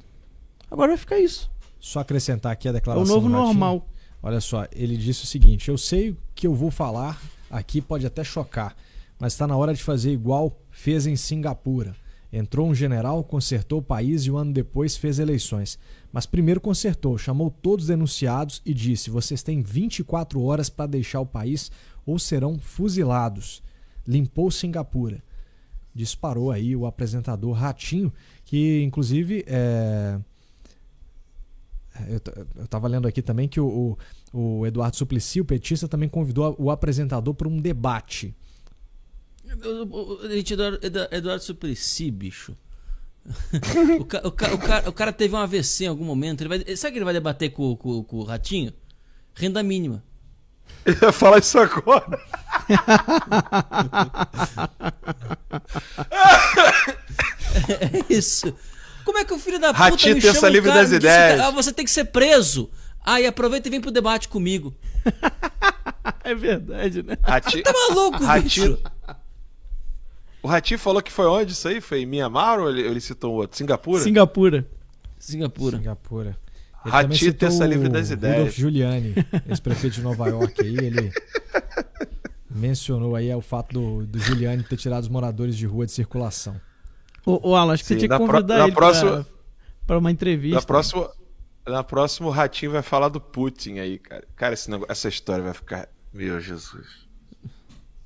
Agora vai ficar isso. Só acrescentar aqui a declaração do Ratinho. Olha só, ele disse o seguinte: eu sei que eu vou falar aqui pode até chocar, mas está na hora de fazer igual fez em Singapura. Entrou um general, consertou o país e um ano depois fez eleições. Mas primeiro consertou, chamou todos os denunciados e disse: vocês têm 24 horas para deixar o país ou serão fuzilados. Limpou Singapura. Disparou aí o apresentador Ratinho, que inclusive eu estava lendo aqui também que o Eduardo Suplicy, o petista, também convidou o apresentador para um debate. Eduardo Suplicy, bicho. O cara teve um AVC em algum momento. Sabe que ele vai debater com o Ratinho? Renda mínima. Ele ia falar isso agora. É isso. Como é que o filho da puta Ratinho me tem chama essa livre das ideias. Você tem que ser preso. Aí aproveita e vem pro debate comigo. É verdade, né? Ratinho, Tá maluco, Ratinho, bicho? o Ratinho falou que foi onde isso aí? Foi em Mianmar ou ele citou um outro? Singapura? Singapura. Singapura. Ele Ratinho também citou tem essa livre das o ideias. Rudolph Giuliani, ex-prefeito de Nova York, aí, ele mencionou aí o fato do Giuliani ter tirado os moradores de rua de circulação. Ô Alan, acho que Sim, você tinha que na convidar ele próxima- pra uma entrevista. Na próxima o Ratinho vai falar do Putin aí, cara. Cara, essa história vai ficar... Meu Jesus.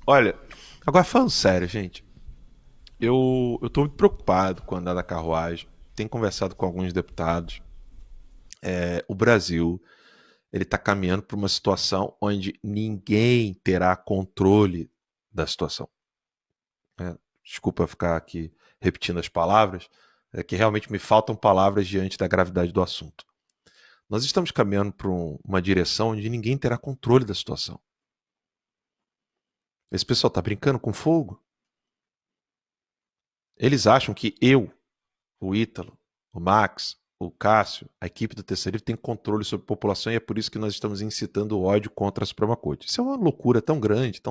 Olha, agora falando sério, gente. Eu tô muito preocupado com o andar da carruagem. Tenho conversado com alguns deputados. O Brasil, ele tá caminhando para uma situação onde ninguém terá controle da situação. Desculpa ficar aqui repetindo as palavras, é que realmente me faltam palavras diante da gravidade do assunto. Nós estamos caminhando para uma direção onde ninguém terá controle da situação. Esse pessoal está brincando com fogo. Eles acham que eu, o Ítalo, o Max, o Cássio, a equipe do Terceiro Livre tem controle sobre a população e é por isso que nós estamos incitando o ódio contra a Suprema Corte. Isso é uma loucura tão grande.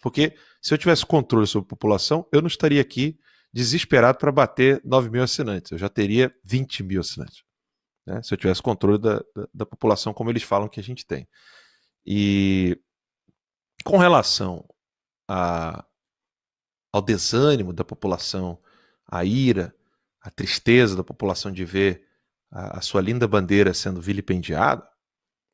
Porque se eu tivesse controle sobre a população, eu não estaria aqui desesperado para bater 9 mil assinantes. Eu já teria 20 mil assinantes. Né? Se eu tivesse controle da população como eles falam que a gente tem. E com relação ao desânimo da população, a ira, a tristeza da população de ver a sua linda bandeira sendo vilipendiada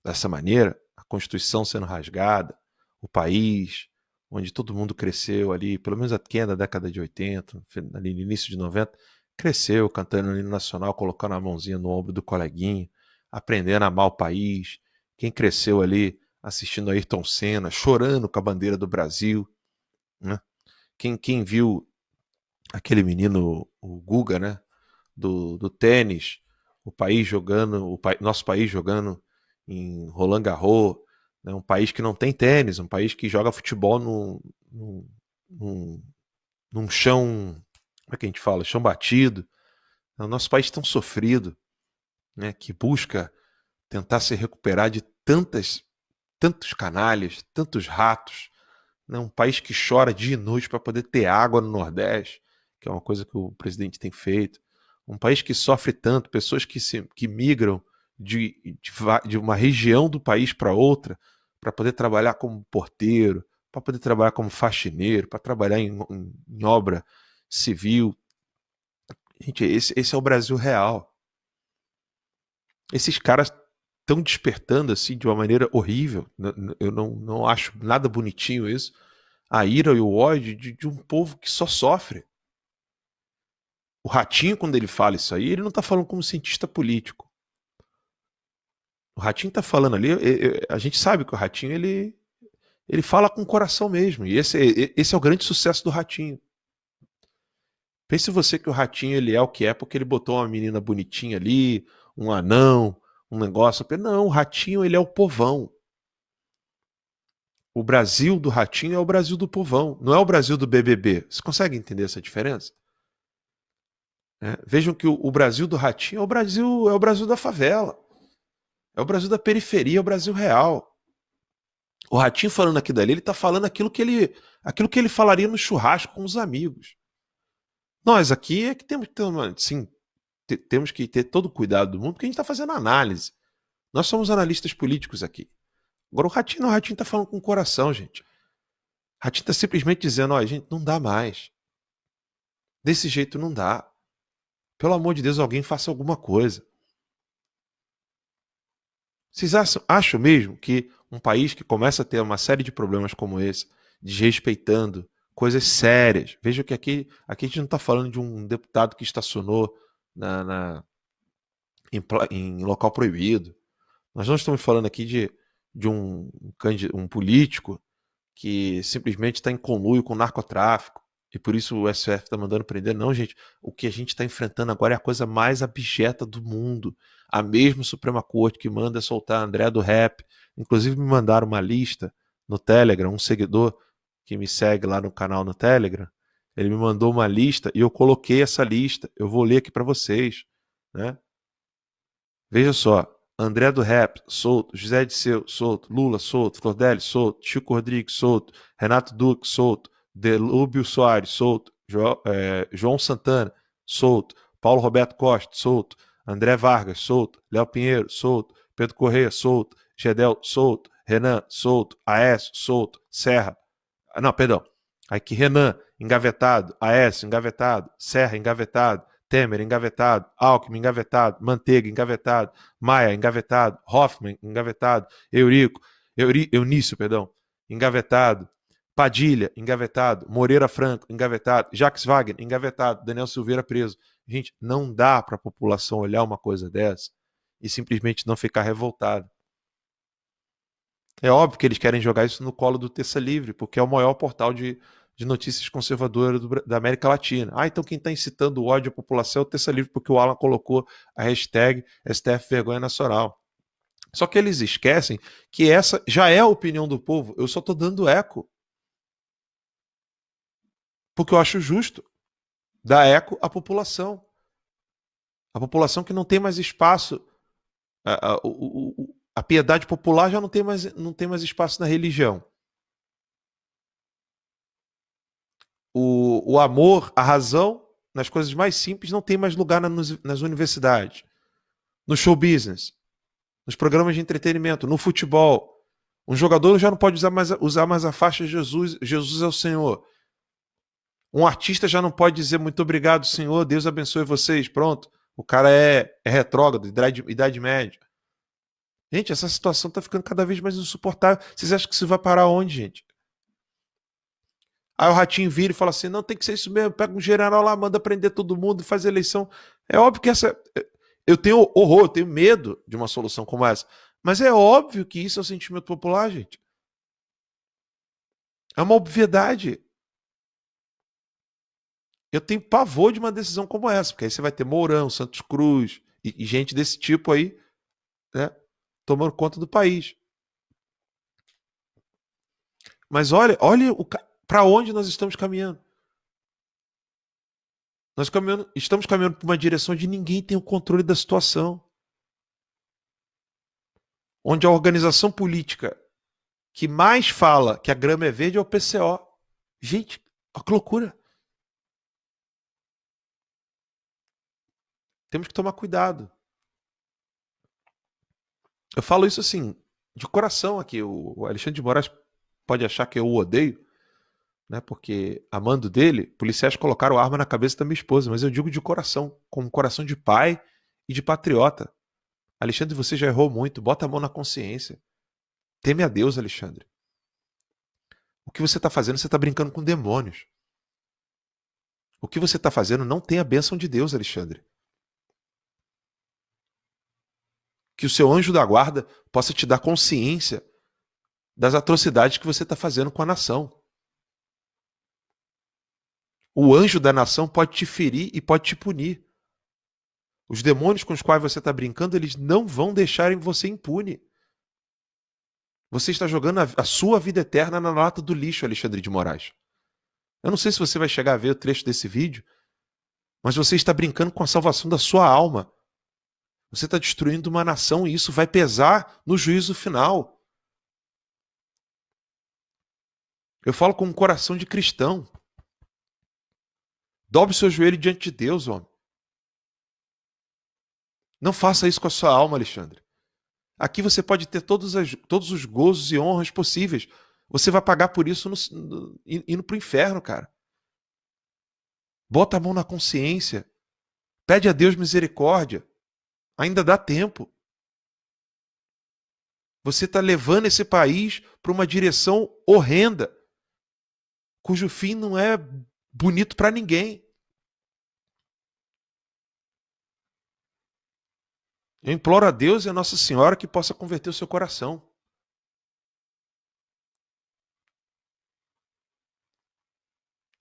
dessa maneira, a Constituição sendo rasgada, o país onde todo mundo cresceu ali, pelo menos quem é da década de 80, ali no início de 90, cresceu cantando o hino nacional, colocando a mãozinha no ombro do coleguinha, aprendendo a amar o país, quem cresceu ali assistindo a Ayrton Senna, chorando com a bandeira do Brasil, né? Quem viu aquele menino, o Guga, né? Do tênis, nosso país jogando em Roland Garros, né? Um país que não tem tênis, um país que joga futebol num chão, como é que a gente fala? Chão batido. O nosso país tão sofrido, né? Que busca tentar se recuperar de tantos canalhas, tantos ratos, né? Um país que chora dia e noite para poder ter água no Nordeste, que é uma coisa que o presidente tem feito. Um país que sofre tanto, pessoas que migram de uma região do país para outra para poder trabalhar como porteiro, para poder trabalhar como faxineiro, para trabalhar em obra civil. Gente, esse é o Brasil real. Esses caras estão despertando assim de uma maneira horrível. Eu não acho nada bonitinho isso. A ira e o ódio de um povo que só sofre. O Ratinho, quando ele fala isso aí, ele não está falando como cientista político. O Ratinho está falando ali, a gente sabe que o Ratinho ele fala com o coração mesmo. E esse é o grande sucesso do Ratinho. Pense você que o Ratinho ele é o que é porque ele botou uma menina bonitinha ali, um anão, um negócio. Não, o Ratinho ele é o povão. O Brasil do Ratinho é o Brasil do povão, não é o Brasil do BBB. Você consegue entender essa diferença? Vejam que o Brasil do Ratinho é o Brasil da favela. É o Brasil da periferia, é o Brasil real. O Ratinho falando aqui dali, ele está falando aquilo que ele falaria no churrasco com os amigos. Nós aqui é que temos que ter todo o cuidado do mundo, porque a gente está fazendo análise. Nós somos analistas políticos aqui. Agora o Ratinho está falando com o coração, gente. Ratinho está simplesmente dizendo, ó, gente, não dá mais. Desse jeito não dá. Pelo amor de Deus, alguém faça alguma coisa. Vocês acham mesmo que um país que começa a ter uma série de problemas como esse, desrespeitando coisas sérias, veja que aqui a gente não está falando de um deputado que estacionou em local proibido. Nós não estamos falando aqui de um político que simplesmente está em conluio com o narcotráfico e por isso o STF está mandando prender. Não, gente. O que a gente está enfrentando agora é a coisa mais abjeta do mundo. A mesma Suprema Corte que manda soltar André do Rap. Inclusive me mandaram uma lista no Telegram, um seguidor que me segue lá no canal no Telegram, ele me mandou uma lista e eu coloquei essa lista. Eu vou ler aqui para vocês, né? Veja só. André do Rap, solto. José Disseu, solto. Lula, solto. Flordelli, solto. Chico Rodrigues, solto. Renato Duque, solto. Delúbio Soares, solto. João Santana, solto. Paulo Roberto Costa, solto. André Vargas, solto. Léo Pinheiro, solto. Pedro Correia, solto. Gedel, solto. Renan, solto. Aécio, solto. Serra. Não, perdão. Aqui Renan, engavetado. Aécio, engavetado. Serra, engavetado. Temer, engavetado. Alckmin, engavetado. Manteiga, engavetado. Maia, engavetado. Hoffmann, engavetado. Eunício, engavetado. Padilha, engavetado. Moreira Franco, engavetado. Jacques Wagner, engavetado. Daniel Silveira, preso. Gente, não dá para a população olhar uma coisa dessa e simplesmente não ficar revoltada. É óbvio que eles querem jogar isso no colo do Terça Livre, porque é o maior portal de notícias conservadoras da América Latina. Então quem está incitando o ódio à população é o Terça Livre, porque o Alan colocou a hashtag STF Vergonha Nacional. Só que eles esquecem que essa já é a opinião do povo. Eu só estou dando eco. Porque eu acho justo dar eco à população. A população que não tem mais espaço. A piedade popular já não tem mais espaço na religião. O amor, a razão, nas coisas mais simples, não tem mais lugar nas universidades, no show business, nos programas de entretenimento, no futebol. Um jogador já não pode usar mais a faixa Jesus é o Senhor. Um artista já não pode dizer muito obrigado, Senhor, Deus abençoe vocês. Pronto, o cara é retrógrado, idade média. Gente, essa situação está ficando cada vez mais insuportável. Vocês acham que isso vai parar onde, gente? Aí o Ratinho vira e fala assim, não, tem que ser isso mesmo, pega um general lá, manda prender todo mundo, faz eleição. É óbvio que eu tenho horror, eu tenho medo de uma solução como essa. Mas é óbvio que isso é o sentimento popular, gente. É uma obviedade. Eu tenho pavor de uma decisão como essa, porque aí você vai ter Mourão, Santos Cruz e gente desse tipo aí, né, tomando conta do país. Mas olha para onde nós estamos caminhando. Estamos caminhando para uma direção onde ninguém tem o controle da situação. Onde a organização política que mais fala que a grama é verde é o PCO. Gente, olha que loucura. Temos que tomar cuidado. Eu falo isso assim, de coração aqui. O Alexandre de Moraes pode achar que eu o odeio, né? Porque, amando dele, policiais colocaram arma na cabeça da minha esposa. Mas eu digo de coração, com coração de pai e de patriota. Alexandre, você já errou muito. Bota a mão na consciência. Teme a Deus, Alexandre. O que você está fazendo, você está brincando com demônios. O que você está fazendo não tem a bênção de Deus, Alexandre. Que o seu anjo da guarda possa te dar consciência das atrocidades que você está fazendo com a nação. O anjo da nação pode te ferir e pode te punir. Os demônios com os quais você está brincando, eles não vão deixarem você impune. Você está jogando a sua vida eterna na lata do lixo, Alexandre de Moraes. Eu não sei se você vai chegar a ver o trecho desse vídeo, mas você está brincando com a salvação da sua alma. Você está destruindo uma nação e isso vai pesar no juízo final. Eu falo com um coração de cristão. Dobre seu joelho diante de Deus, homem. Não faça isso com a sua alma, Alexandre. Aqui você pode ter todos os gozos e honras possíveis, Você vai pagar por isso indo pro inferno, cara. Bota a mão na consciência. Pede a Deus misericórdia. Ainda dá tempo. Você está levando esse país para uma direção horrenda, cujo fim não é bonito para ninguém. Eu imploro a Deus e a Nossa Senhora que possa converter o seu coração.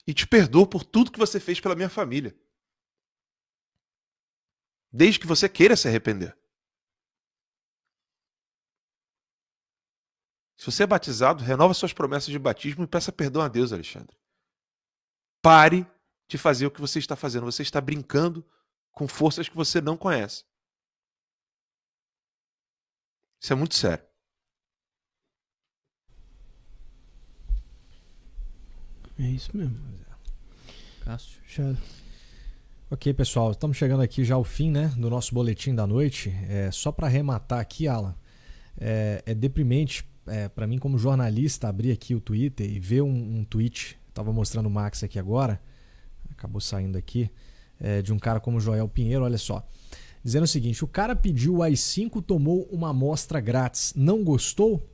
E te perdoo por tudo que você fez pela minha família. Desde que você queira se arrepender. Se você é batizado, renova suas promessas de batismo e peça perdão a Deus, Alexandre. Pare de fazer o que você está fazendo. Você está brincando com forças que você não conhece. Isso é muito sério. É isso mesmo. Cássio. Já... Ok, pessoal, estamos chegando aqui já ao fim, né, do nosso boletim da noite. Só para arrematar aqui, Alan, é deprimente para mim como jornalista abrir aqui o Twitter e ver um tweet, estava mostrando o Max aqui agora, acabou saindo aqui, de um cara como Joel Pinheiro, olha só, dizendo o seguinte: o cara pediu o AI-5, tomou uma amostra grátis, não gostou?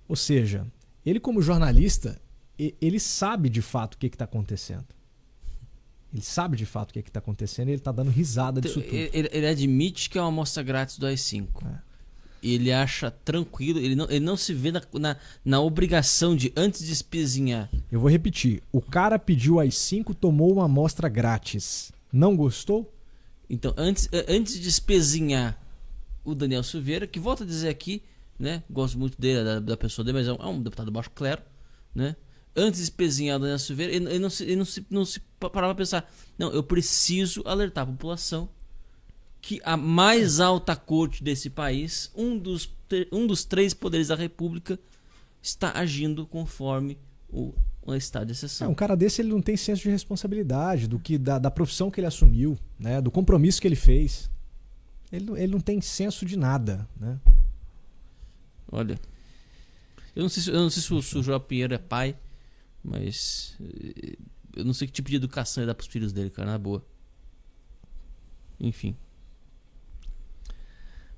Ou seja, ele como jornalista, ele sabe de fato o que está acontecendo. Ele sabe de fato o que está acontecendo e ele está dando risada disso tudo. Ele admite que é uma amostra grátis do AI-5. Ele acha tranquilo, ele não se vê na obrigação de, antes de espezinhar. Eu vou repetir. O cara pediu o AI-5, tomou uma amostra grátis. Não gostou? Então, antes de espezinhar o Daniel Silveira, que volta a dizer aqui, né? Gosto muito dele, da pessoa dele, mas é um deputado baixo clero, né? Antes de espezinhar o Daniel Silveira, ele não se parava a pensar, não, eu preciso alertar a população que a mais alta corte desse país, um dos 3 poderes da República, está agindo conforme o estado de exceção. Um cara desse, ele não tem senso de responsabilidade da profissão que ele assumiu, né? Do compromisso que ele fez. Ele não tem senso de nada, né? Olha, eu não sei se o João Pinheiro é pai, mas eu não sei que tipo de educação ele dá pros filhos dele, cara, na boa. Enfim.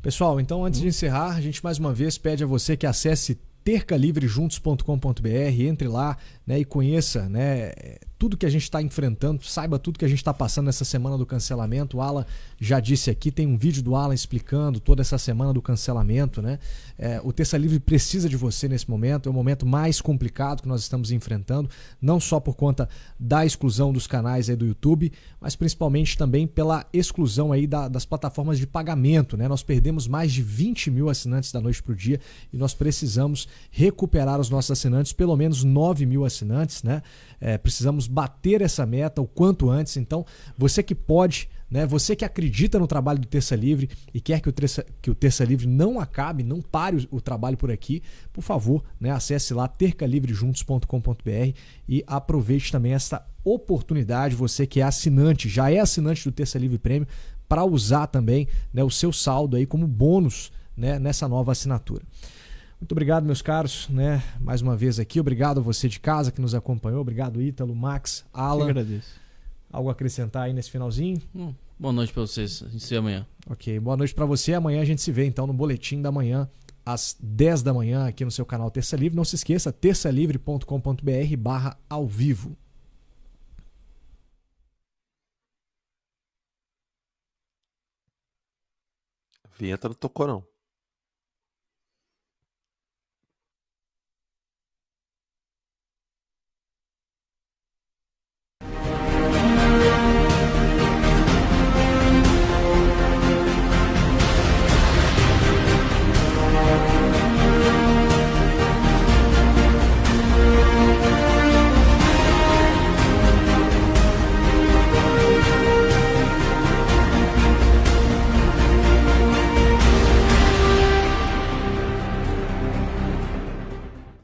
Pessoal, então antes de encerrar, a gente mais uma vez pede a você que acesse tercalivrejuntos.com.br, entre lá, né, e conheça, né, tudo que a gente está enfrentando, saiba tudo que a gente está passando nessa semana do cancelamento. O Alan já disse aqui, tem um vídeo do Alan explicando toda essa semana do cancelamento, né? O Terça Livre precisa de você nesse momento, é o momento mais complicado que nós estamos enfrentando, não só por conta da exclusão dos canais aí do YouTube, mas principalmente também pela exclusão aí das plataformas de pagamento, né? Nós perdemos mais de 20 mil assinantes da noite para o dia e nós precisamos recuperar os nossos assinantes, pelo menos 9 mil assinantes, né? Precisamos bater essa meta o quanto antes. Então, você que pode, né? Você que acredita no trabalho do Terça Livre e quer que o Terça Livre não acabe, não pare o trabalho por aqui, por favor, né? Acesse lá tercalivrejuntos.com.br e aproveite também essa oportunidade, você que é assinante, já é assinante do Terça Livre Premium, para usar também, né, o seu saldo aí como bônus, né, nessa nova assinatura. Muito obrigado, meus caros, né? Mais uma vez aqui. Obrigado a você de casa que nos acompanhou. Obrigado, Ítalo, Max, Alan. Eu agradeço. Algo a acrescentar aí nesse finalzinho? Boa noite para vocês. A gente se vê amanhã. Ok, boa noite para você. Amanhã a gente se vê então no Boletim da Manhã, às 10 da manhã, aqui no seu canal Terça Livre. Não se esqueça, terçalivre.com.br/ao vivo. A vinheta não tocou, não.